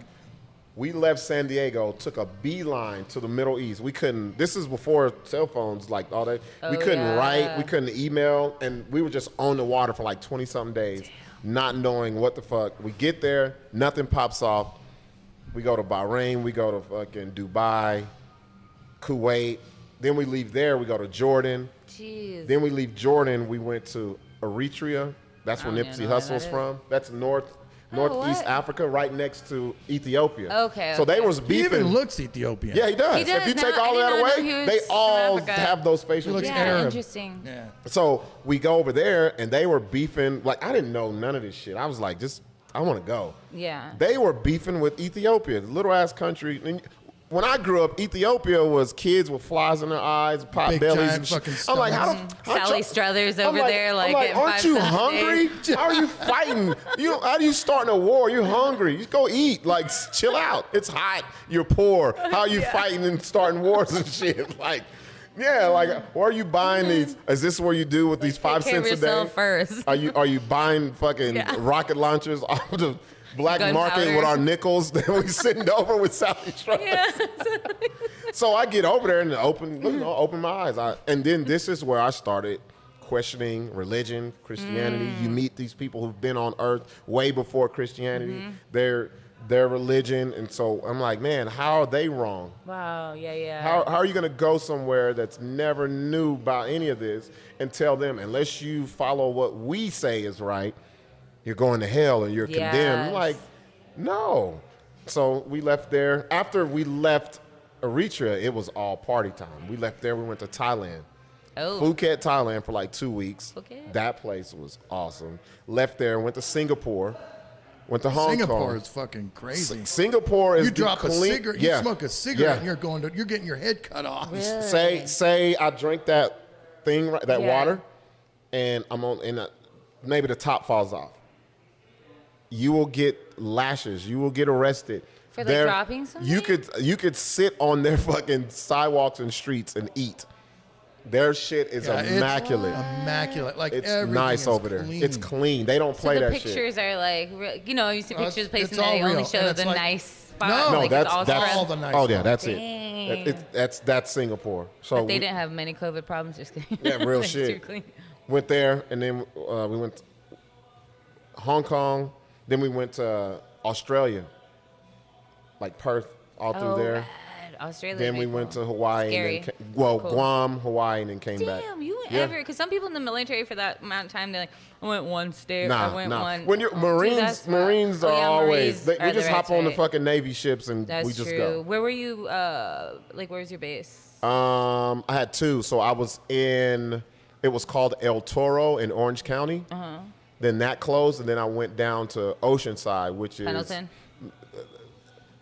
We left San Diego, took a beeline to the Middle East. We couldn't, this is before cell phones, like all that. We couldn't write, we couldn't email, and we were just on the water for like 20-something days, not knowing what the fuck. We get there, nothing pops off. We go to Bahrain, we go to fucking Dubai, Kuwait. Then we leave there, we go to Jordan. Jeez. Then we leave Jordan, we went to Eritrea. That's where Nipsey Hussle's from. That's Northeast Africa, right next to Ethiopia. Okay. So they was beefing. He even looks Ethiopian. Yeah, he does. He does. If you take all that away, they all have those facial looks features. Arab. Interesting. Yeah. So we go over there, and they were beefing. Like, I didn't know none of this shit. I was like, I want to go. Yeah. They were beefing with Ethiopia, the little ass country. And when I grew up, Ethiopia was kids with flies in their eyes, pot Big, bellies, giant and shit. fucking I'm like, stomachs. Sally Struthers over there, like, I'm like, getting aren't 5 you cents a hungry? day. How are you fighting? How are you starting a war? You're hungry. You go eat. Like, chill out. It's hot. You're poor. How are you fighting and starting wars and shit? Like, yeah, like, where are you buying these? Is this what you do with these 5 Take care of cents a day? yourself first. Are you buying fucking rocket launchers off the black market Gunpowder. with our nickels that we sitting over with Sally Struthers? Yeah. So I get over there and open my eyes. And then this is where I started questioning religion, Christianity. You meet these people who've been on earth way before Christianity, their religion. And so I'm like, man, how are they wrong? Wow, yeah. How are you going to go somewhere that's never knew about any of this and tell them, unless you follow what we say is right, you're going to hell and you're condemned? I'm like, no. So we left there. After we left Eritrea, it was all party time. We left there. We went to Thailand. Oh. Phuket, Thailand for like 2 weeks. Phuket. That place was awesome. Left there, went to Singapore, went to Hong Kong. Singapore is fucking crazy. Singapore is You drop a clean, cigarette, you smoke a cigarette, and you're getting your head cut off. Really? Say I drink that thing, that Yeah. water, and I'm on, and maybe the top falls off. You will get lashes. You will get arrested. For, like, dropping something? You could sit on their fucking sidewalks and streets and eat. Their shit is immaculate. Immaculate. Like, It's everything nice is over there. clean. It's clean. They don't play So the that pictures shit. are like, you see pictures of places it's and all they only real, show and it's the like- nice spot. No, like, that's it's all that's spread. all the nice oh yeah, ones. that's Dang. it. That's Singapore. So But they didn't have many COVID problems. Just kidding. Yeah, real It's shit. too clean. Went there, and then we went to Hong Kong. Then we went to Australia, like Perth, all through there. Rad. Australia. Then we went to Hawaii. Scary. And then cool. Cool. Guam, Hawaii, and then came back. Damn, you went Yeah. ever? Because some people in the military for that amount of time, they're like, I went one state, Nah, I went nah. one. When you're Dude, Marines, that's Marines wild. are Oh, yeah, always. Marines We are just the hop right on the side. fucking Navy ships and That's we just true. go. Where were you? Where was your base? I had two. So I was in. It was called El Toro in Orange County. Then that closed, and then I went down to Oceanside, which is Pendleton.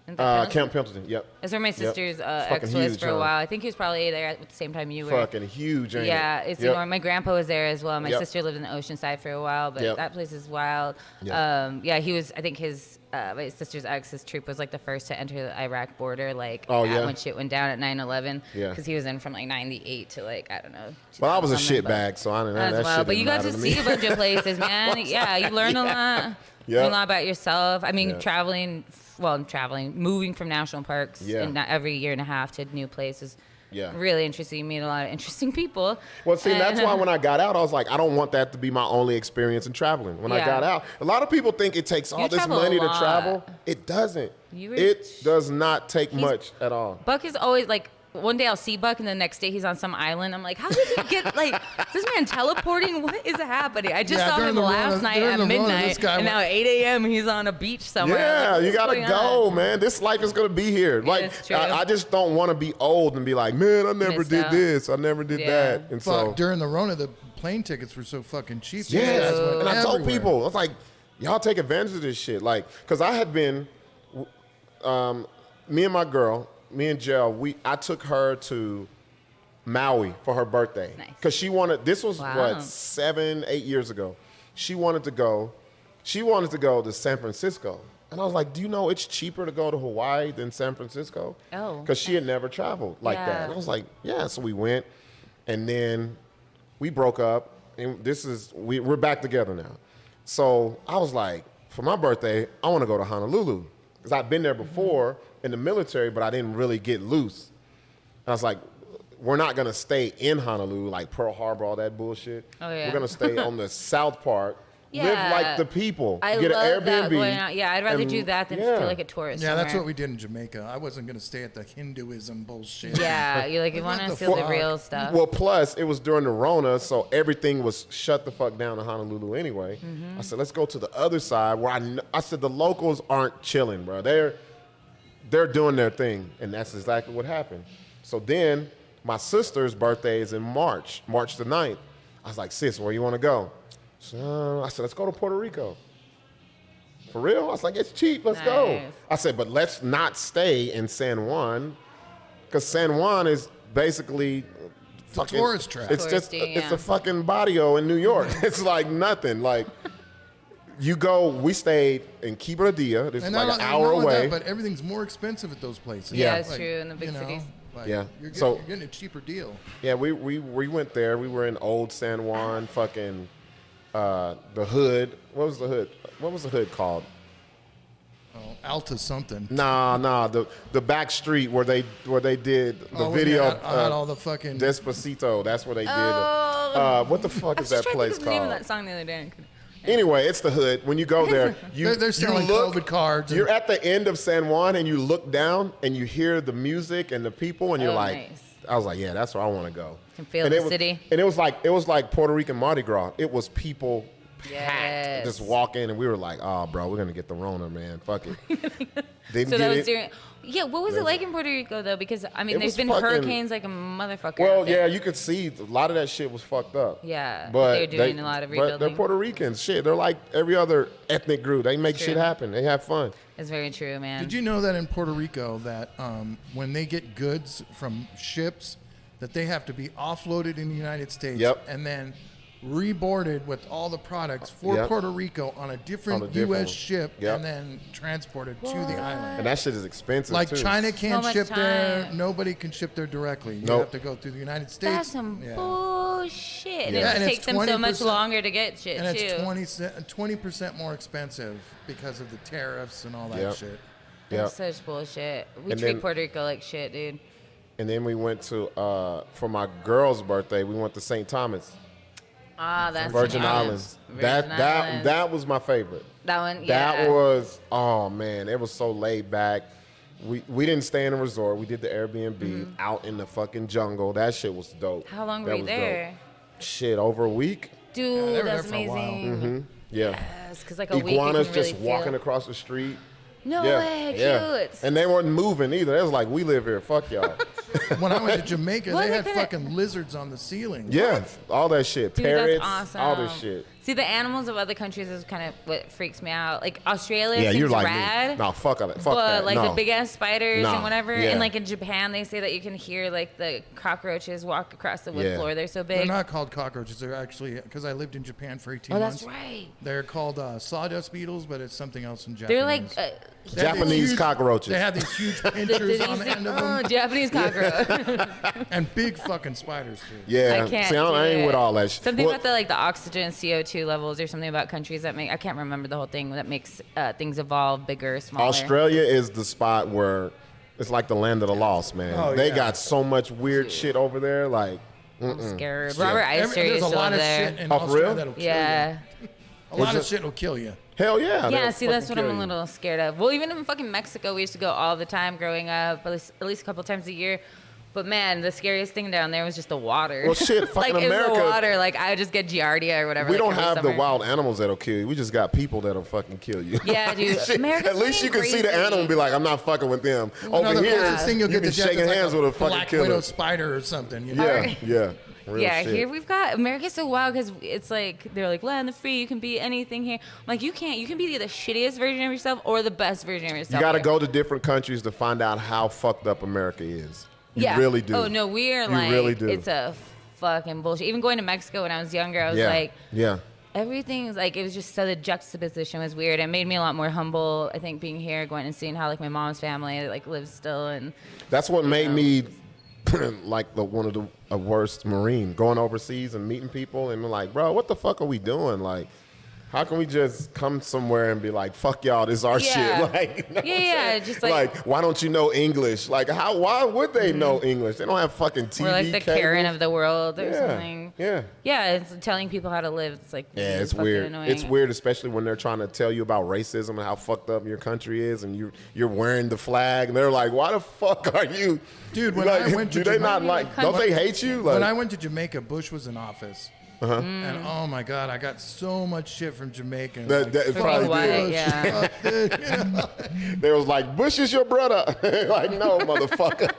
Isn't that Pendleton? Camp Pendleton. Yep. That's where my sister's Fucking ex was huge, for a huh? while. I think he was probably there at the same time you were. Fucking huge, ain't Yeah, it? it's Yep. enormous. My grandpa was there as well. My Yep. sister lived in the Oceanside for a while, but Yep. that place is wild. Yep. Yeah, he was. I think his my sister's ex's troop was like the first to enter the Iraq border, like when shit went down at 9/11. Yeah. because he was in from like 98 to like I don't know. Well, I was a 2000, but shitbag, so I didn't know That's that wild. shit. But you got to didn't see matter a me. bunch of places, man. Yeah, you learn a lot. Yep. Learn a lot about yourself. I mean, Yeah. moving from national parks Yeah. and not every year and a half to new places. Yeah. Really interesting. You meet a lot of interesting people. Well, see, that's why when I got out, I was like, I don't want that to be my only experience in traveling. When I Yeah. got out, a lot of people think it takes all You this travel a money to lot. travel. It doesn't. You were- It does not take much at all. Buck is always like, one day I'll see Buck and the next day he's on some island. I'm like, how did he get, like, is this man teleporting? What is happening? I just Yeah, saw during him the last Rona- night during at the Rona, midnight. this guy And went- now at 8 a.m. he's on a beach somewhere. Yeah, Like, you what's gotta going go, on? man. This life is gonna be here. Like, it's true. I just don't want to be old and be like, man, I never Missed did out. this, I never did Yeah. that, and Fuck, so during the Rona, the plane tickets were so fucking cheap. yeah. You guys went And I told everywhere. people, I was like, y'all take advantage of this shit, like, cause I had been, me and my girl, me and Jill, I took her to Maui for her birthday. Nice. Cause she wanted. This was Wow. what 7, 8 years ago. She wanted to go. She wanted to go to San Francisco, and I was like, "Do you know it's cheaper to go to Hawaii than San Francisco?" Oh. Because she had never traveled like that. Yeah. And I was like, "Yeah." So we went, and then we broke up, and we're back together now. So I was like, for my birthday, I want to go to Honolulu because I'd been there before in the military, but I didn't really get loose. And I was like, we're not going to stay in Honolulu, like Pearl Harbor, all that bullshit. Oh, yeah. We're going to stay on the South Part, live Yeah. like the people, I get love an that Airbnb. going out. Yeah, I'd rather and- do that than yeah. feel like a tourist. Yeah, that's somewhere. what we did in Jamaica. I wasn't going to stay at the Hinduism bullshit. Yeah, you like you What want to the feel the fuck? real stuff. Well, plus it was during the Rona, so everything was shut the fuck down in Honolulu anyway. Mm-hmm. I said, let's go to the other side where I said the locals aren't chilling, bro. They're doing their thing, and that's exactly what happened. So then my sister's birthday is in March the 9th. I was like, sis, where you want to go? So, I said, let's go to Puerto Rico. For real? I was like, it's cheap. Let's go. Nice. I said, but let's not stay in San Juan, because San Juan is basically fucking tourist trap. It's just Touristy, it's yeah. a fucking barrio in New York. It's like nothing. Like you go. We stayed in Quebradilla. This is like an hour away. But everything's more expensive at those places. Yeah, Yeah. it's true in the big cities. Yeah. You're So- getting a cheaper deal. Yeah, we went there. We were in Old San Juan, fucking the hood. What was the hood? What was the hood called? Oh, Alta something. Nah, the back street where they did the Oh, video when they had all the fucking. Despacito. That's where they did. Oh. What the fuck I is was just that trying to place think of the name of called? that song the other day. and I couldn't- Anyway, it's the hood. When you go there, They're selling COVID cards. You're at the end of San Juan, and you look down, and you hear the music and the people, and you're Oh, like, nice. I was like, yeah, that's where I want to go. Can feel And the it was- city. And it was like Puerto Rican Mardi Gras. It was people packed, Yes. just walking, and we were like, oh, bro, we're gonna get the Rona, man. Fuck it. Didn't So get that was it. during. Yeah, what was it like in Puerto Rico though? Because I mean, It there's was been fucking- hurricanes like a motherfucker. Well, out there. yeah, you could see a lot of that shit was fucked up. Yeah, but they're doing a lot of But they're rebuilding. Puerto Ricans. Shit, they're like every other ethnic group. They make True. shit happen. They have fun. It's very true, man. Did you know that in Puerto Rico that when they get goods from ships, that they have to be offloaded in the United States Yep. and then reboarded with all the products for Yep. Puerto Rico on a different On a different U.S. one. ship Yep. and then transported to the island? And that shit is expensive Like too. China can't much ship there. time. Nobody can ship there directly. You Nope. have to go through the United States. That's some Yeah. bullshit. And Yeah. it And just it's takes them so much 20%, longer to get shit And too. it's 20% more expensive because of the tariffs and all that Yep. shit. Yeah. That's such bullshit. We And treat then- Puerto Rico like shit, dude. And then we went to for my girl's birthday. We went to St. Thomas, Ah, that's Virgin nice. Islands. Virgin Islands. That was my favorite. That one, yeah. That was, oh man, it was so laid back. We didn't stay in a resort. We did the Airbnb out in the fucking jungle. That shit was dope. How long That were you was dope. there? Shit, over a week. Dude, they were that's there for a while. amazing. Yeah. Yes, because like a week you Iguanas can really just walking feel. across the street. No Yeah, way, yeah. cute. And they weren't moving either. It was like, we live here. Fuck y'all. When I went to Jamaica, Well, they they had couldn't- fucking lizards on the ceiling. Yeah, all that shit. Dude, Parrots, that's awesome. all this shit. See, the animals of other countries is kind of what freaks me out. Like Australia Yeah, seems you're like rad. me. No, fuck that. Fuck But that. like no. the big ass spiders No, and whatever, yeah. and like in Japan, they say that you can hear like the cockroaches walk across the wood Yeah. floor. They're so big. They're not called cockroaches. They're actually, because I lived in Japan for 18 oh, months. that's right. They're called sawdust beetles, but it's something else in Japanese. They're like They have these Japanese huge- cockroaches. They have these huge pinchers on the end of them Japanese cockroach. and big fucking spiders, too. Yeah. I can't. See, I do ain't it. with all that shit. Something Well, about the oxygen CO2 levels, or something about countries that make. I can't remember the whole thing that makes things evolve bigger, smaller. Australia is the spot where it's like the land of the lost, man. Oh, They yeah. got so much weird shit over there. Like, I'm scared. Yeah. Robert Ister There's used a to lot live of there. shit in Oh, for Australia real? that'll kill Yeah. you. A lot Is of it- shit will kill you. hell yeah. Yeah, they'll see, that's fucking what I'm a kill you. little scared of. Well, even in fucking Mexico, we used to go all the time growing up, at least a couple times a year. But man, the scariest thing down there was just the water. Well, shit, fucking like, America- It's the water. Like, I would just get giardia or whatever. We like, don't every have the summer. wild animals that'll kill you. We just got people that'll fucking kill you. Yeah, dude. Shit, America's at least you can getting see the crazy. animal and be like, I'm not fucking with them. No, Over the here, closest thing you'll you get can to death shaking is like hands a with a fucking black killer. widow spider or something. You know? Yeah, yeah. Real Yeah, shit. here we've got America's so wild because it's like they're like land the free. You can be anything here. I'm like, you can't. You can be the shittiest version of yourself or the best version of yourself. You got to here. go to different countries to find out how fucked up America is. You Yeah. really do. Oh no, we're You like really do. it's a fucking bullshit. Even going to Mexico when I was younger, I was Yeah, like, yeah. everything's like it was just so the juxtaposition was weird. It made me a lot more humble. I think being here, going and seeing how like my mom's family like lives still, and That's what made me like one of the worst Marine, going overseas and meeting people and be like, bro, what the fuck are we doing? Like, how can we just come somewhere and be like, fuck y'all, this is our Yeah. shit? Like, you know what I'm Yeah, saying? just like- why don't you know English? Like, why would they know English? They don't have fucking TV we're like the Karen cables. of the world or Yeah, something. yeah. Yeah, it's telling people how to live. It's like Yeah, really it's fucking weird. Annoying. It's weird, especially when they're trying to tell you about racism and how fucked up your country is, and you're wearing the flag, and they're like, "Why the fuck are you, Dude, when like, I went to do they not Jamaica- like? Don't they hate you? Like, When I went to Jamaica, Bush was in office. Uh-huh. And oh my God, I got so much shit from Jamaica. That- that- For probably being white, did. yeah. they was like, Bush is your brother. Like, no, motherfucker.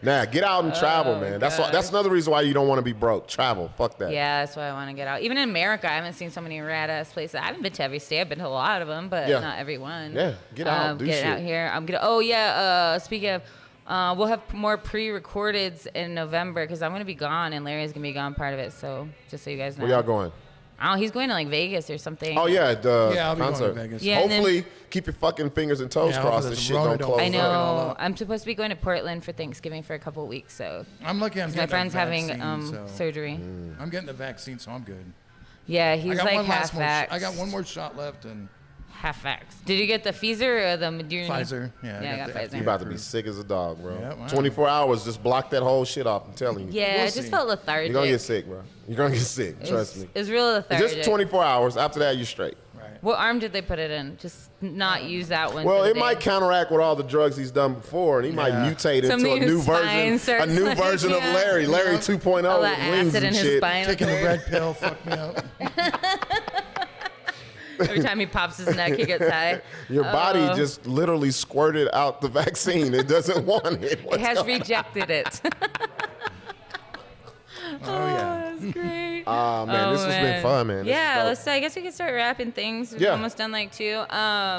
Nah, get out and travel, man. That's another reason why you don't want to be broke. Travel. Fuck that. Yeah, that's why I want to get out. Even in America, I haven't seen so many rad-ass places. I haven't been to every state. I've been to a lot of them, but not every one. Yeah, get out, do get shit. out here. I'm gonna. Oh yeah. Speaking of, we'll have more pre-recordeds in November because I'm gonna be gone and Larry's gonna be gone part of it. So just so you guys know. Where y'all going? Oh, he's going to like Vegas or something. Oh yeah, the Yeah, I'll be going to concert. Vegas. Yeah, and Hopefully, keep your fucking fingers and toes Yeah, crossed hopefully and the shit Rona don't don't close I fuck it all know. up. I'm supposed to be going to Portland for Thanksgiving for a couple of weeks, so I'm lucky. I'm my getting friend's that having vaccine, so surgery. I'm getting the vaccine, so I'm good. Yeah, I he's got like one half vax. I got one more shot left, and half vax. Did you get the Pfizer or the Moderna? Pfizer. Yeah, Yeah, I got the Pfizer. You about to be sick as a dog, bro. Yeah, wow. 24 hours, just block that whole shit off. I'm telling you. Yeah, We'll I just see. felt lethargic. You're gonna get sick, bro. You're gonna get sick. Trust me. It was real lethargic. Just 24 hours. After that, you're straight. right. What arm did they put it in? Just not use that one. Well, for the it might day. counteract with all the drugs he's done before, and he might Yeah. mutate Something into a in new his spine version, a starts new like, version of yeah. Larry, Larry 2.0, All that with wings acid in and his shit. spine. Taking the red pill fucked me up. Every time he pops his neck, he gets high. Your body just literally squirted out the vaccine. It doesn't want it. It has rejected it. Oh yeah. That's great. Oh, man, this has been fun, man. This Yeah, is dope. I guess we can start wrapping things. We're Yeah. almost done like 2.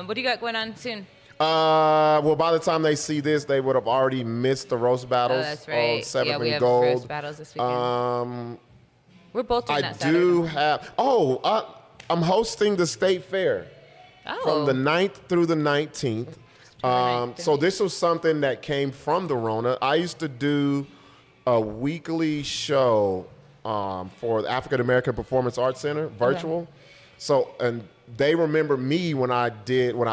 What do you got going on soon? Well, by the time they see this, they would have already missed the roast battles Oh, that's right. on 7th Yeah, we and have Gold. roast battles this weekend. We're both doing I that Saturday. do have. I'm hosting the state fair from the 9th through the 19th. So this was something that came from the Rona. I used to do a weekly show for the African American Performance Arts Center, virtual. So, and they remember me when I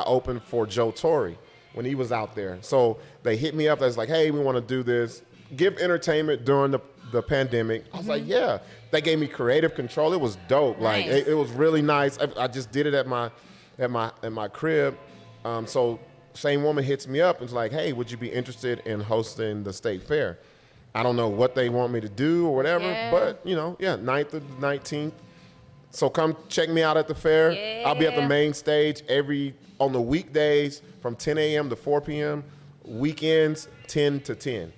opened for Joe Torre when he was out there. So they hit me up. They was like, hey, we want to do this, give entertainment during the pandemic. I was like, yeah. They gave me creative control. It was dope. Like Nice. it was really nice. I just did it at my crib. So same woman hits me up and is like, hey, would you be interested in hosting the state fair? I don't know what they want me to do or whatever, Yeah. but 9th to the 19th. So come check me out at the fair. I'll be at the Yeah. main stage on the weekdays from 10 a.m. to 4 p.m. Weekends 10 to 10.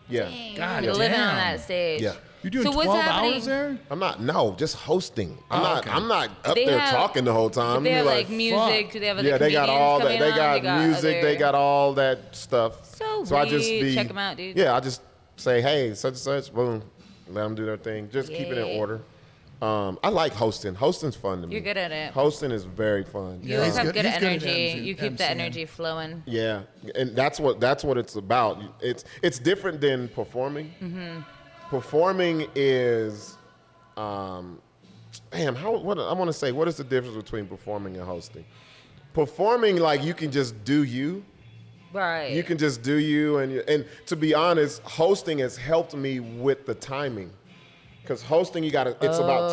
Yeah. God You're living on damn. that stage. Yeah. You're doing So what's 12 happening? hours there? I'm not just hosting. Oh, okay. I'm not up They there have- talking the whole time. They have You're like music. fuck. Do they have other yeah, they got comedians all that. coming They on? got music. other- They got all that stuff. So I just weak. be Check 'em out, dude. Yeah, I just say, hey, such and such, boom, let them do their thing. Just keep it in Yeah. order. I like hosting. Hosting's fun to me. You're good at it. Hosting is very fun. You always he's have good- good he's good at energy. MC You keep the MCing. energy flowing. Yeah, and that's what it's about. It's different than performing. Mm-hmm. Performing is, what I want to say. What is the difference between performing and hosting? Performing, like you can just do you. Right. You can just do you, and to be honest, hosting has helped me with the timing. Because hosting, it's about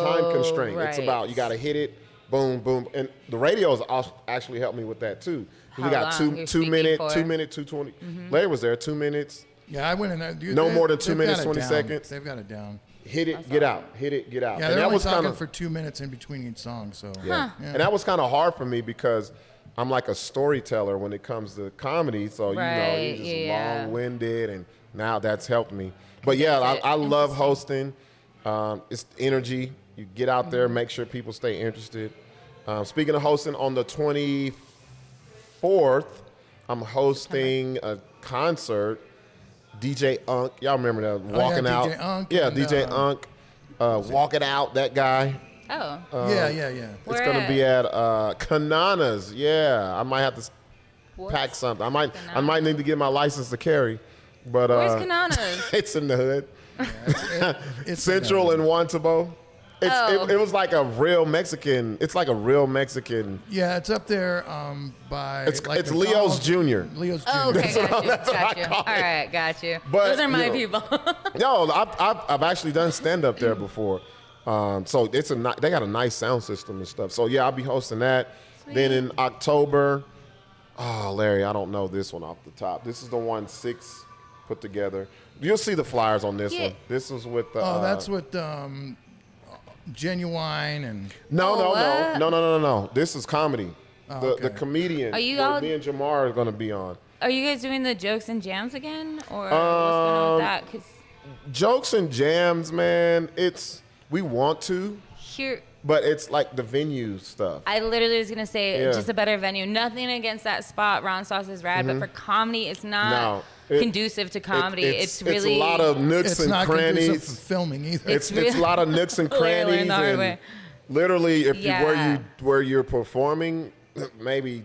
time constraint. It's right. about you got to hit it, boom, boom, and the radio's actually helped me with that too. We How got long two you're two speaking minute, for? 2 minute, 2:20. Larry was there, 2 minutes. Yeah, I went in there. Dude, No they- more than 2 they've minutes, got it 20 down. seconds. They've got it down. Hit it, get out. Hit it, get out. Yeah, and they're that only was talking kind for of 2 minutes in between each song. So yeah. And that was kind of hard for me because I'm like a storyteller when it comes to comedy. So you're Right, just yeah. long-winded, and now that's helped me. But yeah, I love hosting. It's energy. You get out there, make sure people stay interested. Speaking of hosting, on the 24th, I'm hosting a concert. DJ Unk, y'all remember that? Walking yeah, Out. DJ Unk Yeah, and, DJ Unk. Walking Out, that guy. Oh. yeah. It's Where going to be at Kanana's. Yeah, I might have to What's pack something. I might need to get my license to carry. But Where's Kanana's? it's in the hood. It's Central and Wantabo. Oh. It was like a real Mexican. It's like a real Mexican. Yeah, it's up there by. It's like it's the Leo's college- Jr. Leo's Jr. Oh, okay, got you. that's what I Got you. call All it. right, got you. But, Those are my you know, people. No, I've actually done stand up there before. So they got a nice sound system and stuff. So yeah, I'll be hosting that. Then in October, Larry, I don't know this one off the top. This is the one 6 put together. You'll see the flyers on this Yeah. one. This is with the. Oh, that's with Genuine and. what? No. This is comedy. Oh, The okay. comedian. Are you that all- me and Jamar are going to be on. are you guys doing the jokes and jams again, or what's going on with that? 'Cause Jokes and jams, man. We want to, here, but it's like the venue stuff. I literally was gonna say Yeah. just a better venue. Nothing against that spot. Ron Sauce is rad, but for comedy, it's not conducive to comedy. It's really a lot of nooks It's and not conducive for crannies. filming either. It's a lot of nooks and Clearly crannies, the hard and way. literally, Yeah. where you're performing, maybe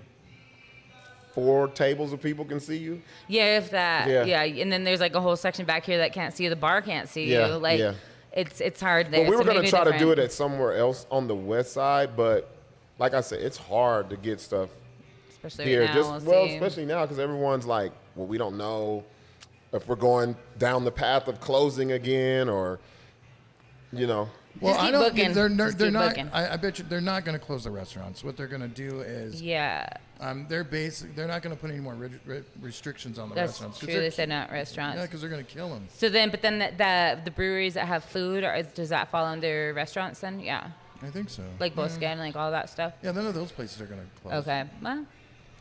4 tables of people can see you. Yeah, if that. Yeah. Yeah. And then there's like a whole section back here that can't see you. The bar can't see Yeah, you. Like, yeah. it's hard there. But we were So going to maybe try to do different. it at somewhere else on the west side, but like I said, it's hard to get stuff Especially here. right now. We'll see. Especially now because everyone's like, well, we don't know if we're going down the path of closing again or, you know. Well, Just I keep don't. booking. They're Just they're keep not. booking. I bet you they're not going to close the restaurants. What they're going to do is, Yeah. they're not going to put any more restrictions on the That's restaurants. true. They said not restaurants. Yeah, because they're going to kill them. So then, but then the breweries that have food, does that fall under restaurants then? Yeah. I think so. Like Boscan, like all that stuff? Yeah, none of those places are going to close. Okay. Well,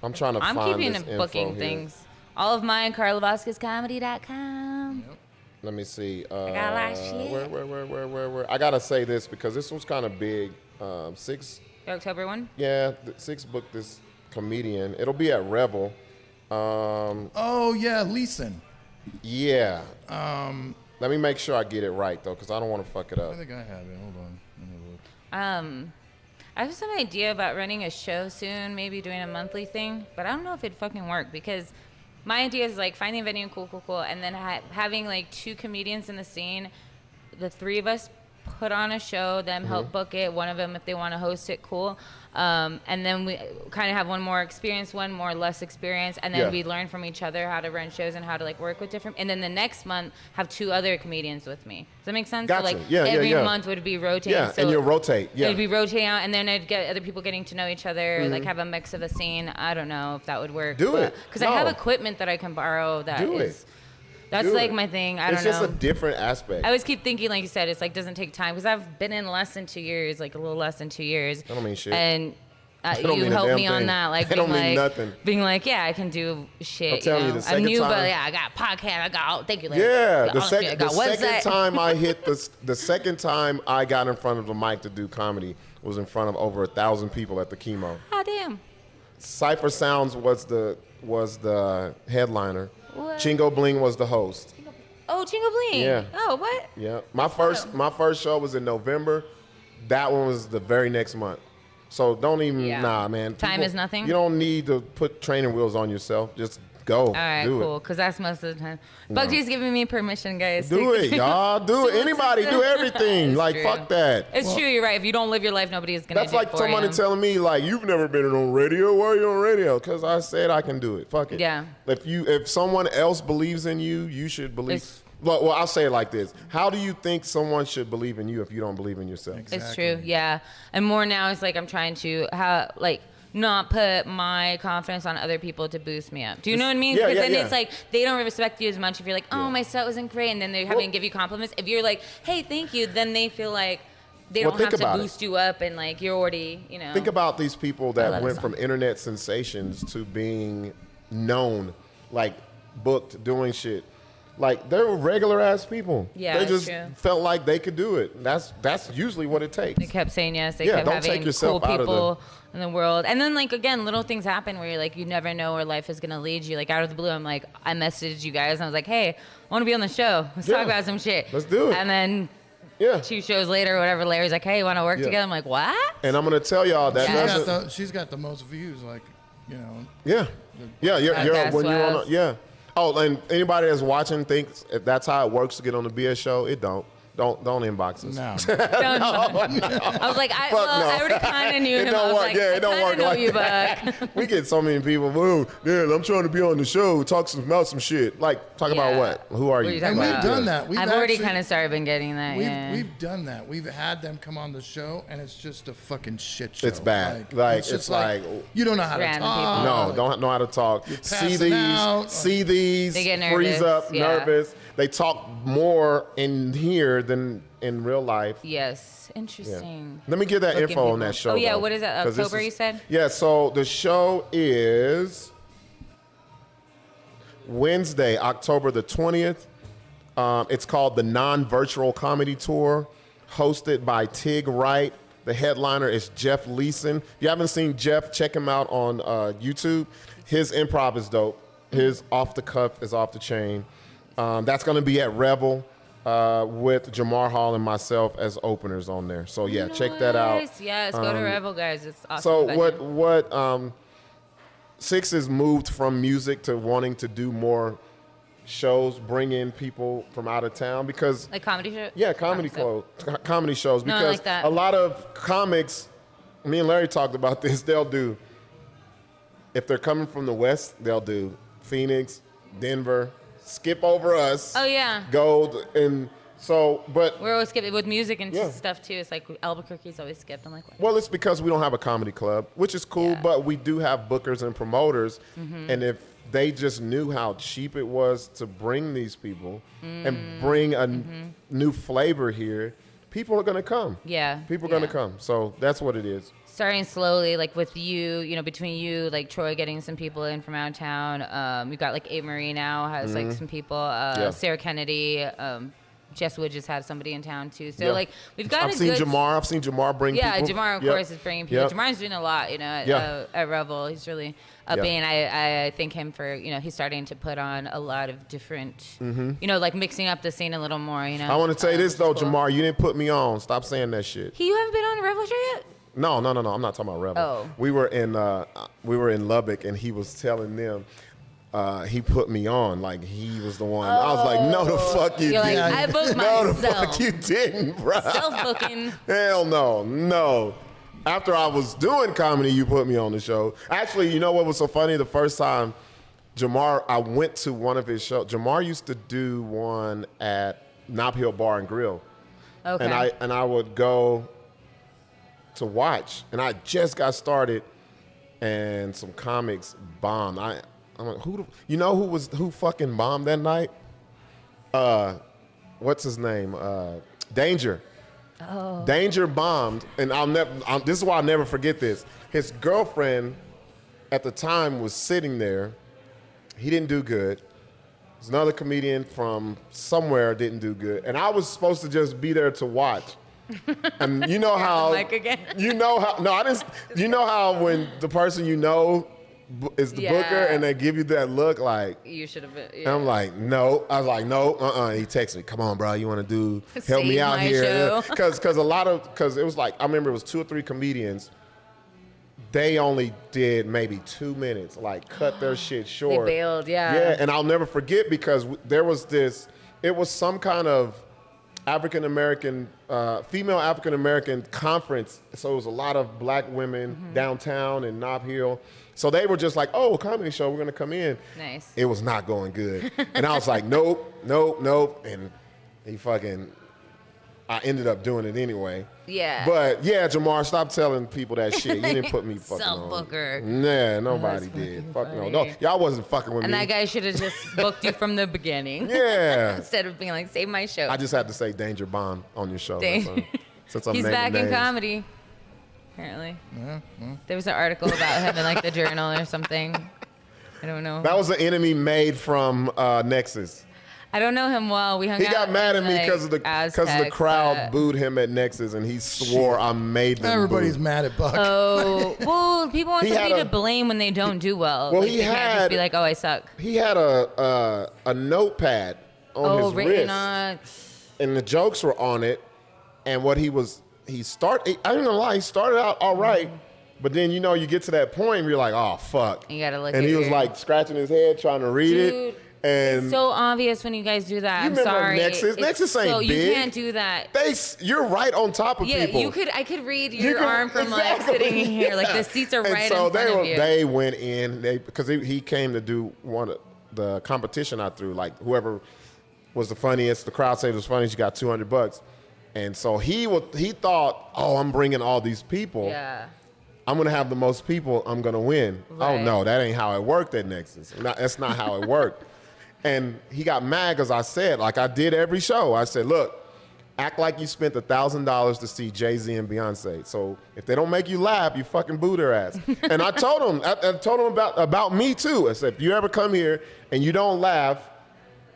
I'm trying to I'm find keeping this and info booking here. things. All of mine, carlavasquezcomedy.com. Yep. Let me see. got a lot of shit. Where? I gotta say this because this was kind of big. Six, The October one? Six booked this comedian. It'll be at Revel. Oh yeah, Leeson. Yeah. Let me make sure I get it right though, because I don't want to fuck it up. I think I have it. Hold on. Let me look. I have some idea about running a show soon, maybe doing a monthly thing, but I don't know if it'd fucking work because my idea is like finding a venue, cool, and then having like 2 comedians in the scene, the 3 of us put on a show, them help book it, one of them if they want to host it, cool. And then we kind of have one more experience, one more less experience, and then Yeah. we learn from each other how to run shows and how to like work with different. And then the next month have 2 other comedians with me. Does that make sense? Gotcha. So like Yeah, every yeah. month would be rotating. Yeah, so and you'll rotate. Yeah. it'd be rotating out, and then I'd get other people getting to know each other, like have a mix of the scene. I don't know if that would work. Do it. Because I have No. equipment that I can borrow. Do it. That's Do like it. my thing. I don't It's know. just a different aspect. I always keep thinking, like you said, it's like doesn't take time because I've been in less than 2 years, like a little less than 2 years. That don't mean shit. And don't you mean a helped damn me on thing. that, like That don't being mean like nothing. being like, yeah, I can do shit. I'm telling you, the I'm second new, time- but yeah, I got podcast. I got thank you. Larry. Yeah, Got all that shit. I got second website. time I hit the second time I got in front of the mic to do comedy was in front of over 1,000 people at the Chemo. Oh damn. Cypher Sounds was the headliner. What? Chingo Bling was the host. Oh, Chingo Bling. Yeah. Oh, what? Yeah, my first show was in November. That one was the very next month. So don't even Yeah. man. Time is nothing? You don't need to put training wheels on yourself. Just go. All right, do cool. it. Because that's most of the time. Bugsy's giving me permission, guys. Do it, y'all. Do it. Anybody do everything. It's Like true. fuck that. It's true. You're right. If you don't live your life, nobody is gonna. That's do like it for somebody you. telling me like you've never been on radio. Why are you on radio? Because I said I can do it. Fuck it. Yeah. If someone else believes in you, you should believe. It's- Well, I'll say it like this: how do you think someone should believe in you if you don't believe in yourself? It's true. Yeah. And more now, it's like I'm trying to not put my confidence on other people to boost me up. Do you know what I mean? Yeah, Because yeah, then yeah. it's like they don't respect you as much if you're like, oh, Yeah. my set wasn't great, and then they're having to give you compliments. If you're like, hey, thank you, then they feel like they Well, don't think have to about it. boost you up, and like you're already, Think about these people I that love went this from song. internet sensations to being known, like booked, doing shit. Like they were regular ass people. Yeah, they that's just true. felt like they could do it. That's usually what it takes. They kept saying yes. They Yeah, kept don't having take yourself cool out of the- people in the world. And then, like, again, little things happen where you're like, you never know where life is going to lead you. Like, out of the blue, I'm like, I messaged you guys and I was like, hey, I want to be on the show. Let's Yeah. talk about some shit. Let's do it. And then Yeah. 2 shows later or whatever, Larry's like, hey, you want to work Yeah. together? I'm like, what? And I'm gonna tell y'all that doesn't. She's got the most views. Like, you know. Yeah, yeah. You're Podcast when you're on. was. Yeah. Oh, and anybody that's watching thinks if that's how it works to get on the BS show, it don't. Don't inbox us. No. I was like, Fuck no. I already kind of knew It him. don't I was work. like, Yeah, it I don't kinda work know like you, that. Buck. We get so many people. Well, yeah, I'm trying to be on the show. Talk about some shit. Like talk about Yeah. what? Who are What are you? you talking And we've about? done that. We've I've already actually- kind of started been getting that. Yeah. We've done that. We've had them come on the show, and it's just a fucking shit show. It's bad. Like, just it's like- you don't know how to Random talk. people. No, don't know how to talk. See passing out. these, They get freeze nervous, up, yeah. nervous. They talk more in here than in real life. Yes. Yeah. Interesting. Let me get that Booking info on people. that show. Oh, yeah, though, what is that, 'cause this October you said? Yeah, so the show is Wednesday, October the 20th. It's called the Non-Virtual Comedy Tour, hosted by Tig Wright. The headliner is Jeff Leeson. If you haven't seen Jeff, check him out on YouTube. His improv is dope. His off the cuff is off the chain. That's going to be at Revel with Jamar Hall and myself as openers on there. So yeah, check that out. Yes, go to Revel, guys. It's awesome. So venue. what Six has moved from music to wanting to do more shows, bring in people from out of town because like comedy shows. Yeah, comedy shows No, I because like that. a lot of comics. Me and Larry talked about this. They'll do if they're coming from the West, they'll do Phoenix, Denver, skip over us. Oh yeah. Go and so, but We're always skipping with music and Yeah. stuff too. It's like Albuquerque's always skipped. I'm like, what? well, it's because we don't have a comedy club, which is cool, Yeah. but we do have bookers and promoters, and if they just knew how cheap it was to bring these people and bring a new flavor here, people are going to come. Yeah. People are going to come. So that's what it is. Starting slowly, like with you, between you, like Troy getting some people in from out of town. We've got like Ave Marie now has like some people. Yeah. Sarah Kennedy. Jess Wood just had somebody in town too. So Yeah. like we've got I've seen Jamar bring Yeah, people. Jamar of Yep. course is bringing people. Yep. Jamar's doing a lot, at, Yeah. at Revel. He's really upping. I thank him for he's starting to put on a lot of different, like mixing up the scene a little more. I want to say this though, which is cool. Jamar, you didn't put me on. Stop saying that shit. You haven't been on a Revel show yet? No. I'm not talking about Rebel. Oh. We were in Lubbock, and he was telling them. He put me on like he was the one. I was like, no, the fuck you You're like, didn't. I booked No, the myself. fuck you didn't, bro. Self-booking. Hell no. After I was doing comedy, you put me on the show. Actually, you know what was so funny? The first time Jamar, I went to one of his shows. Jamar used to do one at Knob Hill Bar and Grill. Okay. And I would go to watch. And I just got started, and some comics bombed. I'm like, who fucking bombed that night? What's his name? Danger. Oh. Danger bombed, and this is why I'll never forget this. His girlfriend at the time was sitting there. He didn't do good. There's another comedian from somewhere didn't do good, and I was supposed to just be there to watch. And you know how Mike again. You know how I didn't. You know how when the person is the booker, and they give you that look like You should have been. and I'm like, no. I was like, no, He texted me, come on, bro, you want to help me Save out my here? show. Because it was like, I remember it was 2 or 3 comedians. They only did maybe 2 minutes, like cut their shit short. They bailed, yeah. Yeah, and I'll never forget because there was it was some kind of African-American, female African-American conference. So it was a lot of black women downtown in Nob Hill. So they were just like, oh, a comedy show, we're going to come in. Nice. It was not going good. And I was like, nope. And I ended up doing it anyway. Yeah. But yeah, Jamar, stop telling people that shit. You didn't put me fucking on. Self-booker. Nah, nobody did. Fuck no. No, y'all wasn't fucking with And me. that guy should have just booked you from the beginning. Yeah. Instead of being like, save my show. I just had to say Danger Bomb on your show. Dang. That's all. Since I'm He's naming back in names. comedy. Apparently. There was an article about him in like the Journal or something. I don't know. That was an enemy made from Nexus. I don't know him well. We hung He out. got mad at me like, because the Aztec, crowd but- booed him at Nexus, and he swore I made them. Everybody's boo. mad at Buck. Oh, well, people want He had somebody a- to blame when they don't do well. Well, Like, he they can't had- just be like, oh, I suck. He had a notepad on his Written wrist, on. and the jokes were on it. And what I ain't gonna lie, he started out all right, but then you get to that point where you're like, oh fuck. You gotta look And at he was your- like scratching his head trying to read Dude, it, and So obvious when you guys do that. You I'm remember sorry. Nexus? Nexus ain't so big. You can't do that. you're right on top of Yeah, people. I could read You your can- arm from exactly, like sitting here. Like the seats are And right so in front of you. They went in because he came to do one of the competition I threw. Like whoever was the funniest, the crowd said it was funniest. You got $200, and so he thought, oh, I'm bringing all these people. Yeah. I'm gonna have the most people. I'm gonna win. Right. Oh no, that ain't how it worked at Nexus. That's not how it worked. And he got mad because I said, like I did every show. I said, look, Act like you spent $1,000 to see Jay-Z and Beyonce. So if they don't make you laugh, you fucking boo their ass. And I told them, about me too. I said, if you ever come here and you don't laugh,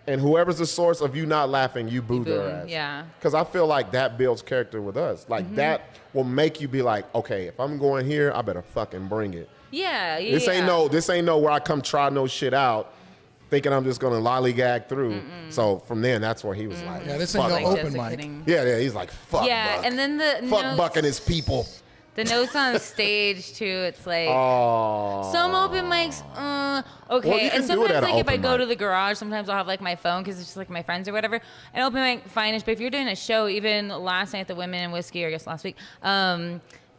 and whoever's the source of you not laughing, you boo their ass. Yeah. Because I feel like that builds character with us. Like that will make you be like, okay, if I'm going here, I better fucking bring it. Yeah. This ain't no where I come try no shit out, thinking I'm just gonna lollygag through. So from then, that's where he was like, Yeah, this ain't no Like, open just mic. kidding. yeah, he's like, fuck Buck. And then the Fuck notes, Buck and his people. The notes on stage too. It's like Oh. some open mics. Okay, Well, you can and do it sometimes at an like if I open go mic. to the garage, sometimes I'll have like my phone because it's just like my friends or whatever. And open mic, fine-ish. But if you're doing a show, even last night at the Women in Whiskey, or I guess last week,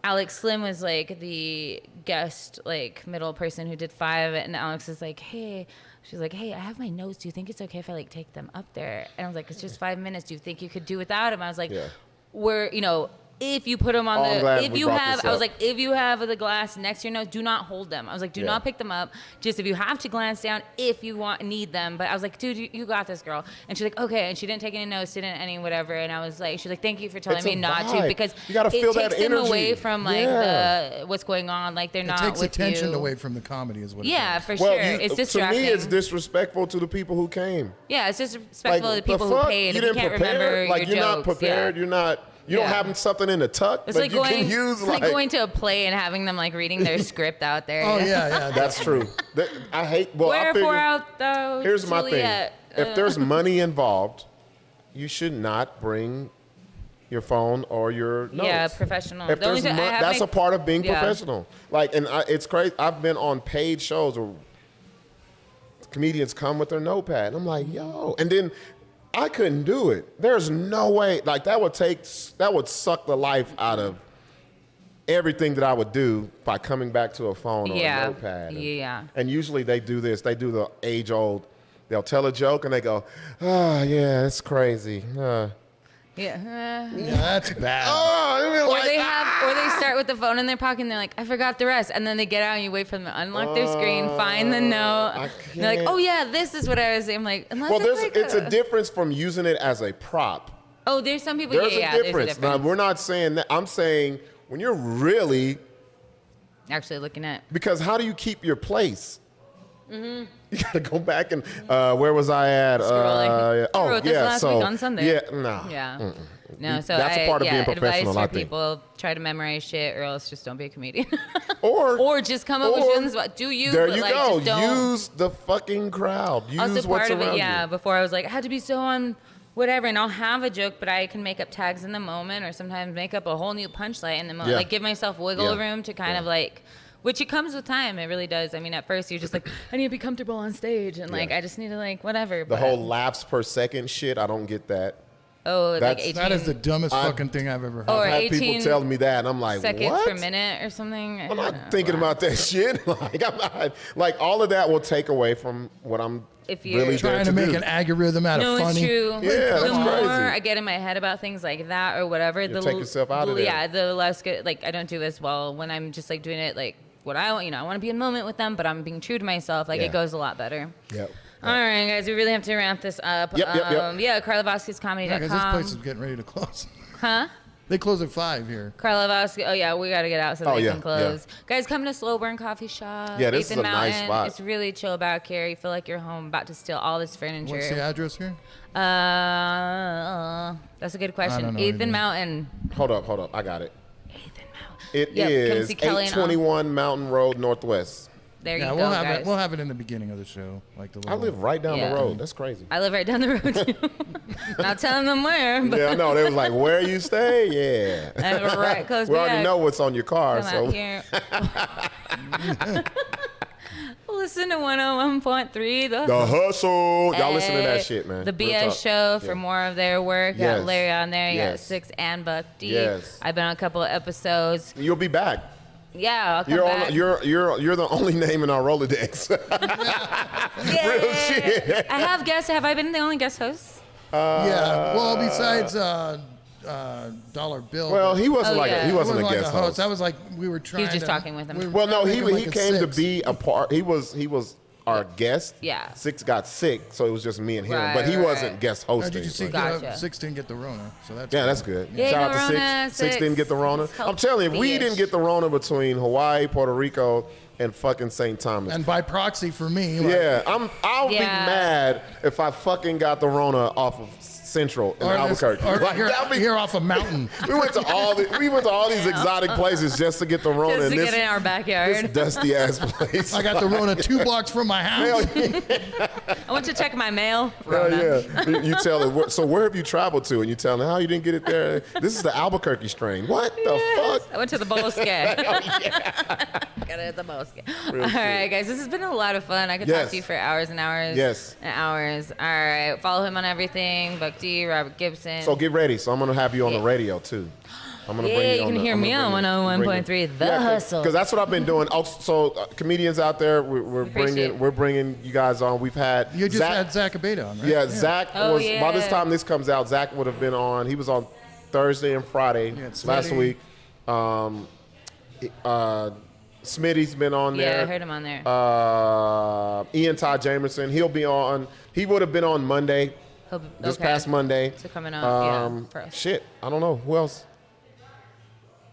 Alex Slim was like the guest, like middle person who did 5, and Alex is like, hey. She's like, hey, I have my notes. Do you think it's okay if I like take them up there? And I was like, it's just 5 minutes. Do you think you could do without him? I was like, we're, if you put them on if you have the glass next to your nose, do not hold them. I was like, do not pick them up. Just if you have to glance down, if you need them. But I was like, dude, you got this, girl. And she's like, okay. And she didn't take any notes, didn't any whatever. And I was like, she's like, thank you for telling It's me a not vibe. to, because You gotta feel it that takes them energy. away from like the what's going on. Like they're It not takes with attention you. away from the comedy is what it Yeah, does. for Well, sure. It's distracting. To me, it's disrespectful to the people who came. Yeah, it's disrespectful to the people fuck? who paid. You If you didn't can't prepare. remember Like your you're not jokes. prepared. Yeah. You don't have something in the tuck. It's but like you going, can use it's like going to a play and having them like reading their script out there. Oh, yeah. That's true. I hate. Well, I Wherefore figure, out though. here's my Juliet. thing. If there's money involved, you should not bring your phone or your notes. Yeah, professional. If The only there's thing- I have that's my- a part of being yeah. professional. Like, and it's crazy. I've been on paid shows where comedians come with their notepad. And I'm like, yo, and then I couldn't do it. There's no way. Like that would suck the life out of everything that I would do by coming back to a phone or a notepad. And usually they do this. They do the age old. They'll tell a joke and they go, oh yeah, it's crazy. Yeah. Yeah, that's bad. Or they start with the phone in their pocket and they're like, I forgot the rest. And then they get out and you wait for them to unlock their screen, find the note. And they're like, oh yeah, this is what I was saying. I'm like, unless it's a difference from using it as a prop. Oh, there's some people, There's a there's a difference. difference. Now, we're not saying that. I'm saying when you're really, Actually looking at. because how do you keep your place? You got to go back and where was I at? Scrolling. I wrote this last week on Sunday. Yeah, no. Yeah. No, so That's a part of being professional, advice I for think. people, try to memorize shit or else just don't be a comedian. Or just come up with shit on the spot. Do you, There but you like, go. just don't. Use the fucking crowd. Use Also, what's part of around it, yeah. you. Before I was like, I had to be so on whatever, and I'll have a joke, but I can make up tags in the moment, or sometimes make up a whole new punchline in the moment. Yeah. Like give myself wiggle Yeah. room to kind of like, which it comes with time. It really does. I mean, at first you're just like, I need to be comfortable on stage, and like Yeah. I just need to like whatever. The whole laughs per second shit, I don't get that. like that's- 18 That is the dumbest fucking thing I've ever heard. Or I've had 18 people telling me that, and I'm like, seconds what? per minute or something. I'm not thinking about that shit. Like, I'm not, like all of that will take away from what I'm If you're really Trying there to make do. an algorithm out No, of funny. it's true. Yeah, the that's more crazy. I get in my head about things like that or whatever, the take yourself out of there. Yeah, the less good. Like I don't do this well when I'm just like doing it like what I want. I want to be in a moment with them, but I'm being true to myself. Like Yeah. it goes a lot better. Yep. All right, guys, we really have to ramp this up. Yep. Yeah, CarlaVasquezComedy.com. Yeah, 'cause this place is getting ready to close. Huh? They close at 5 here. Carla Vasquez. Oh yeah, we got to get out so Oh, they yeah, can close. Guys, come to Slow Burn Coffee Shop. Yeah, this is Ethan a nice Mountain. spot. It's really chill back here. You feel like you're home. About to steal all this furniture. What's the address here? That's a good question. don't know Ethan anything. Mountain. Hold up. I got it. Ethan Mountain. It Yep, come is see Kelly and all. 821 Mountain Road Northwest. There Yeah, you we'll go, have guys. it. We'll have it in the beginning of the show, like the. I live right down Yeah. the road. That's crazy. I live right down the road too. Not telling them where, but Yeah, I know. They was like, "Where you stay?" Yeah. I'm right close We by. already know what's on your car, Come so out here. Listen to 101.3. the hustle. Y'all listen to that Hey, shit, man. The Real BS talk. show for Yeah. more of their work. Yes. Got Larry on there. You got Yes. Six and Buck D. Yes. I've been on a couple of episodes. You'll be back. Yeah, I'll come back. You're the only name in our Rolodex. Yay. Real shit. I have guests. Have I been the only guest host? Yeah. Well, besides Dollar Bill. Well, he wasn't Oh, like yeah. he wasn't a like guest host. That was like we were trying. just to, talking with him. we were Well, no, trying to he make him like a came to 6. be a part. He was our guest. Yeah. Six got sick, so it was just me and him. Right, but he right, wasn't right. guest Or hosting. did you see? so- Gotcha. Six didn't get the Rona, so that's Yeah, good. that's good. Yeah, Shout out no to Rona, Six didn't get the Rona. Six I'm telling you, if we healthy-ish. didn't get the Rona between Hawaii, Puerto Rico, and fucking St. Thomas. And by proxy for me, like, Yeah, I'll be Yeah. mad if I fucking got the Rona off of Central in Albuquerque. or Like, that'd be- here off a mountain. we went to all these exotic places just to get the Rona Just in to this, get in our this backyard. dusty ass place. I got the Rona 2 blocks from my house. I went to check my mail. Hell Rona. yeah. You tell them, so where have you traveled to? And you tell them, how you didn't get it there? This is the Albuquerque strain. What the fuck? I went to the Bosque. Got it at the Bosque. All right, guys, this has been a lot of fun. I could Yes. talk to you for hours and hours. Yes. And hours. All right, follow him on everything. Buck D, Robert Gipson. So get ready. So I'm going to have you on the radio, too. I'm gonna bring you can hear me on 101.3 The Hustle. Because that's what I've been doing. Also, comedians out there, we're bringing you guys on. We've had You just had Zach Abeda on, right? Yeah, Zach Oh, was. yeah. By this time this comes out, Zach would have been on. He was on Thursday and Friday it's last Smitty. week. Smitty's been on Yeah, there. I heard him on there. Ian Todd Jamerson, he'll be on. He would have been on Monday, this past Monday. So coming up, for us. Shit, I don't know who else.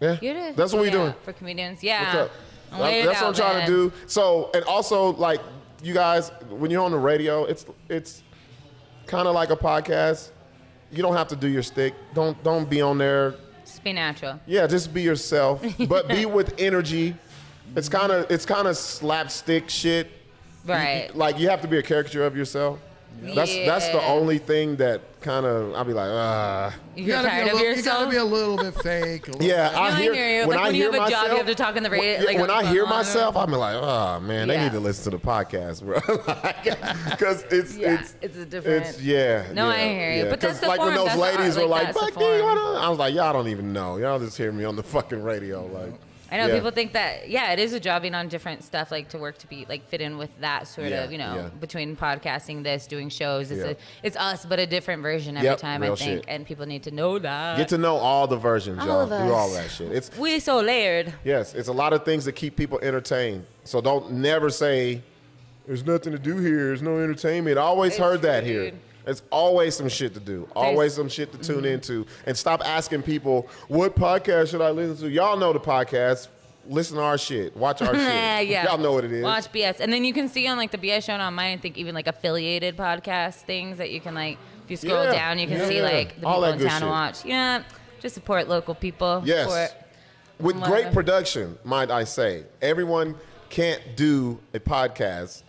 Yeah, You did. that's what we're doing. For comedians. What's Yeah. up? I'm laying That's it what I'm out, trying man. to do. So, and also, like, you guys, when you're on the radio, it's kind of like a podcast. You don't have to do your stick. Don't be on there. Just be natural. Yeah, just be yourself, but be with energy. It's kind of slapstick shit. Right. Like, you have to be a caricature of yourself. That's the Yeah. only thing that kind of I'll be like, You're tired of You yourself? gotta be a little bit fake. Yeah, No, I hear you. when Like, I when you hear have a job, myself, you have to talk on the radio, like, when I on hear the- myself, I'm like, oh man, they Yeah. need to listen to the podcast, bro. Because it's it's a different. it's yeah. No, yeah, I hear you. yeah. But that's 'Cause, the like form. when those That's the art. ladies were like, that's the "Buck D, form. I was like, y'all don't even know. Y'all just hear me on the fucking radio, like. I know yeah. people think that it is a job being on different stuff, like to work to be like fit in with that sort Yeah, of yeah. between podcasting, this, doing shows. It's Yeah. it's us, but a different version every Yep, time. I real think, shit. and people need to know that. Get to know all the versions, All y'all. of Do us. all that shit. It's We so layered. yes, it's a lot of things that keep people entertained. So don't never say there's nothing to do here. There's no entertainment. I always It's heard that true, here. dude. It's always some shit to do. Always some shit to tune into. And stop asking people, what podcast should I listen to? Y'all know the podcast. Listen to our shit. Watch our shit. Yeah. Y'all know what it is. Watch BS, and then you can see on like the BS show and on mine. I think even like affiliated podcast things that you can like. If you scroll Yeah, down, you can yeah, see yeah. like the All people that in good town to shit. watch. Yeah, just support local people. Yes. Support. With Love great it. production, might I say. Everyone can't do a podcast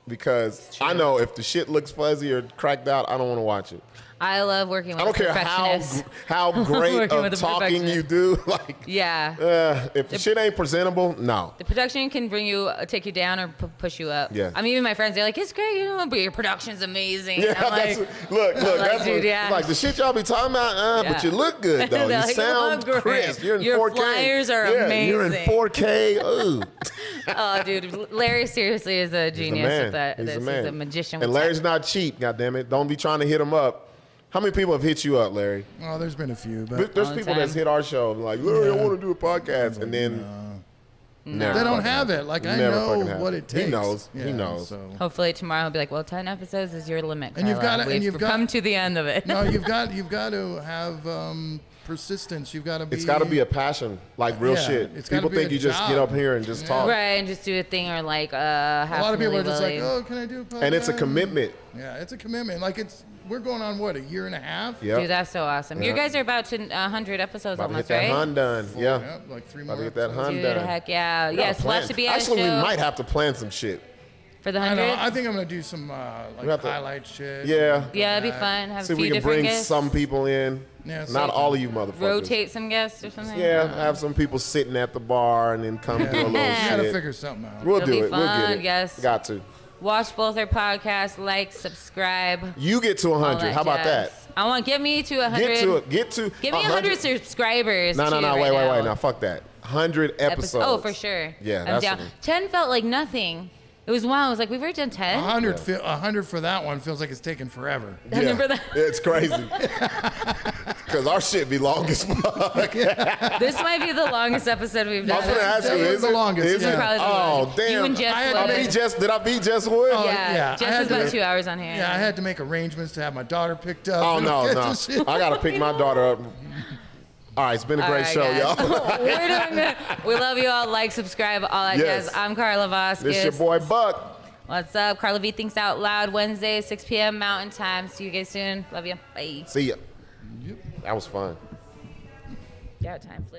because I know if the shit looks fuzzy or cracked out, I don't want to watch it. I love working with I don't care perfectionists. how great Working of with a talking you perfectionist. do. Like, Yeah. if the shit ain't presentable, no. The production can bring you, take you down, or push you up. Yeah. I mean, even my friends, they're like, "It's great, but your production's amazing." Yeah, I'm like, look, like, that's dude, what, yeah. like the shit y'all be talking about, but Yeah. you look good though. They're You like, sound "You look great. crisp. You're in Your 4K. flyers are You're in amazing." 4K. Ooh. oh, dude, Larry seriously is a He's the genius man. at that. He's This the man. is a magician. And with Larry's tech. not cheap, goddammit. Don't be trying to hit him up. How many people have hit you up, Larry? Oh, there's been a few, but There's All the people time. that's hit our show and like, Larry, I Yeah. want to do a podcast, and then never they don't fucking have happen. it. Like I Never know fucking happen. what it takes. He knows. Yeah, He knows. So. Hopefully tomorrow he'll be like, "Well, 10 episodes is your limit." And you've Carla. gotta- and We've you've got- come to the end of it. No, you've got to have persistence. You've got to be. It's got to be a passion, like real Yeah, shit. it's gotta People be think a you just get job. up here and just talk, Right, and just do a thing or like half A lot of people are just like, willy-willy. oh, can I do a podcast? and it's a commitment. Yeah, it's a commitment. Like we're going on what, a year and a half? Yeah. Dude, that's so awesome. You Yeah. guys are about to 100 episodes About to almost, get that right? hun done. Yeah. Yep, like 3 About more. to get that episodes. hun Dude, done. heck yeah. We gotta Yes, plan. watch the BS Actually, show we might have to plan some shit. for the I 100. know. I think I'm gonna do some We have to- highlight shit. Yeah. Yeah, it'd be fun. Have See a if few we can different bring guests. some people in. Yeah, Not so- all of you motherfuckers. Rotate some guests or something. Yeah, have some people sitting at the bar and then come do a little We gotta shit. figure something out. We'll It'll do be it. We'll fun, get it. yes. Got to. Watch both their podcasts, like, subscribe. You get to all 100. How about jazz. that? I want get me to 100. Get to it. Get to. Give me 100 subscribers. No, too, wait. right Now, fuck that. 100 episodes. Oh, for sure. Yeah, I'm that's down. what 10 felt like nothing. It was wild. I was like, we've already done 10. 100 for that one feels like it's taken forever. Yeah, For that. it's crazy. Because our shit be long as fuck. This might be the longest episode we've I done. was going to ask you, That was is the it? longest, Is yeah. it? Probably the Oh, longest. damn. You and Jess I had would. to make Did I beat Jess Wood? Oh, Yeah, I Jess had was to- about 2 hours on here. Yeah, I had to make arrangements to have my daughter picked up. Oh, and no, get no. this shit. I got to pick my daughter up. All right, it's been a All great right, show, guys. y'all. We're doing good. We love you all. Like, subscribe, all that Yes. jazz. I'm Carla Vasquez. This your boy, Buck. What's up? Carla V Thinks Out Loud, Wednesday, 6 p.m. Mountain Time. See you guys soon. Love you. Bye. See ya. That was fun. Yeah, time flew.